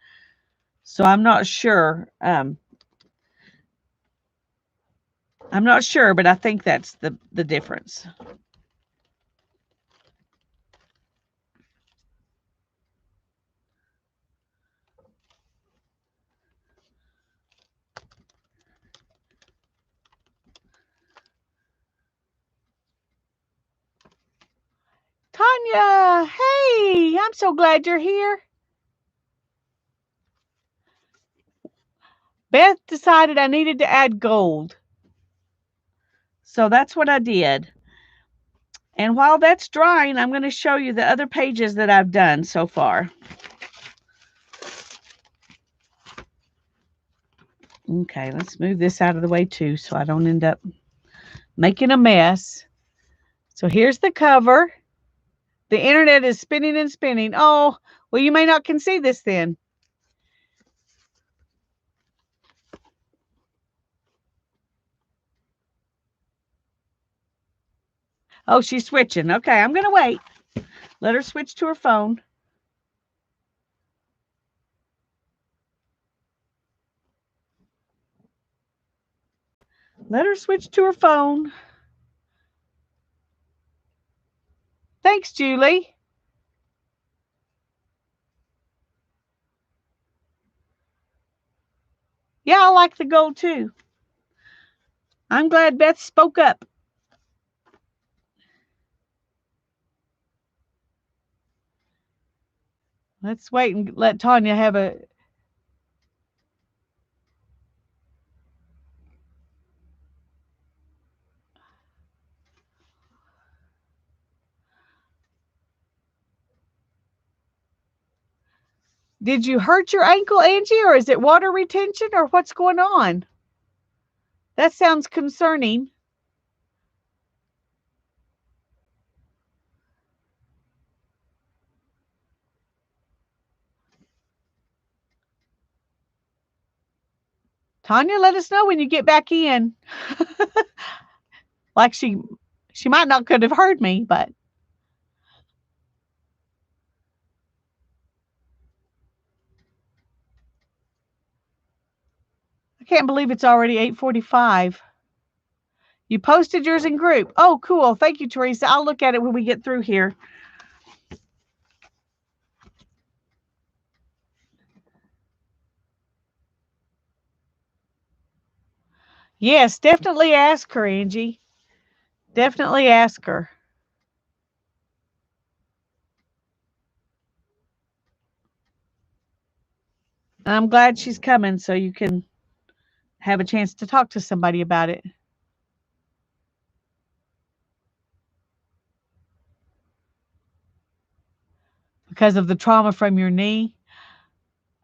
So I'm not sure. I'm not sure, but I think that's the difference. Tanya, hey, I'm so glad you're here. Beth decided I needed to add gold. So that's what I did. And while that's drying, I'm going to show you the other pages that I've done so far. Okay, let's move this out of the way too so I don't end up making a mess. So here's the cover. The internet is spinning and spinning. Oh, well, you may not can see this then. Oh, she's switching. Okay, I'm going to wait. Let her switch to her phone. Let her switch to her phone. Thanks, Julie. Yeah, I like the gold too. I'm glad Beth spoke up. Let's wait and let Tanya have a... Did you hurt your ankle, Angie, or is it water retention, or what's going on? That sounds concerning. Tanya, let us know when you get back in. Like she might not could have heard me, but I can't believe it's already 8:45. You posted yours in group. Oh, cool. Thank you, Teresa. I'll look at it when we get through here. Yes, definitely ask her, Angie. Definitely ask her. And I'm glad she's coming so you can have a chance to talk to somebody about it. Because of the trauma from your knee.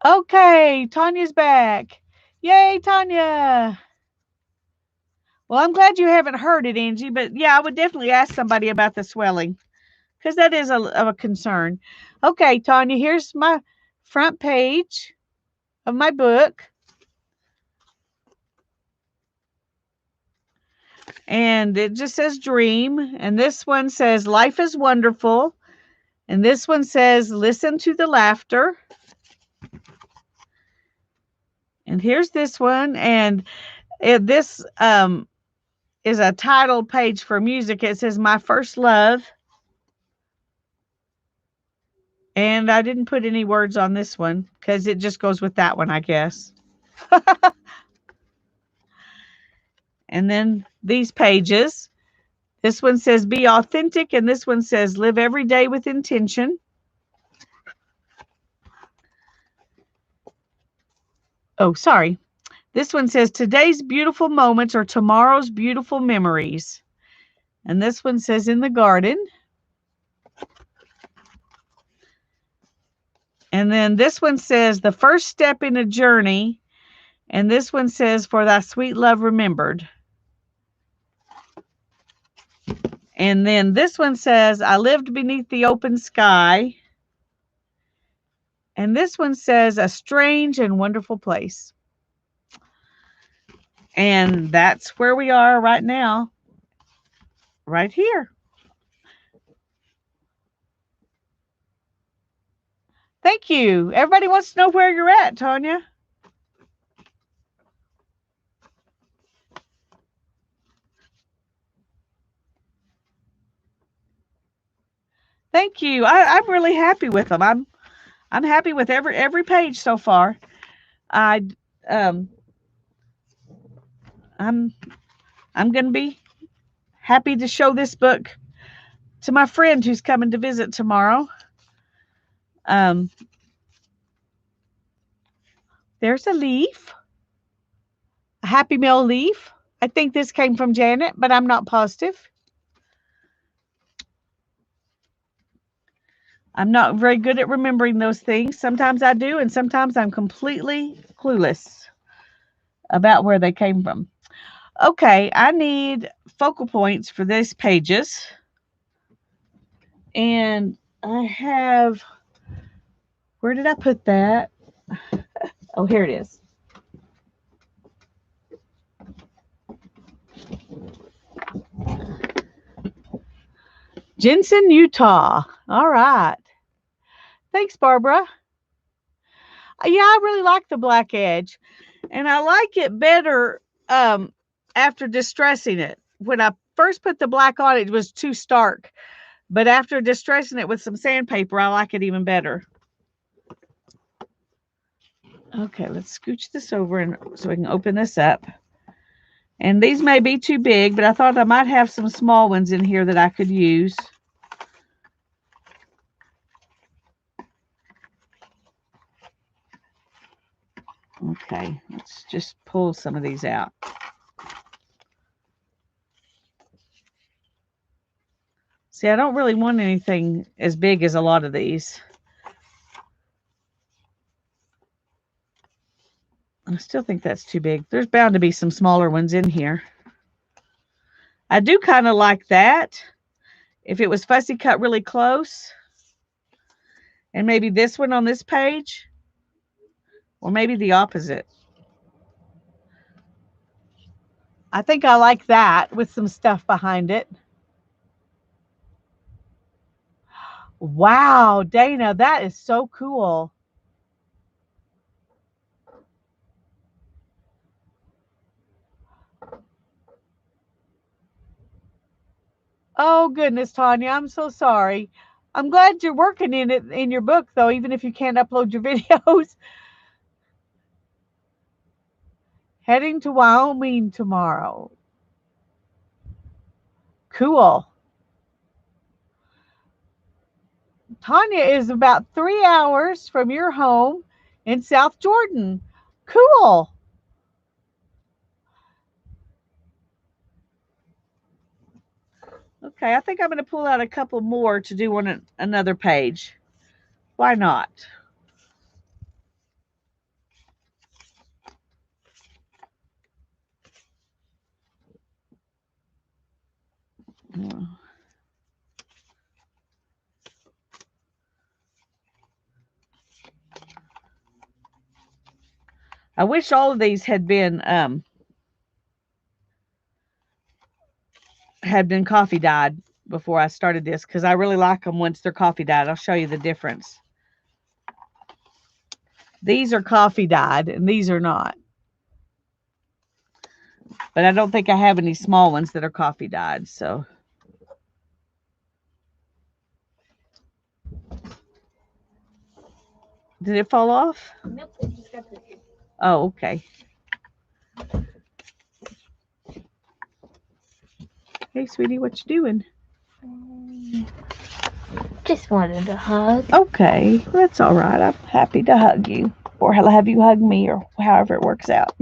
Okay, Tanya's back. Yay, Tanya. Well, I'm glad you haven't heard it, Angie, but yeah, I would definitely ask somebody about the swelling because that is of a concern. Okay, Tanya, here's my front page of my book. And it just says dream. And this one says life is wonderful. And this one says listen to the laughter. And here's this one. And this is a title page for music. It says my first love. And I didn't put any words on this one because it just goes with that one, I guess. And then these pages. This one says be authentic, and this one says live every day with intention. Oh, sorry. This one says today's beautiful moments are tomorrow's beautiful memories. And this one says in the garden. And then this one says the first step in a journey. And this one says for thy sweet love remembered. And then this one says, I lived beneath the open sky. And this one says, a strange and wonderful place. And that's where we are right now, right here. Thank you. Everybody wants to know where you're at, Tanya. Thank you. I'm really happy with them. I'm happy with every page so far. I um I'm I'm gonna be happy to show this book to my friend who's coming to visit tomorrow. Um, there's a leaf, a Happy Meal leaf. I think this came from Janet, but I'm not positive. I'm not very good at remembering those things. Sometimes I do, and sometimes I'm completely clueless about where they came from. Okay, I need focal points for these pages. And I have, where did I put that? Oh, here it is. Jensen, Utah. All right. Thanks, Barbara. Yeah, I really like the black edge. And I like it better after distressing it. When I first put the black on, it was too stark. But after distressing it with some sandpaper, I like it even better. Okay, let's scooch this over and so we can open this up. And these may be too big, but I thought I might have some small ones in here that I could use. Okay, let's just pull some of these out. See, I don't really want anything as big as a lot of these. I still think that's too big. There's bound to be some smaller ones in here. I do kind of like that. If it was fussy cut really close. And maybe this one on this page. Or maybe the opposite. I think I like that with some stuff behind it. Wow, Dana, that is so cool. Oh, goodness, Tanya, I'm so sorry. I'm glad you're working in it in your book, though, even if you can't upload your videos. Heading to Wyoming tomorrow. Cool. Tanya is about 3 hours from your home in South Jordan. Cool. Okay, I think I'm going to pull out a couple more to do on another page. Why not? I wish all of these had been coffee dyed before I started this, because I really like them once they're coffee dyed. I'll show you the difference. These are coffee dyed and these are not. But I don't think I have any small ones that are coffee dyed, so. Did it fall off? Nope, it just got this. Oh, okay. Hey, sweetie, what you doing? Just wanted a hug. Okay, that's all right. I'm happy to hug you, or have you hug me, or however it works out.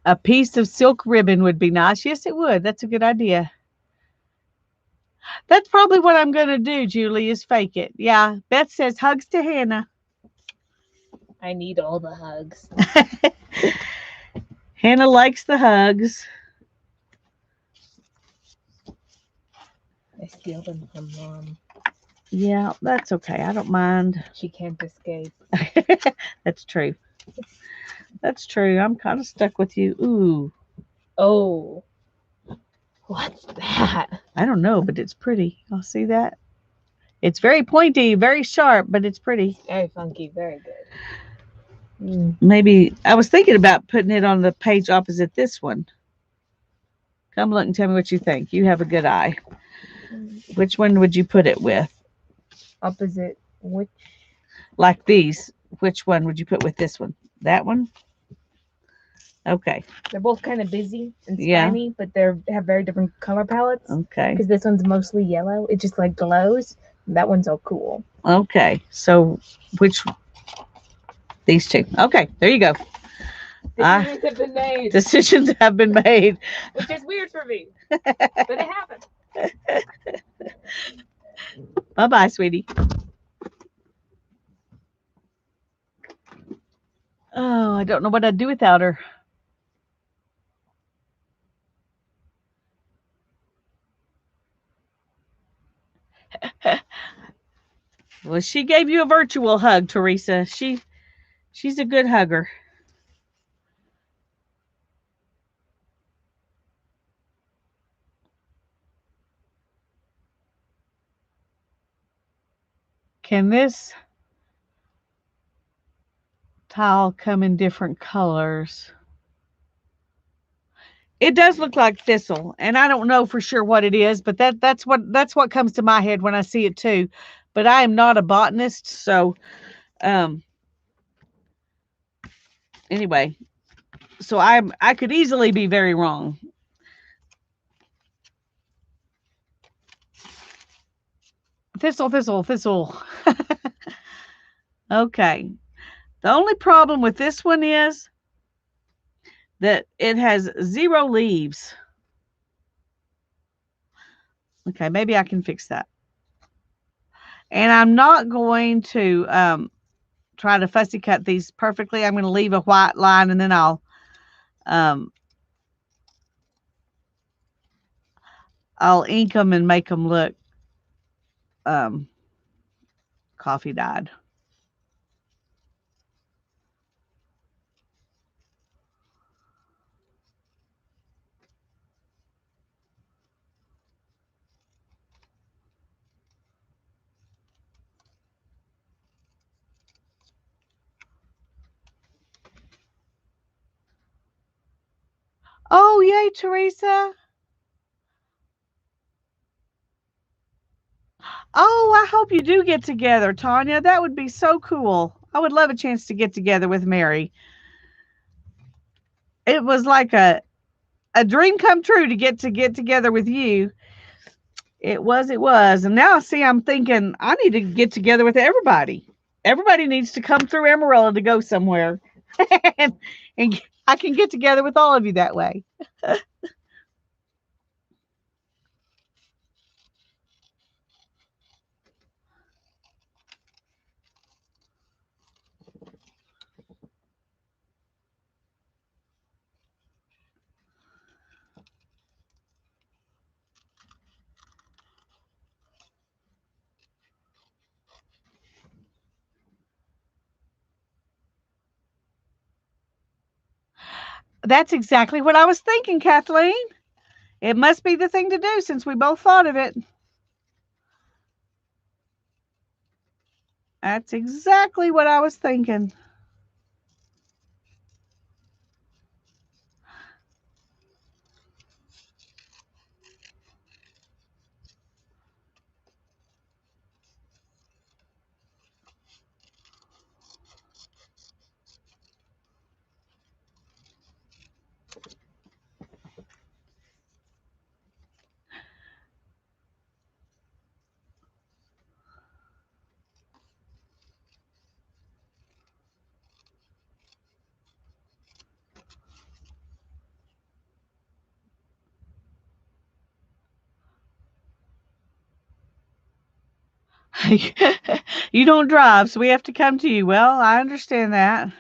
A piece of silk ribbon would be nice. Yes, it would. That's a good idea. That's probably what I'm going to do, Julie, is fake it. Yeah. Beth says hugs to Hannah. I need all the hugs. Hannah likes the hugs. I steal them from Mom. Yeah, that's okay. I don't mind. She can't escape. That's true. That's true. I'm kind of stuck with you. Ooh, Oh, what's that? I don't know, but it's pretty. I'll see that. It's very pointy, very sharp, but it's pretty. Very funky, very good. Mm. Maybe I was thinking about putting it on the page opposite this one. Come look and tell me what you think. You have a good eye. Which one would you put it with? Opposite which? Like these. Which one would you put with this one? That one? Okay. They're both kind of busy and Yeah. slimy, but they have very different color palettes. Okay. Because this one's mostly yellow. It just like glows. That one's all cool. Okay. So which these two. Okay, there you go. Decisions have been made. Decisions have been made. Which is weird for me. But it happened. Bye-bye, sweetie. Oh, I don't know what I'd do without her. Well, she gave you a virtual hug, Teresa. She's a good hugger. Can this tile come in different colors? It does look like thistle, and I don't know for sure what it is, but that's what comes to my head when I see it too. But I am not a botanist, so um anyway, so I could easily be very wrong. Thistle, thistle, thistle. Okay. The only problem with this one is that it has 0 leaves. Okay, maybe I can fix that. And I'm not going to try to fussy cut these perfectly. I'm going to leave a white line, and then um, I'll ink them and make them look um, coffee dyed. Oh, yay, Teresa. Oh, I hope you do get together, Tanya. That would be so cool. I would love a chance to get together with Mary. It was like a dream come true to get together with you. It was, it was. And now see, I'm thinking I need to get together with everybody. Everybody needs to come through Amarillo to go somewhere. and, and I can get together with all of you that way. That's exactly what I was thinking, Kathleen. It must be the thing to do since we both thought of it. That's exactly what I was thinking. You don't drive, so we have to come to you. Well, I understand that.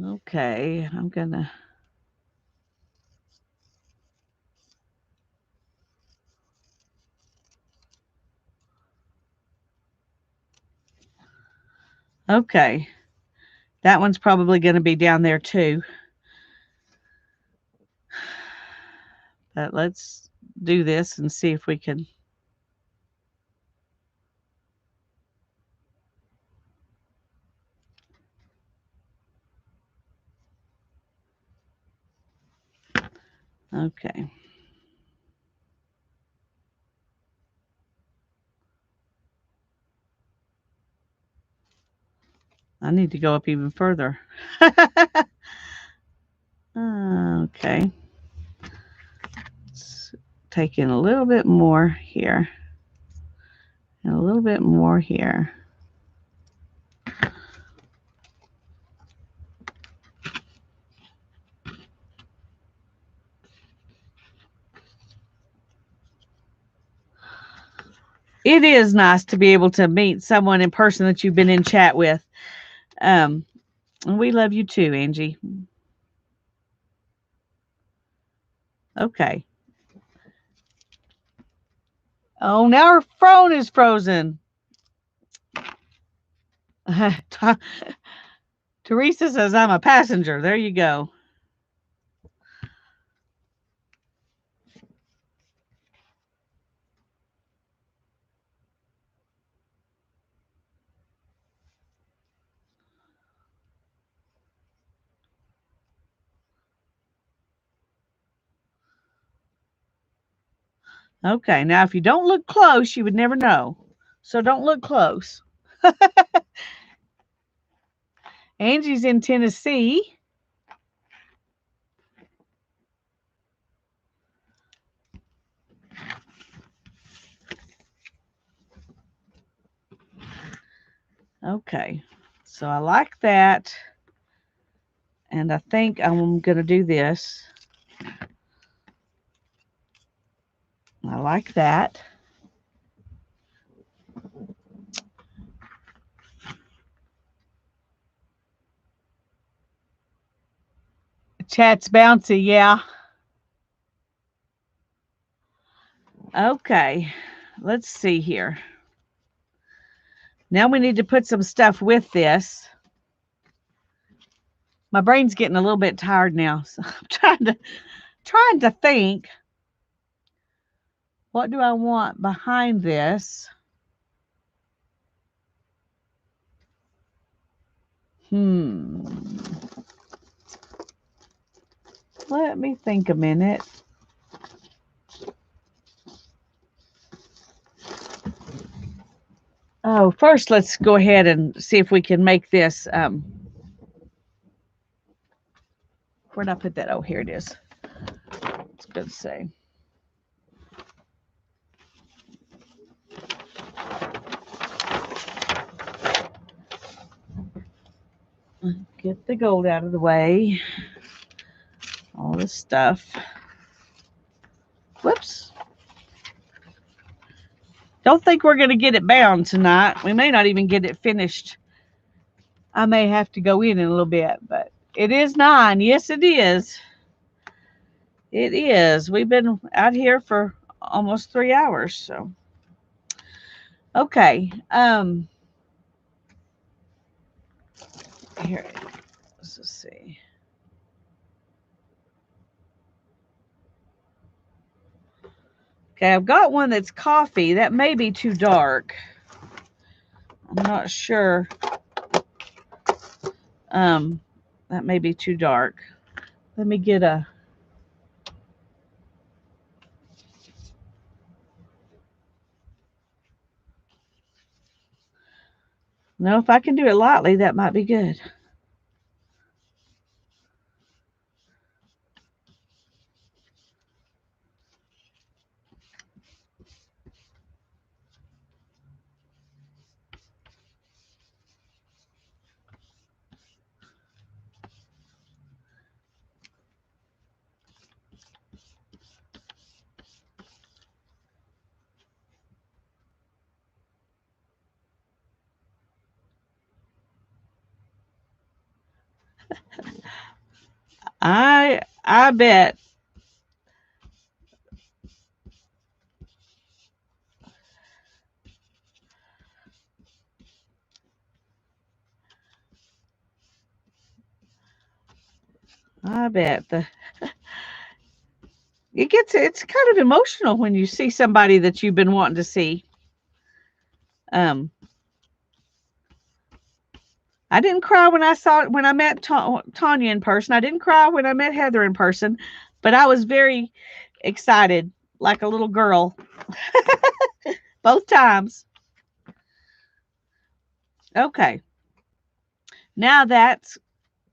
Okay, I'm gonna. Okay, that one's probably going to be down there too. But let's do this and see if we can. Okay. I need to go up even further. Okay. Let's take in a little bit more here and a little bit more here. It is nice to be able to meet someone in person that you've been in chat with. And we love you too, Angie. Okay. Oh, now our phone is frozen. Teresa says I'm a passenger. There you go. Okay, now if you don't look close, you would never know. So don't look close. Angie's in Tennessee. Okay, so I like that. And I think I'm going to do this. I like that. Chat's bouncy, yeah. Okay, let's see here. Now we need to put some stuff with this. My brain's getting a little bit tired now, so I'm trying to think. What do I want behind this? Let me think a minute. Oh, first let's go ahead and see if we can make this. Where'd I put that? Oh, here it is. It's good to say. Get the gold out of the way. All this stuff. Whoops. Don't think we're going to get it bound tonight. We may not even get it finished. I may have to go in a little bit, but it is 9. Yes, it is. It is. We've been out here for almost 3 hours, so. Okay. Here. Let's see. Okay, I've got one that's coffee. That may be too dark. I'm not sure. That may be too dark. Let me get a. No, if I can do it lightly, that might be good. I bet. I bet it's kind of emotional when you see somebody that you've been wanting to see. Um, I didn't cry when I met Tanya in person. I didn't cry when I met Heather in person, but I was very excited, like a little girl, both times. Okay, now that's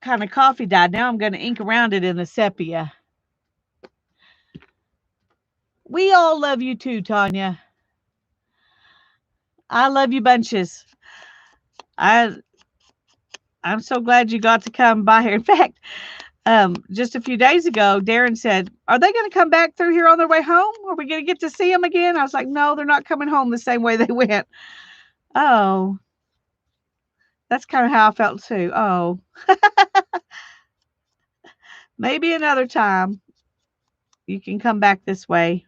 kind of coffee dyed. Now I'm going to ink around it in the sepia. We all love you too, Tanya. I love you bunches. I I'm so glad you got to come by here. In fact, just a few days ago, Darren said, "Are they going to come back through here on their way home? Are we going to get to see them again?" I was like, "No, they're not coming home the same way they went." Oh, that's kind of how I felt too. Oh, maybe another time you can come back this way.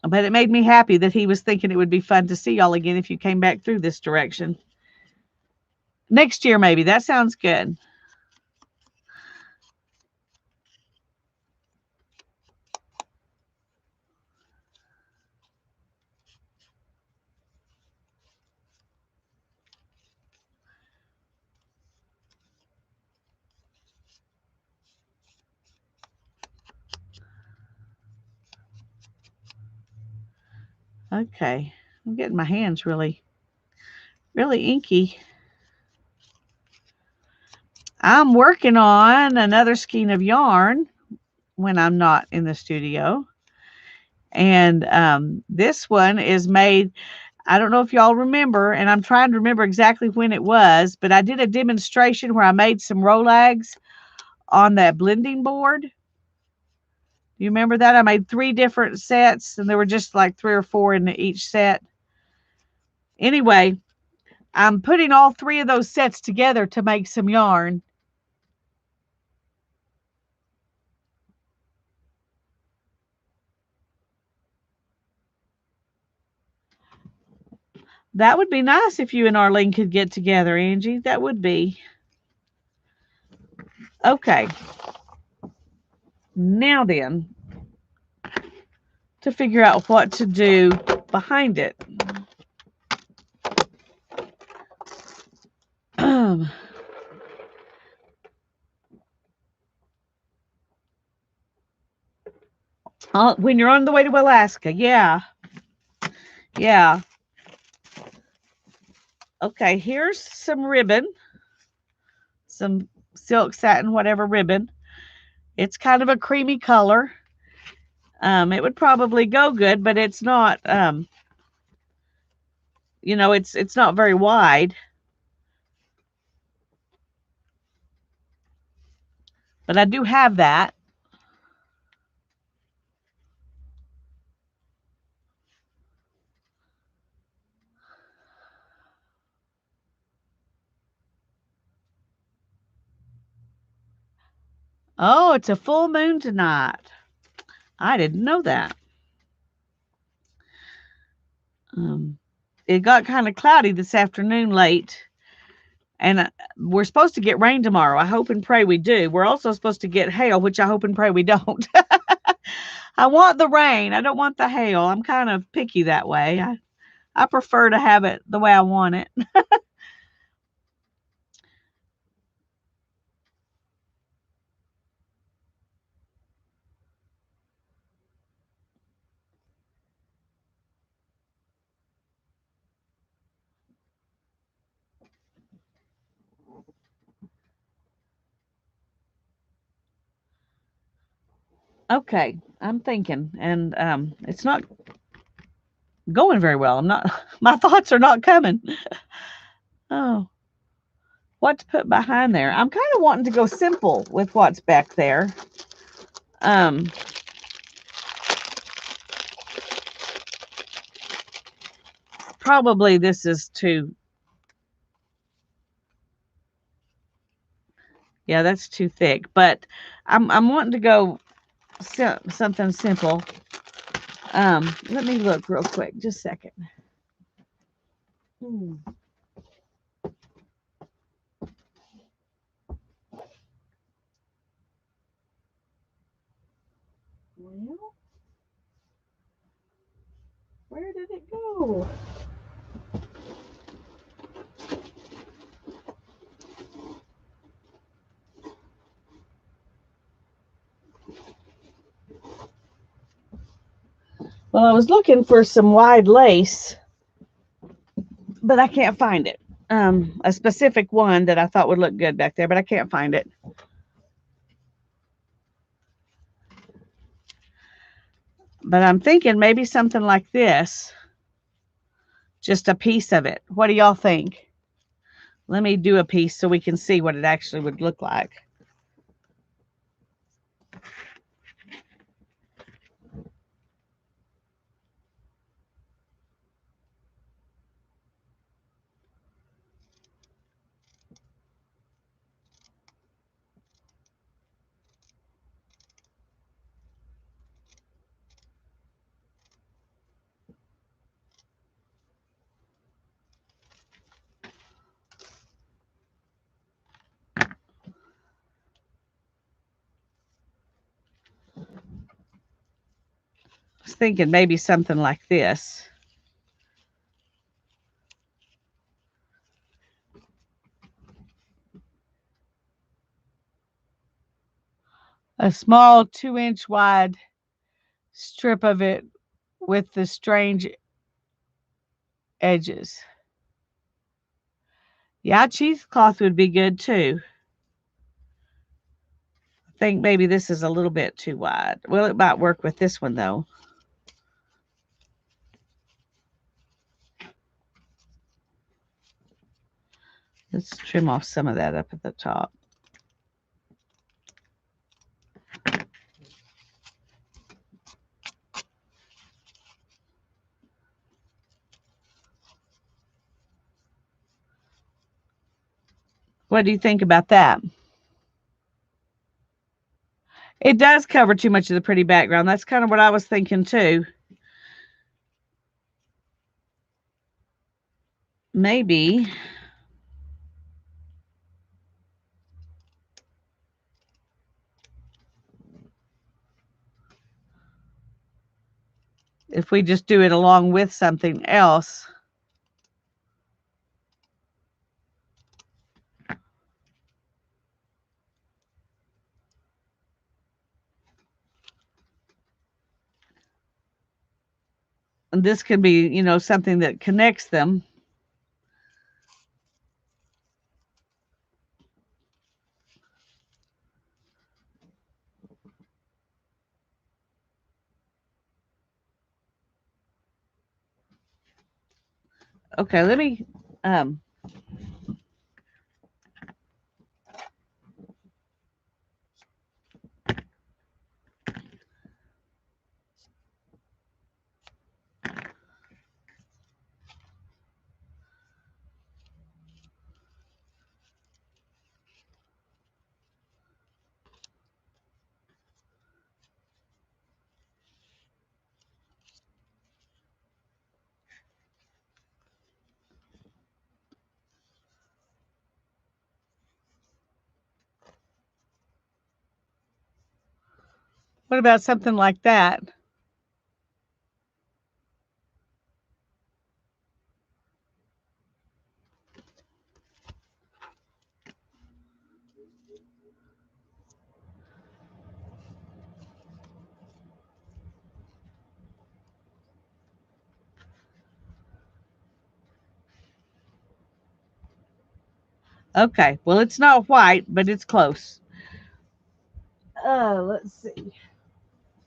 But it made me happy that he was thinking it would be fun to see y'all again if you came back through this direction. Next year, maybe. That sounds good. Okay. I'm getting my hands really inky. I'm working on another skein of yarn when I'm not in the studio. And this one is made, I don't know if y'all remember, and I'm trying to remember exactly when it was, but I did a demonstration where I made some Rolags on that blending board. You remember that? I made 3 different sets, and there were just like 3 or 4 in each set. Anyway, I'm putting all 3 of those sets together to make some yarn. That would be nice if you and Arlene could get together, Angie. That would be. Okay. Now then, to figure out what to do behind it. When you're on the way to Alaska, yeah. Yeah. Okay, here's some ribbon, some silk satin, whatever ribbon. It's kind of a creamy color. It would probably go good, but it's not. It's not very wide. But I do have that. Oh, it's a full moon tonight. I didn't know that. It got kind of cloudy this afternoon late, and we're supposed to get rain tomorrow. I hope and pray we do. We're also supposed to get hail, which I hope and pray we don't. I want the rain. I don't want the hail. I'm kind of picky that way. I prefer to have it the way I want it. Okay, I'm thinking, and it's not going very well. I'm not. My thoughts are not coming. Oh, what to put behind there? I'm kind of wanting to go simple with what's back there. Um, Probably this is too, yeah, that's too thick, but I'm wanting to go something simple. Let me look real quick, just a second. Hmm. Well, where did it go? Well, I was looking for some wide lace, but I can't find it. A specific one that I thought would look good back there, but I can't find it. But I'm thinking maybe something like this, just a piece of it. What do y'all think? Let me do a piece so we can see what it actually would look like. I was thinking maybe something like this. A small 2-inch wide strip of it with the strange edges. Yeah, cheesecloth would be good too. I think maybe this is a little bit too wide. Well, it might work with this one though. Let's trim off some of that up at the top. What do you think about that? It does cover too much of the pretty background. That's kind of what I was thinking too. Maybe if we just do it along with something else. And this could be, something that connects them. Okay, let me what about something like that? Okay, well, it's not white, but it's close. Let's see.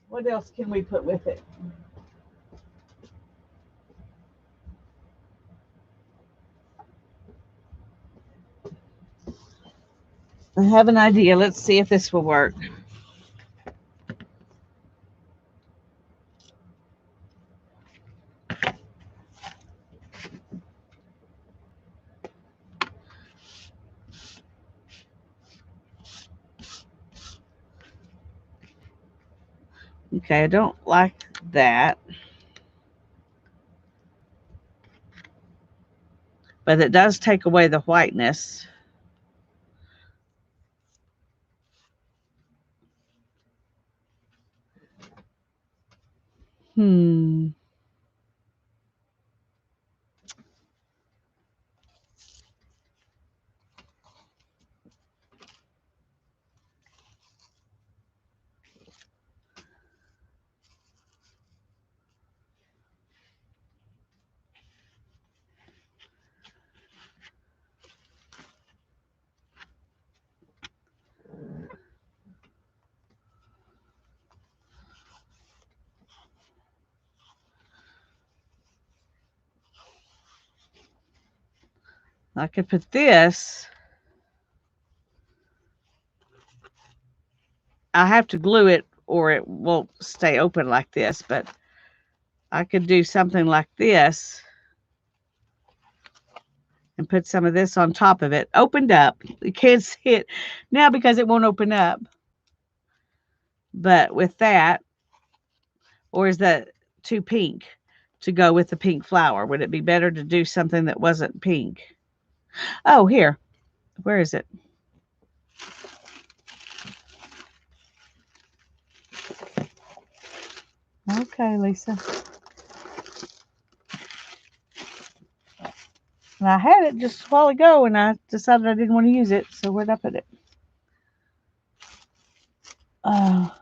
What else can we put with it? I have an idea. Let's see if this will work. Okay, I don't like that. But it does take away the whiteness. Hmm. I could put this. I have to glue it or it won't stay open like this, but I could do something like this and put some of this on top of it. Opened up. You can't see it now because it won't open up. But with that, or is that too pink to go with the pink flower? Would it be better to do something that wasn't pink? Oh, here. Where is it? Okay, Lisa. And I had it just a while ago and I decided I didn't want to use it. So where'd I put it? Oh,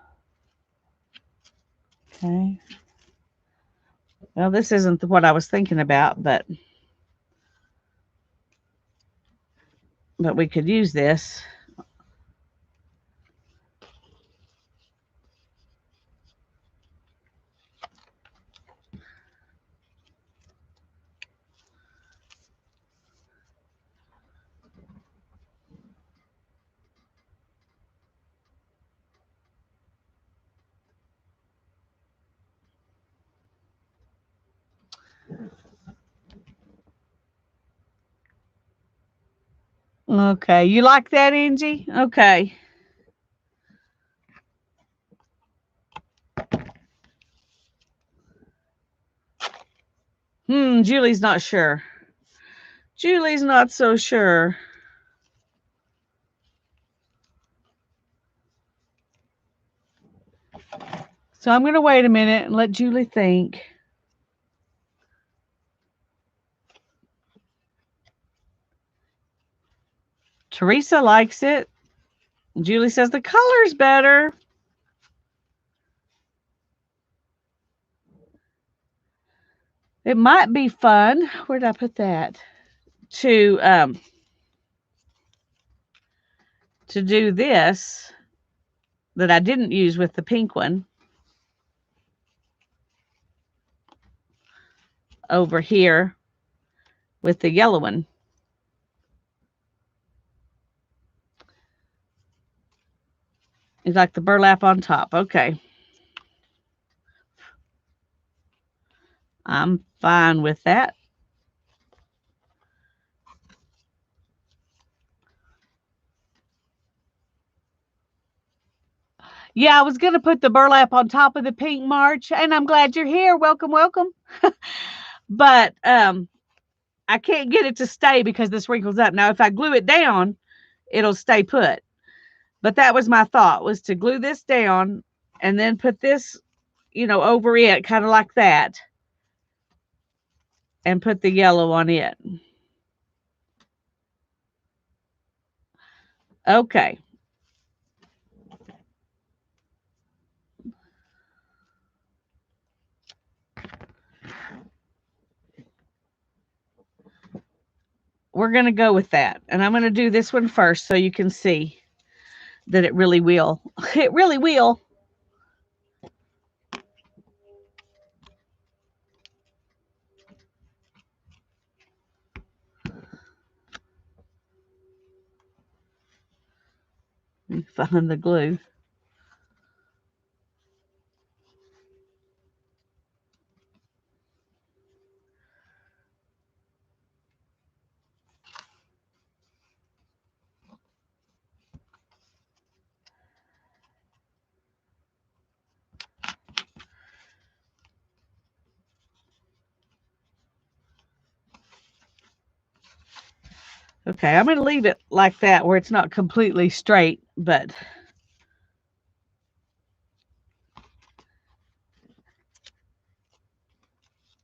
okay. Well, this isn't what I was thinking about, but we could use this. Okay, you like that, Angie? Okay. Julie's not sure. Julie's not so sure. So I'm going to wait a minute and let Julie think. Teresa likes it. Julie says the color's better. It might be fun. Where did I put that? To do this that I didn't use with the pink one over here with the yellow one. It's like the burlap on top. Okay. I'm fine with that. Yeah, I was going to put the burlap on top of the pink March, and I'm glad you're here. Welcome, welcome. But I can't get it to stay because this wrinkles up. Now, if I glue it down, it'll stay put. But that was my thought, was to glue this down and then put this, over it, kind of like that, and put the yellow on it. Okay. We're going to go with that. And I'm going to do this one first so you can see that it really will. It really will. Find the glue. Okay, I'm going to leave it like that where it's not completely straight, but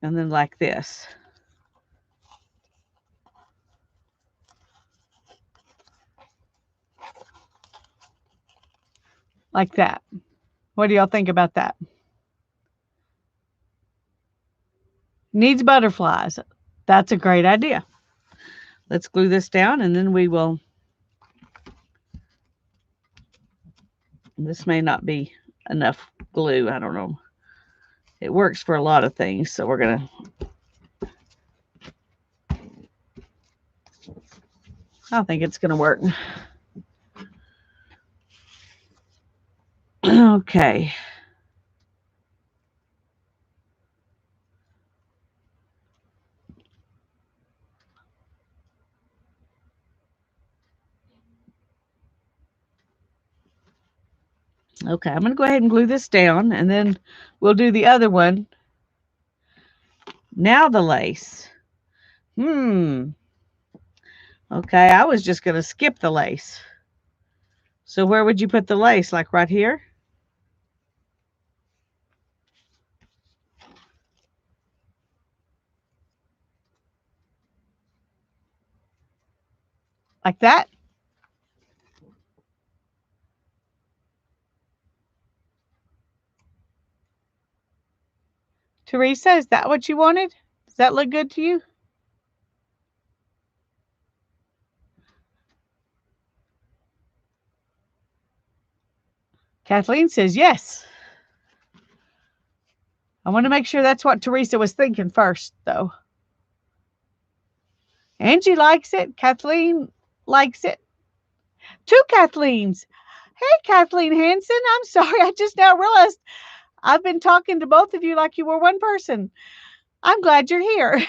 and then like this. Like that. What do y'all think about that? Needs butterflies. That's a great idea. Let's glue this down and then we will. This may not be enough glue. I don't know. It works for a lot of things, so we're going to. I think it's going to work. Okay. Okay, I'm going to go ahead and glue this down, and then we'll do the other one. Now the lace. Okay, I was just going to skip the lace. So where would you put the lace? Like right here? Like that? Teresa, is that what you wanted? Does that look good to you? Kathleen says yes. I want to make sure that's what Teresa was thinking first, though. Angie likes it. Kathleen likes it. Two Kathleens. Hey, Kathleen Hanson. I'm sorry. I just now realized I've been talking to both of you like you were one person. I'm glad you're here.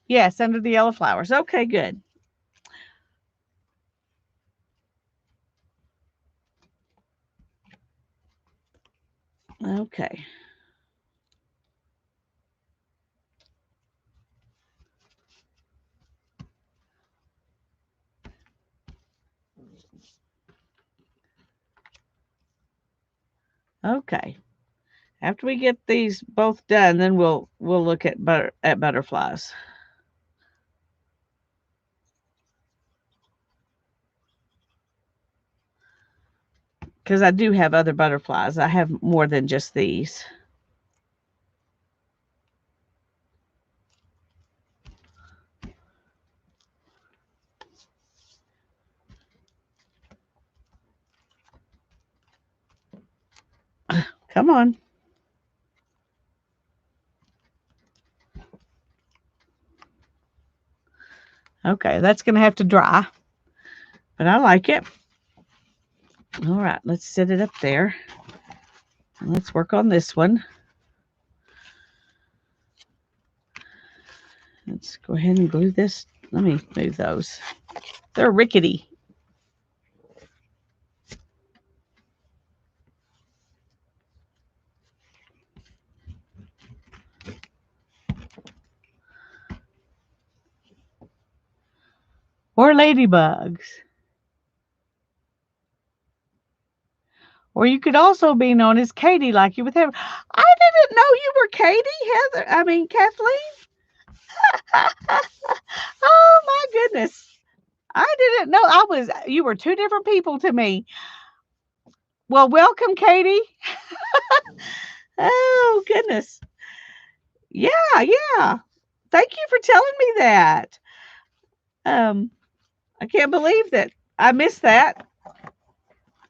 Yes, under the yellow flowers. Okay, good. Okay. Okay. After we get these both done, then we'll look at butterflies. Because I do have other butterflies. I have more than just these. Come on. Okay, that's going to have to dry, but I like it. All right, let's set it up there. And let's work on this one. Let's go ahead and glue this. Let me move those. They're rickety. Or ladybugs. Or you could also be known as Katie, like you with Heather. I didn't know you were Katie, Kathleen. Oh my goodness. I didn't know you were two different people to me. Well, welcome, Katie. Oh goodness. Yeah, yeah. Thank you for telling me that. I can't believe that I missed that.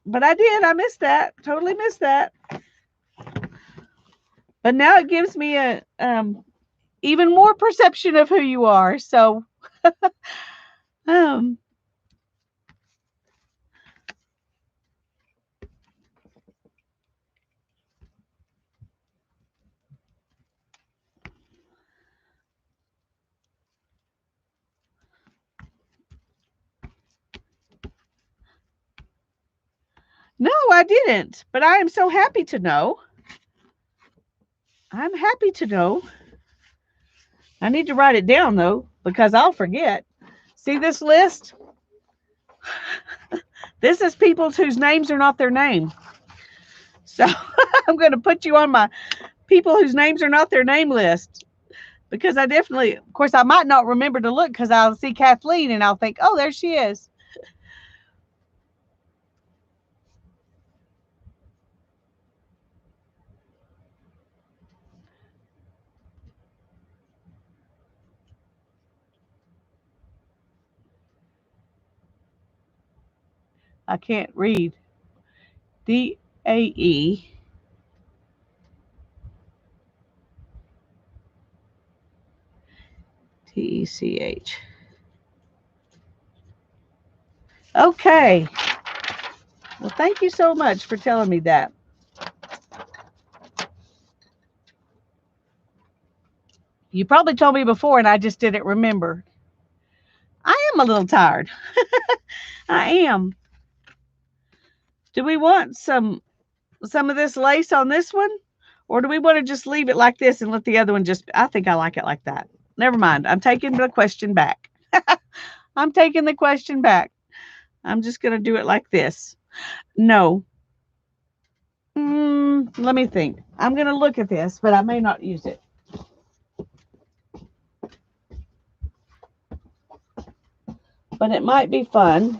But I did. I missed that. Totally missed that. But now it gives me a even more perception of who you are. So no, I didn't. But I am so happy to know. I'm happy to know. I need to write it down though, because I'll forget. See this list? This is people whose names are not their name. So I'm going to put you on my people whose names are not their name list because I definitely, of course, I might not remember to look because I'll see Kathleen and I'll think, oh, there she is. I can't read. Daetech. Okay. Well, thank you so much for telling me that. You probably told me before and I just didn't remember. I am a little tired. I am. Do we want some of this lace on this one? Or do we want to just leave it like this and let the other one just I think I like it like that. Never mind. I'm taking the question back. I'm taking the question back. I'm just going to do it like this. No. Let me think. I'm going to look at this, but I may not use it. But it might be fun.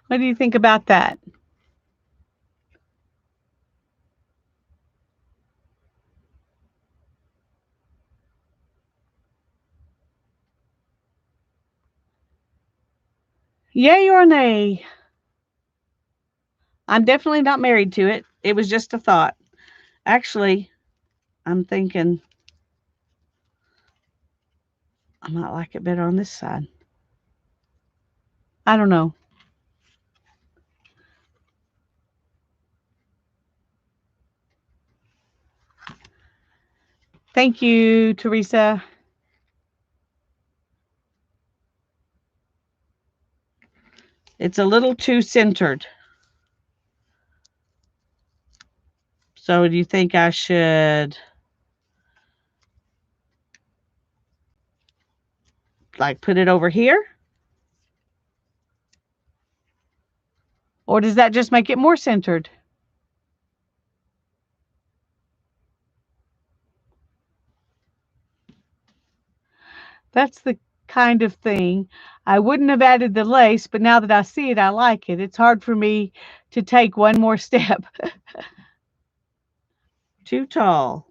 What do you think about that? Yay or nay? I'm definitely not married to it. It was just a thought. Actually, I'm thinking I might like it better on this side. I don't know. Thank you, Teresa. It's a little too centered. So do you think I should like put it over here? Or does that just make it more centered? That's the kind of thing. I wouldn't have added the lace, but now that I see it, I like it. It's hard for me to take one more step. Too tall.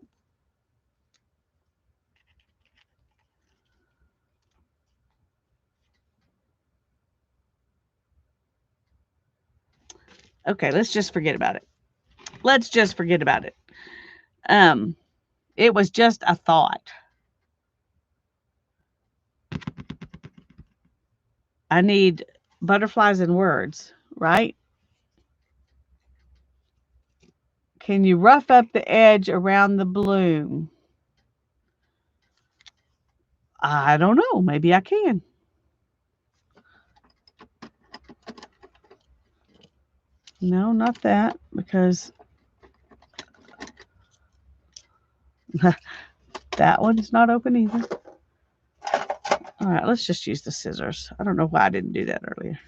Okay, let's just forget about it. Let's just forget about it. Um, it was just a thought. I need butterflies and words, right? Can you rough up the edge around the bloom? I don't know. Maybe I can. No, not that, because that one's not open either. All right, let's just use the scissors. I don't know why I didn't do that earlier.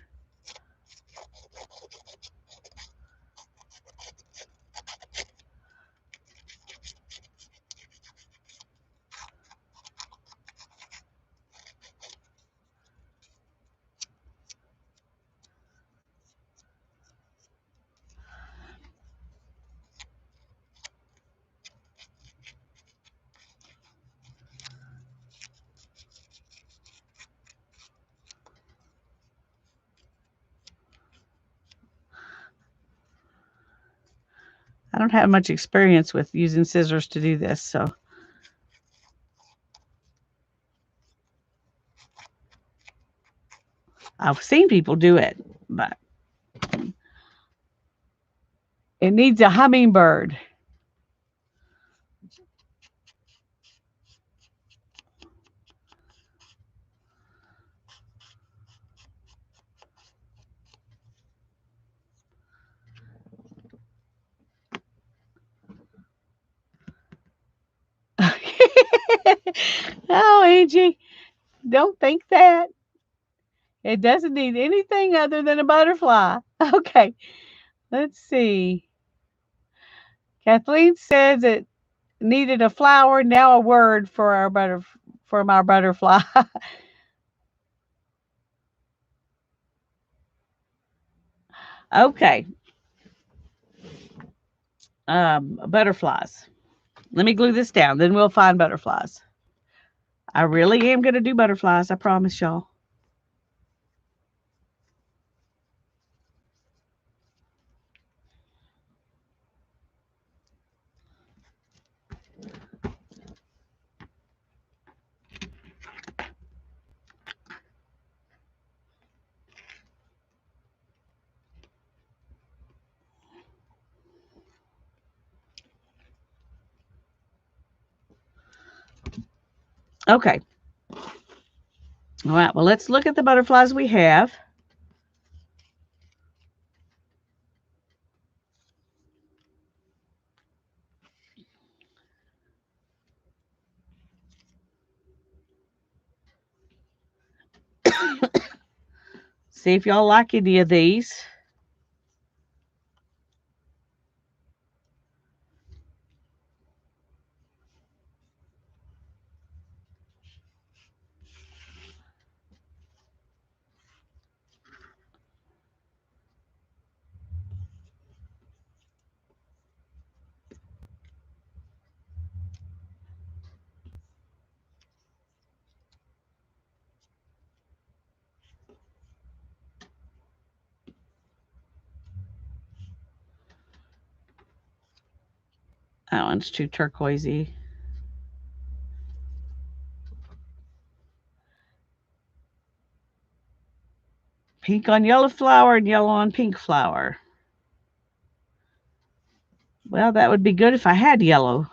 I don't have much experience with using scissors to do this, so I've seen people do it. but it needs a hummingbird. Oh, Angie, don't think that. It doesn't need anything other than a butterfly. Okay, let's see. Kathleen says it needed a flower, now a word for my butterfly. Okay, butterflies. Let me glue this down, then we'll find butterflies. I really am going to do butterflies, I promise y'all. Okay. All right, well, let's look at the butterflies we have. See if y'all like any of these. That one's too turquoisey. Pink on yellow flower and yellow on pink flower. Well, that would be good if I had yellow.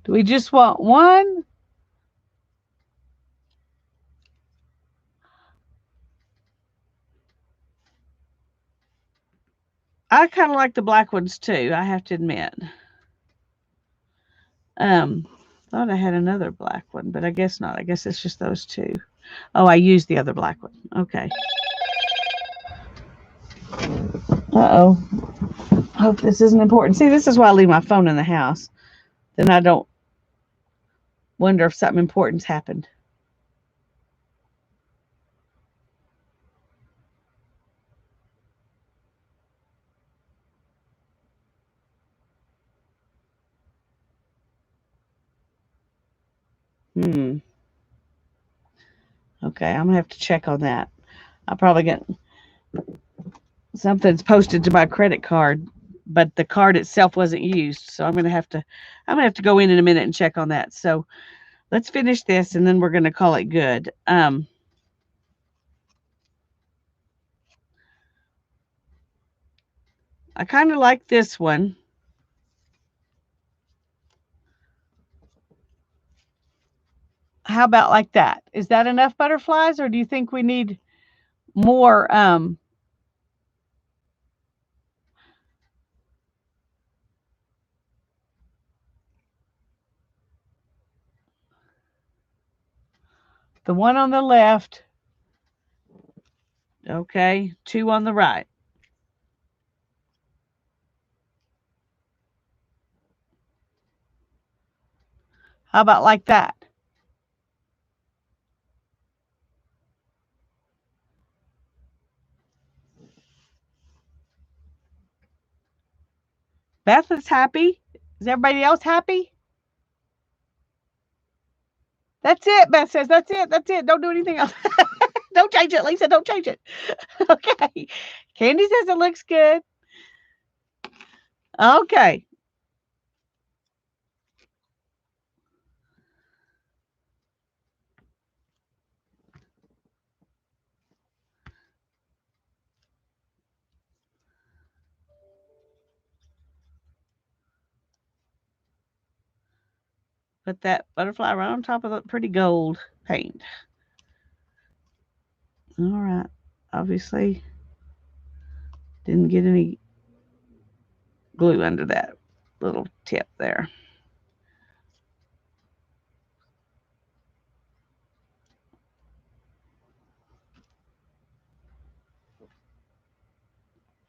Do we just want one? I kind of like the black ones too, I have to admit. Thought I had another black one, but I guess not. I guess it's just those two. Oh, I used the other black one. Okay. Uh-oh. Hope this isn't important. See, this is why I leave my phone in the house. Then I don't wonder if something important's happened. Hmm. Okay, I'm gonna have to check on that. I'll probably get something's posted to my credit card, but the card itself wasn't used. So I'm gonna have to go in a minute and check on that. So let's finish this and then we're gonna call it good. I kind of like this one. How about like that? Is that enough butterflies, or do you think we need more? The one on the left. Okay, two on the right. How about like that? Beth is happy. Is everybody else happy? That's it, Beth says. That's it. That's it. Don't do anything else. Don't change it, Lisa. Don't change it. Okay. Candy says it looks good. Okay. Put that butterfly right on top of the pretty gold paint. All right. Obviously, didn't get any glue under that little tip there.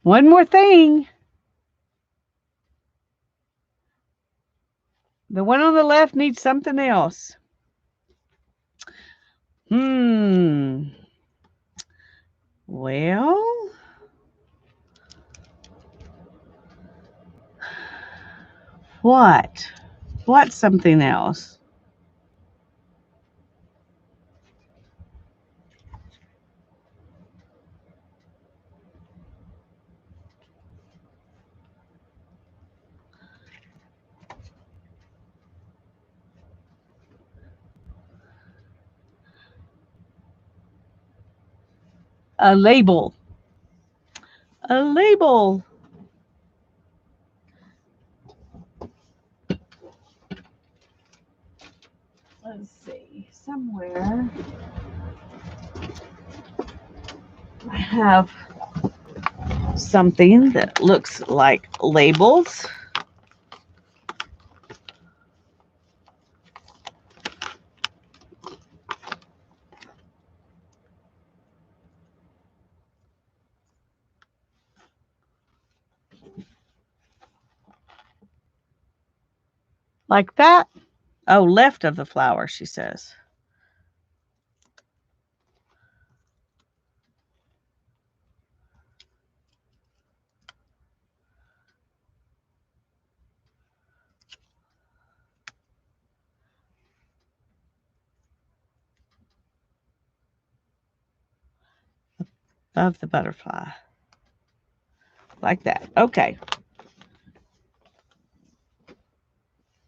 One more thing. The one on the left needs something else. Well, what? What's something else? A label. A label. Let's see. Somewhere I have something that looks like labels. Like that. Oh, left of the flower, she says. Of the butterfly. Like that. Okay.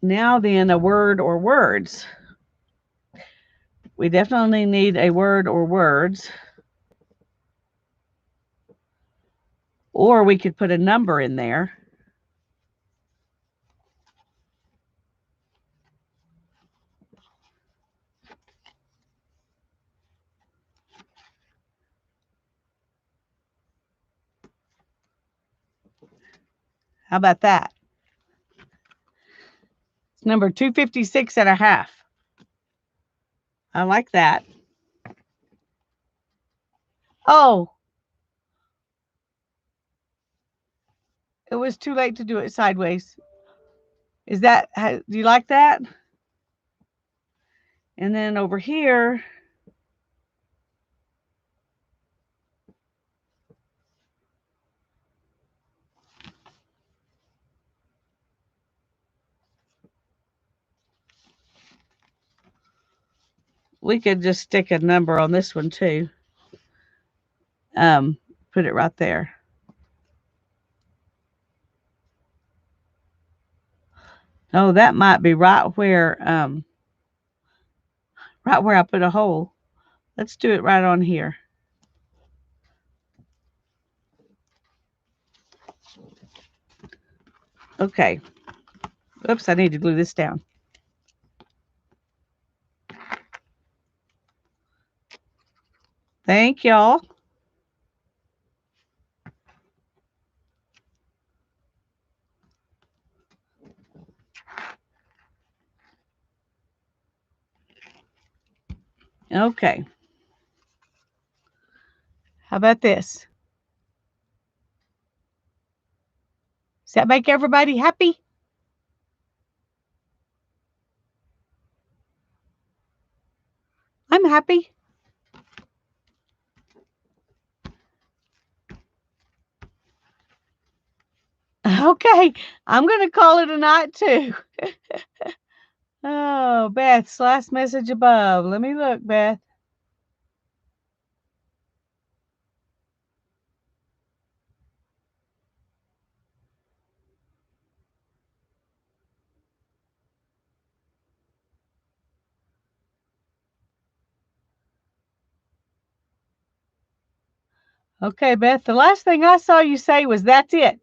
Now then, a word or words. We definitely need a word or words. Or we could put a number in there. How about that? It's number 256 and a half. I like that. Oh, it was too late to do it sideways. Is that, do you like that? And then over here, we could just stick a number on this one too. Put it right there. Oh, that might be right where I put a hole. Let's do it right on here. Okay. Oops, I need to glue this down. Thank y'all. Okay. How about this? Does that make everybody happy? I'm happy. Okay, I'm going to call it a night too. Oh, Beth's last message above. Let me look, Beth. Okay, Beth, the last thing I saw you say was that's it.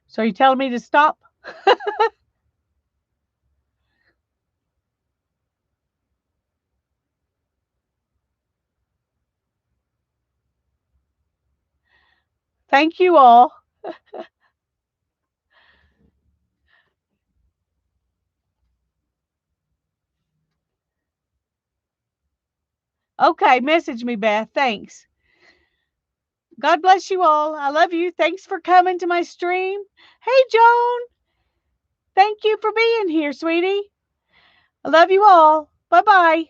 So are you telling me to stop? Thank you all. Okay, message me, Beth. Thanks. God bless you all. I love you. Thanks for coming to my stream. Hey, Joan. Thank you for being here, sweetie. I love you all. Bye bye.